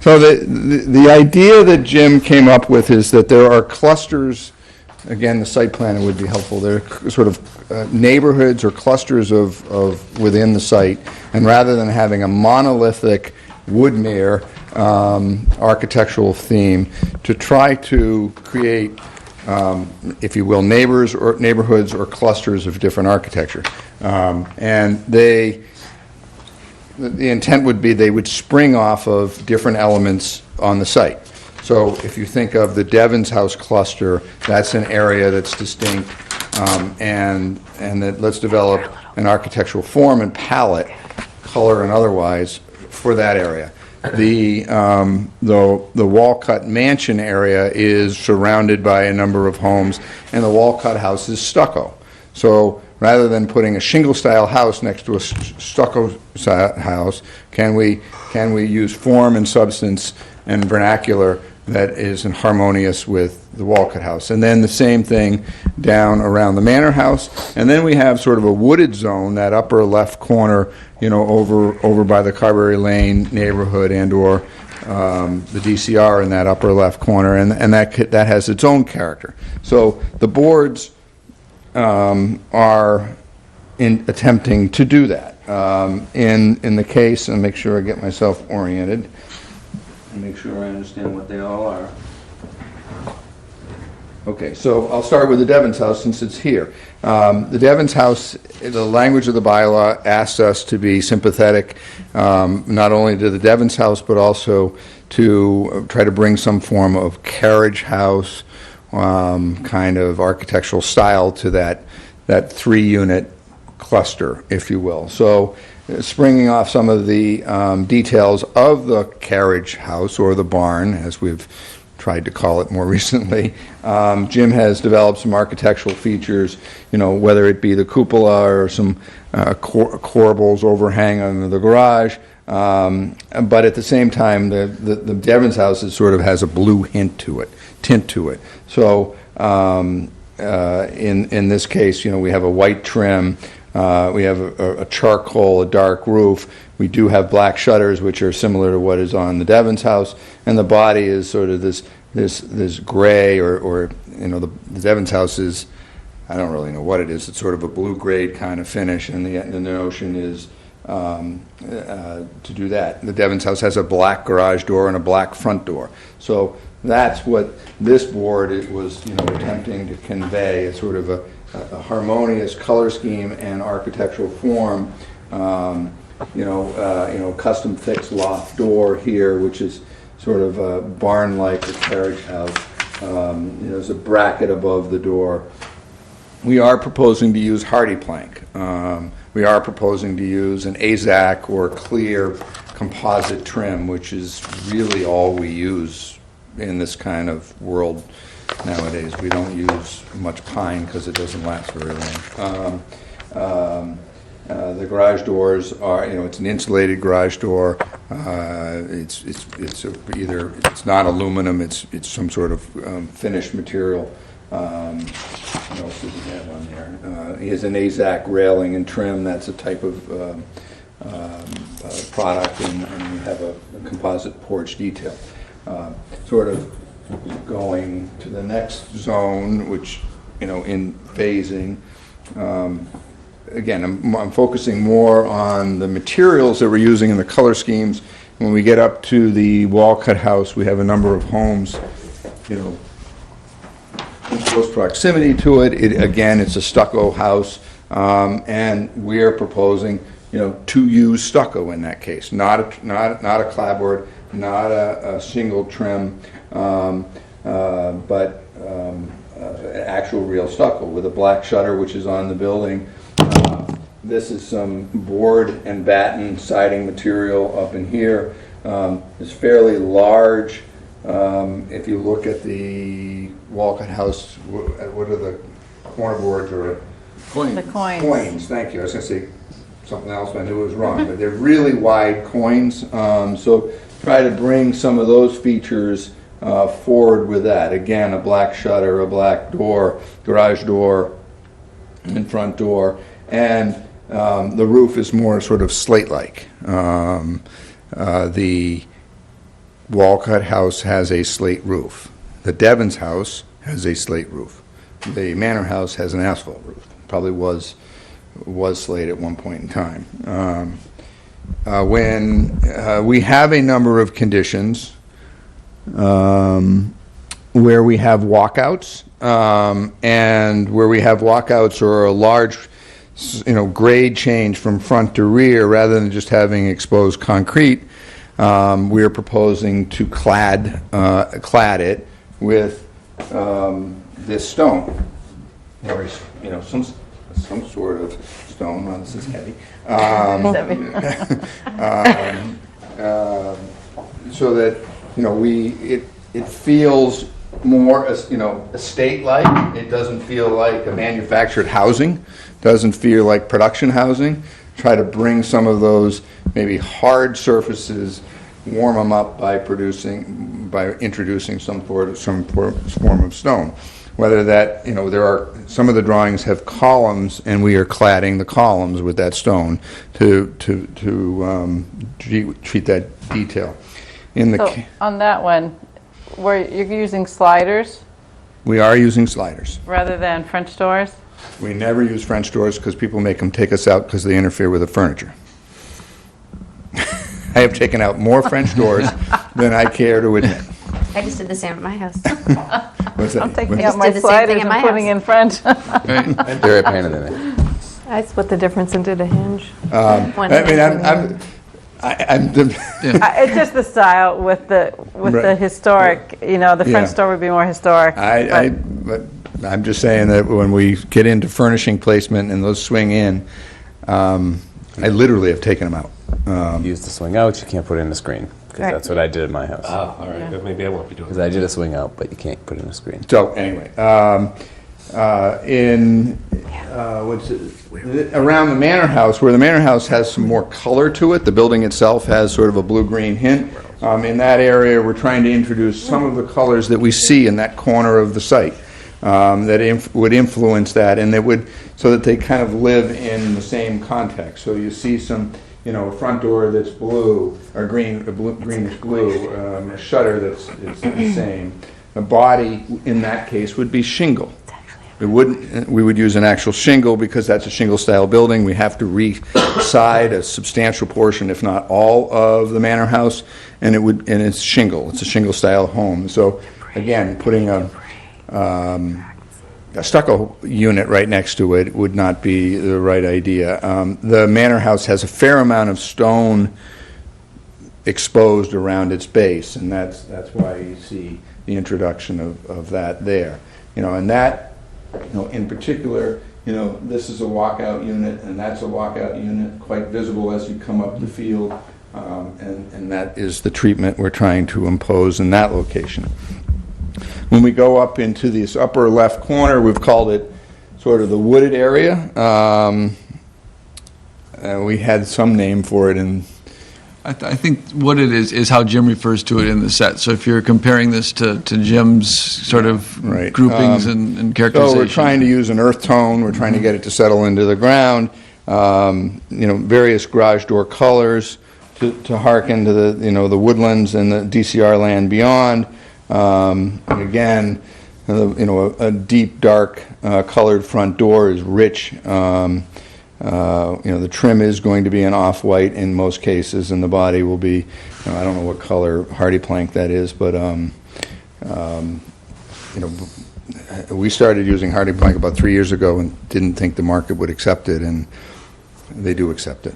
So the idea that Jim came up with is that there are clusters, again, the site plan would be helpful, there are sort of neighborhoods or clusters of within the site, and rather than having a monolithic Woodmere architectural theme, to try to create, if you will, neighborhoods or clusters of different architecture. And the intent would be they would spring off of different elements on the site. So if you think of the Devon's House cluster, that's an area that's distinct, and that let's develop an architectural form and palette, color and otherwise, for that area. The Walcott Mansion area is surrounded by a number of homes, and the Walcott House is stucco. So rather than putting a shingle-style house next to a stucco house, can we use form and substance and vernacular that is harmonious with the Walcott House? And then the same thing down around the Manor House. And then we have sort of a wooded zone, that upper left corner, you know, over by the Carberry Lane neighborhood and/or the DCR in that upper left corner, and that has its own character. So the boards are attempting to do that. In the case, and make sure I get myself oriented, and make sure I understand what they all are. Okay, so I'll start with the Devon's House since it's here. The Devon's House, the language of the bylaw asks us to be sympathetic not only to the Devon's House, but also to try to bring some form of carriage house kind of architectural style to that three-unit cluster, if you will. So springing off some of the details of the carriage house, or the barn, as we've tried to call it more recently, Jim has developed some architectural features, you know, whether it be the cupola or some corbels overhang under the garage. But at the same time, the Devon's House sort of has a blue tint to it. So in this case, you know, we have a white trim, we have a charcoal, a dark roof. We do have black shutters, which are similar to what is on the Devon's House, and the body is sort of this gray, or you know, the Devon's House is, I don't really know what it is. It's sort of a blue-gray kind of finish, and the notion is to do that. The Devon's House has a black garage door and a black front door. So that's what this board was, you know, attempting to convey, a sort of a harmonious color scheme and architectural form. Custom fixed loft door here, which is sort of a barn-like or carriage house. There's a bracket above the door. We are proposing to use hardy plank. We are proposing to use an AZAC or clear composite trim, which is really all we use in this kind of world nowadays. We don't use much pine because it doesn't last very long. The garage doors are, it's an insulated garage door. It's not aluminum. It's some sort of finished material. What else does he have on there? He has an AZAC railing and trim. That's a type of product, and we have a composite porch detail. Sort of going to the next zone, which, in phasing. Again, I'm focusing more on the materials that we're using in the color schemes. When we get up to the wall-cut house, we have a number of homes, in close proximity to it. Again, it's a stucco house, and we are proposing, to use stucco in that case, not a clapboard, not a shingle trim, but actual real stucco with a black shutter, which is on the building. This is some board and batten siding material up in here. It's fairly large. If you look at the Walcott house, what are the corner boards or The coins. coins? Thank you. I was going to say something else, but I knew it was wrong. But they're really wide coins. So try to bring some of those features forward with that. Again, a black shutter, a black door, garage door, and front door, and the roof is more sort of slate-like. The Walcott house has a slate roof. The Devon's house has a slate roof. The Manor house has an asphalt roof. Probably was slate at one point in time. When we have a number of conditions where we have walkouts, and where we have walkouts or a large, grade change from front to rear rather than just having exposed concrete, we are proposing to clad it with this stone, or some sort of stone. Well, this is heavy. So that it feels more estate-like. It doesn't feel like a manufactured housing. Doesn't feel like production housing. Try to bring some of those maybe hard surfaces, warm them up by introducing some form of stone. Whether that, there are some of the drawings have columns, and we are cladding the columns with that stone to treat that detail. So on that one, where you're using sliders We are using sliders. rather than French doors? We never use French doors because people make them take us out because they interfere with the furniture. I have taken out more French doors than I care to admit. I just did the same at my house. What's that? I'm taking Just out my did the same sliders thing in and my putting in French. They're a pain in the neck. I split the difference and did a hinge. I'm It's just the style with the Right. historic, the French Yeah. door would be more historic. but I'm just saying that when we get into furnishing placement and those swing in, I literally have taken them out. Use the swing out, you can't put it in a screen, because Right. that's what I did at my house. Oh, all right, then maybe I won't be doing Because that. I did a swing out, but you can't put it in a screen. So anyway, around the manor house, where the manor house has some more color to it, the building itself has sort of a blue-green hint. In that area, we're trying to introduce some of the colors that we see in that corner of the site that would influence that, and so that they kind of live in the same context. So you see some, a front door that's blue or greenish blue, a shutter that's the same. The body in that case would be shingle. We would use an actual shingle because that's a shingle-style building. We have to re-side a substantial portion, if not all, of the manor house, and it's shingle. It's a shingle-style home. So again, putting a stucco unit right next to it would not be the right idea. The manor house has a fair amount of stone exposed around its base, and that's why you see the introduction of that there. And that, in particular, this is a walkout unit, and that's a walkout unit, quite visible as you come up the field, and that is the treatment we're trying to impose in that location. When we go up into this upper left corner, we've called it sort of the wooded area. We had some name for it in. I think what it is how Jim refers to it in the set. So if you're comparing this to Jim's sort of Right. groupings and characterization. So we're trying to use an earth tone, we're trying to get it to settle into the ground, various garage door colors to hearken to the woodlands and the DCR land beyond. And again, a deep, dark colored front door is rich. The trim is going to be an off-white in most cases, and the body will be, I don't know what color hardy plank that is, but we started using hardy plank about 3 years ago and didn't think the market would accept it, and they do accept it.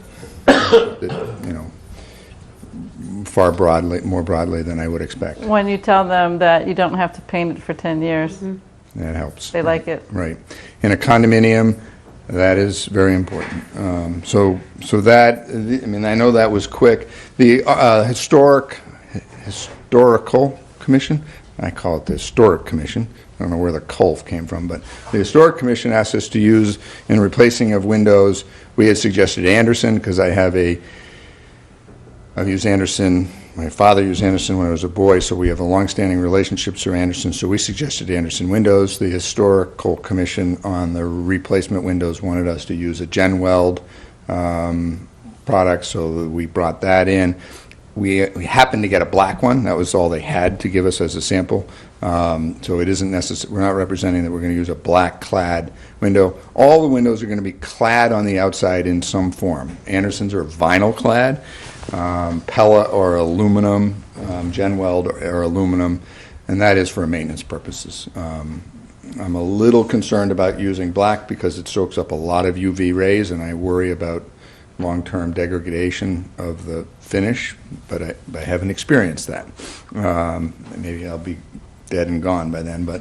Far more broadly than I would expect. When you tell them that you don't have to paint it for 10 years, That helps. they like it. Right. In a condominium, that is very important. So that, I know that was quick. The Historical Commission, I call it the Historic Commission. I don't know where the Colf came from, but the Historic Commission asked us to use, in replacing of windows, we had suggested Anderson, because I've used Anderson, my father used Anderson when I was a boy, so we have a long-standing relationship through Anderson, so we suggested Anderson windows. The Historical Commission on the replacement windows wanted us to use a Gen Weld product, so we brought that in. We happened to get a black one. That was all they had to give us as a sample. So it isn't necessary. We're not representing that we're going to use a black clad window. All the windows are going to be clad on the outside in some form. Andersons are vinyl clad. Pella or aluminum, Gen Weld or aluminum, and that is for maintenance purposes. I'm a little concerned about using black because it soaks up a lot of UV rays, and I worry about long-term degradation of the finish, but I haven't experienced that. Maybe I'll be dead and gone by then, but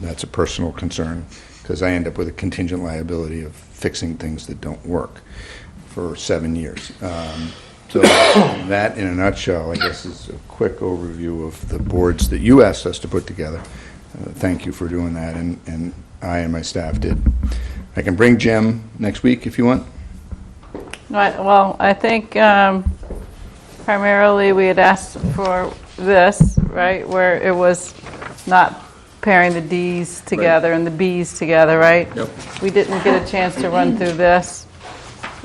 that's a personal concern because I end up with a contingent liability of fixing things that don't work for 7 years. So that, in a nutshell, I guess is a quick overview of the boards that you asked us to put together. Thank you for doing that, and I and my staff did. I can bring Jim next week if you want. Right, well, I think primarily we had asked for this, right, where it was not pairing the Ds together and the Bs together, right? Yep. We didn't get a chance to run through this.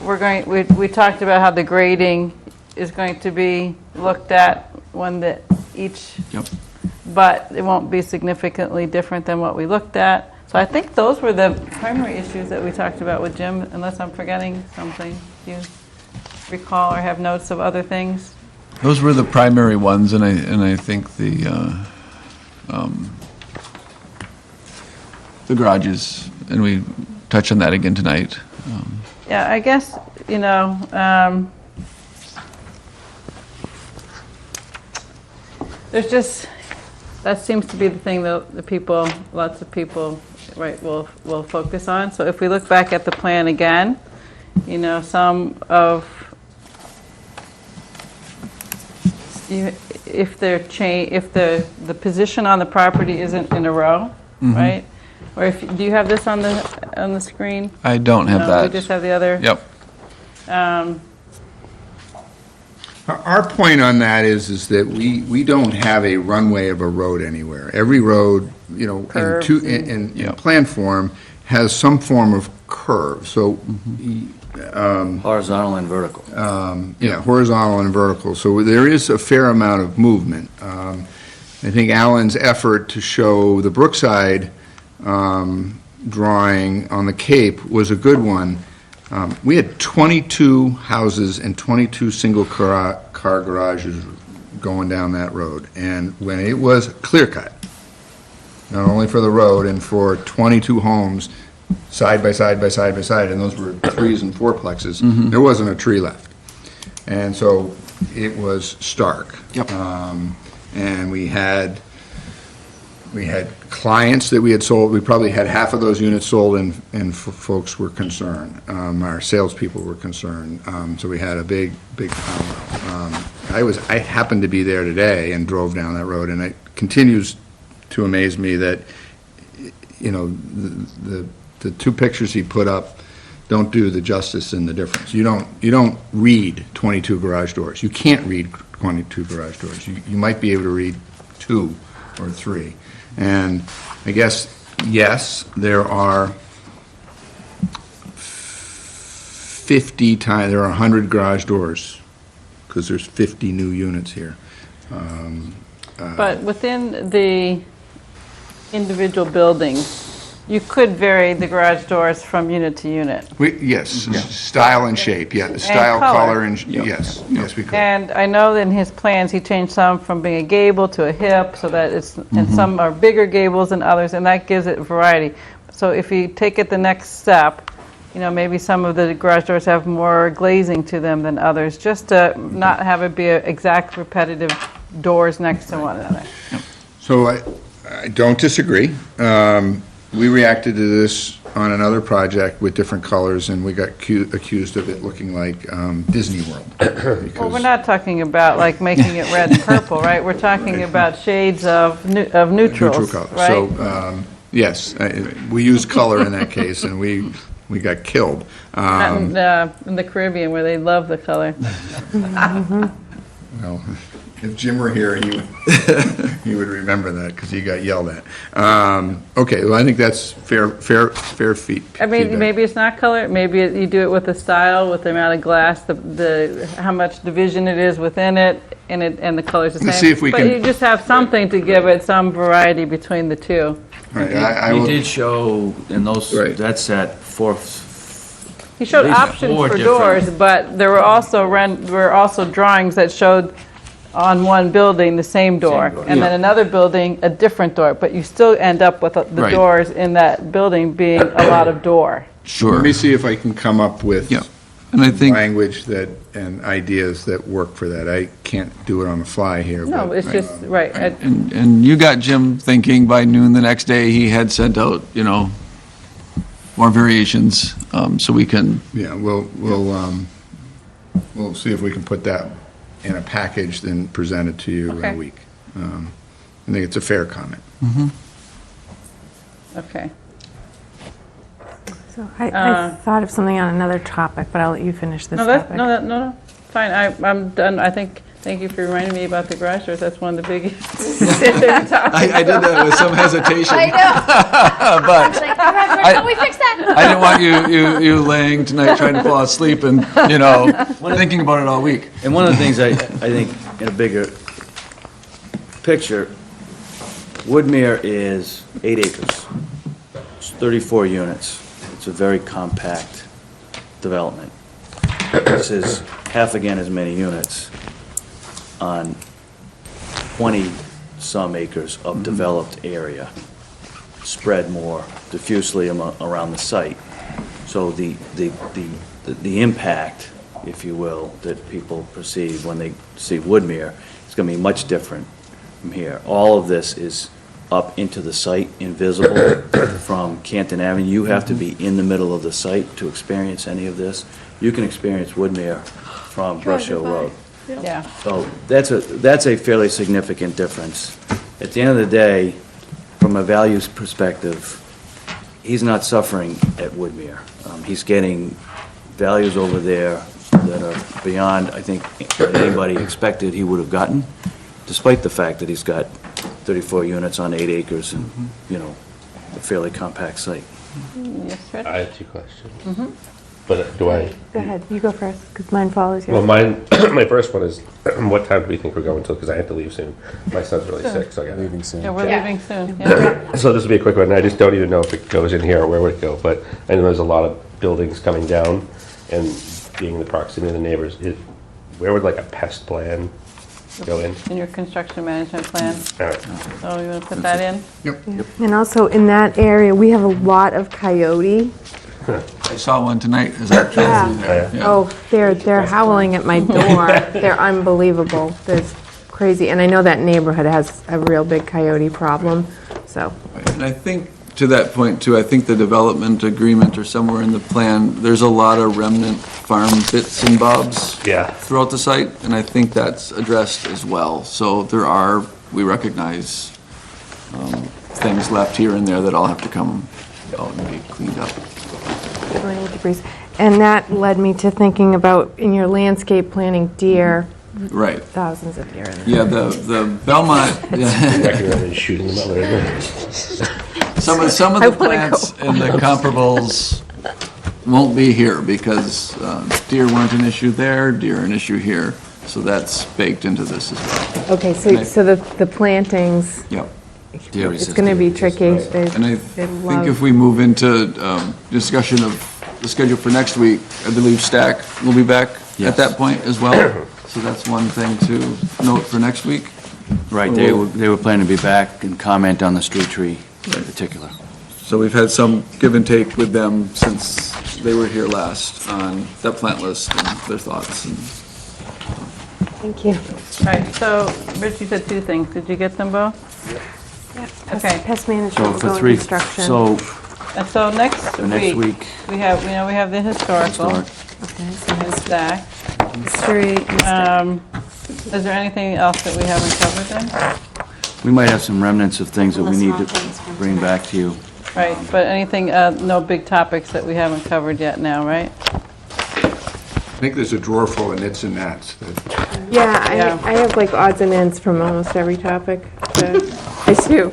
We talked about how the grading is going to be looked at when Yep. but it won't be significantly different than what we looked at. So I think those were the primary issues that we talked about with Jim, unless I'm forgetting something. Do you recall or have notes of other things? Those were the primary ones, and I think the garages, and we touch on that again tonight. Yeah, I guess, there's just, that seems to be the thing that lots of people, right, will focus on. So if we look back at the plan again, some of, if the position on the property isn't in a row, right? Or do you have this on the screen? I don't have that. We just have the other. Yep. Our point on that is that we don't have a runway of a road anywhere. Every road, Curves in plan form has some form of curve. So, Horizontal and vertical. horizontal and vertical. So there is a fair amount of movement. I think Alan's effort to show the Brookside drawing on the Cape was a good one. We had 22 houses and 22 single-car garages going down that road, and when it was clear-cut, not only for the road, and for 22 homes, side by side by side by side, and those were 3s and 4plexes, there wasn't a tree left. And so it was stark. Yep. And we had clients that we had sold, we probably had half of those units sold, and folks were concerned. Our salespeople were concerned. So we had a big powwow. I happened to be there today and drove down that road, and it continues to amaze me that, you know, the two pictures he put up don't do the justice and the difference. You don't read 22 garage doors. You can't read 22 garage doors. You might be able to read 2 or 3. And I guess, yes, there are 50 times, there are 100 garage doors, because there's 50 new units here. But within the individual buildings, you could vary the garage doors from unit to unit. Yes, style and shape, yeah, style, color. color, and, yes, we could. And I know that in his plans, he changed some from being a gable to a hip, so that it's, and some are bigger gables than others, and that gives it variety. So if you take it the next step, you know, maybe some of the garage doors have more glazing to them than others, just to not have it be exact repetitive doors next to one another. So I don't disagree. We reacted to this on another project with different colors, and we got accused of it looking like Disney World. Well, we're not talking about like making it red and purple, right? We're talking about shades of neutrals, Neutral color. right? So, yes, we used color in that case, and we got killed. In the Caribbean, where they love the color. Well, if Jim were here, he would remember that, because he got yelled at. Okay, well, I think that's fair feedback. I mean, maybe it's not color, maybe you do it with the style, with the amount of glass, the how much division it is within it, and the color's the same. Let's see if we but can- you just have something to give it some variety between the two. Right, I He will- did show in those, Right. that's at 4. He showed At least options 4 for different- doors, but there were also drawings that showed on one building the same door, and then another building a different door, but you still end up with the Right. doors in that building being a lot of door. Sure. Let me see if I can come up with Yeah. And I think, language and ideas that work for that. I can't do it on the fly here. No, but- it's just, right. and you got Jim thinking by noon the next day, he had sent out, you know, more variations, so we can, Yeah, we'll see if we can put that in a package, then present it to you in Okay. a week. I think it's a fair comment. Okay. So I thought of something on another topic, but I'll let you finish this No, that's, topic. no, fine, I'm done. Thank you for reminding me about the garage doors, that's one of the biggest. I did that with some hesitation. I know. But Can we fix that? I didn't want you laying tonight trying to fall asleep and, you know, thinking about it all week. And one of the things I think in a bigger picture, Woodmere is 8 acres. It's 34 units. It's a very compact development. This is half again as many units on 20-some acres of developed area, spread more diffusely around the site. So the impact, if you will, that people perceive when they see Woodmere is going to be much different from here. All of this is up into the site, invisible from Canton Avenue. You have to be in the middle of the site to experience any of this. You can experience Woodmere from Brush Hill Road. Yeah. So that's a fairly significant difference. At the end of the day, from a values perspective, he's not suffering at Woodmere. He's getting values over there that are beyond, I think, what anybody expected he would have gotten, despite the fact that he's got 34 units on 8 acres and, you know, a fairly compact site. Yes, Fred? I have 2 questions. But do I? Go ahead, you go first, because mine follows yours. Well, my first one is, what time do we think we're going till? Because I have to leave soon. My son's really sick, so I got leaving soon. Yeah, we're leaving soon, yeah. So this will be a quick one. I just don't even know if it goes in here or where would it go. But I know there's a lot of buildings coming down, and being in the proximity of the neighbors, where would like a pest plan Go in. in your construction management plan. All right. So you want to put that in? And also in that area, we have a lot of coyote. I saw one tonight as I was driving there. Yeah. Oh, they're howling at my door. They're unbelievable. There's crazy, and I know that neighborhood has a real big coyote problem, so. And I think, to that point too, I think the development agreement or somewhere in the plan, there's a lot of remnant farm bits and bobs Yeah. throughout the site, and I think that's addressed as well. So there are, we recognize things left here and there that all have to come out and be cleaned up. And that led me to thinking about, in your landscape planning, deer, Right. thousands of deer in there. Yeah, the Belmont, Recommended shooting them out there. some of I the wanna plants go. and the comparables won't be here because deer weren't an issue there, deer are an issue here. So that's baked into this as well. Okay, And I- so the plantings, Yep. it's going to be tricky. They- And I they think love- if we move into discussion of the schedule for next week, I believe Stack will be back Yes. at that point as well. So that's one thing to note for next week. Right, they were planning to be back and comment on the street tree in particular. So we've had some give and take with them since they were here last on that plant list and their thoughts. And Thank you. All right, so Rich, you said two things. Did you get them both? Okay. Pest So management, for going three, construction. so And so next next week, week, we have the historical start. Okay, so and stack. history, Is there anything else that we haven't covered then? We might have some remnants of things that we need Small to things from bring tonight. back to you. Right, but anything, no big topics that we haven't covered yet now, right? I think there's a drawer full of nits and gnats. yeah, Yeah. I have like odds and ends from almost every topic. I do.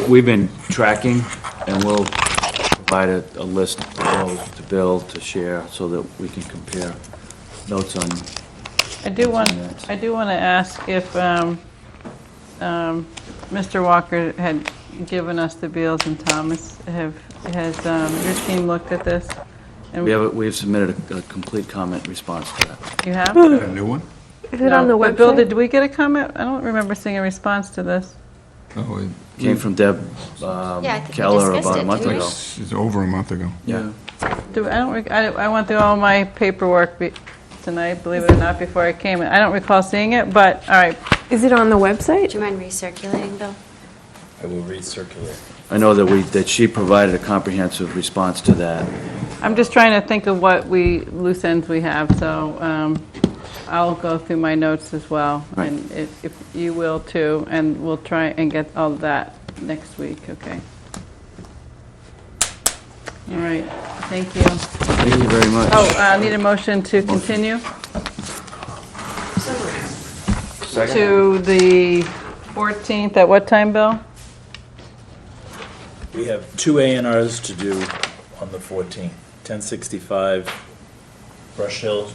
We've been tracking, and we'll provide a list to Bill to share so that we can compare notes on. I do want to ask if Mr. Walker had given us the Beals and Thomas. Has your team looked at this? And We've submitted a complete comment response to that. You have? A new one? Is it on the But Bill, website? did we get a comment? I don't remember seeing a response to this. Oh, Came from Deb Yeah, I think we Keller discussed about a it, month didn't we? ago. it's over a month ago. Yeah. I went through all my paperwork tonight, believe it or not, before I came. I don't recall seeing it, but, all right. Is it on the website? Do you mind recirculating, Bill? I will recirculate. I know that she provided a comprehensive response to that. I'm just trying to think of what loose ends we have, so I'll go through my notes as well. Right. And if you will too, and we'll try and get all of that next week, okay? All right, thank you. Thank you very much. Oh, I need a motion to continue to the 14th, at what time, Bill? We have two A&Rs to do on the 14th, 1065 Brush Hill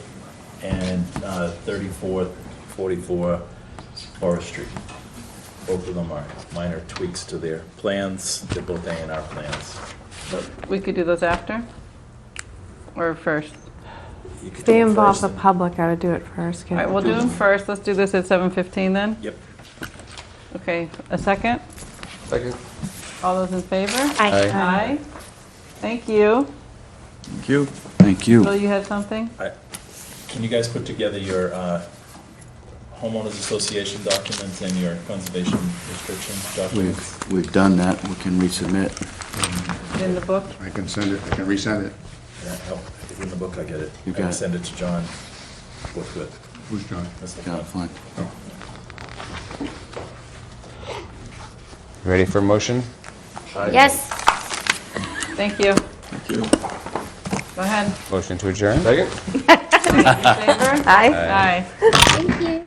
and 3444 Forest Street. Both of them are minor tweaks to their plans. They're both A&R plans. We could do those after? Or first? You could do They it involve first the and- public, gotta do it first. All right, we'll do them first. Let's do this at 7:15 then? Yep. Okay, a second? Second. All those in favor? Aye. Aye. Thank you. Thank you. Thank you. Bill, you had something? Can you guys put together your homeowners association documents and your conservation restriction documents? We've done that. We can resubmit. In the book? I can send it, I can resend it. Yeah, oh, if it's in the book, I get it. You I got can it. send it to John. What's good? Who's John? That's the Yeah, fun. fine. Ready for a motion? Yes. Thank you. Thank you. Go ahead. Motion to adjourn? Second? In favor? Aye. Aye. Thank you.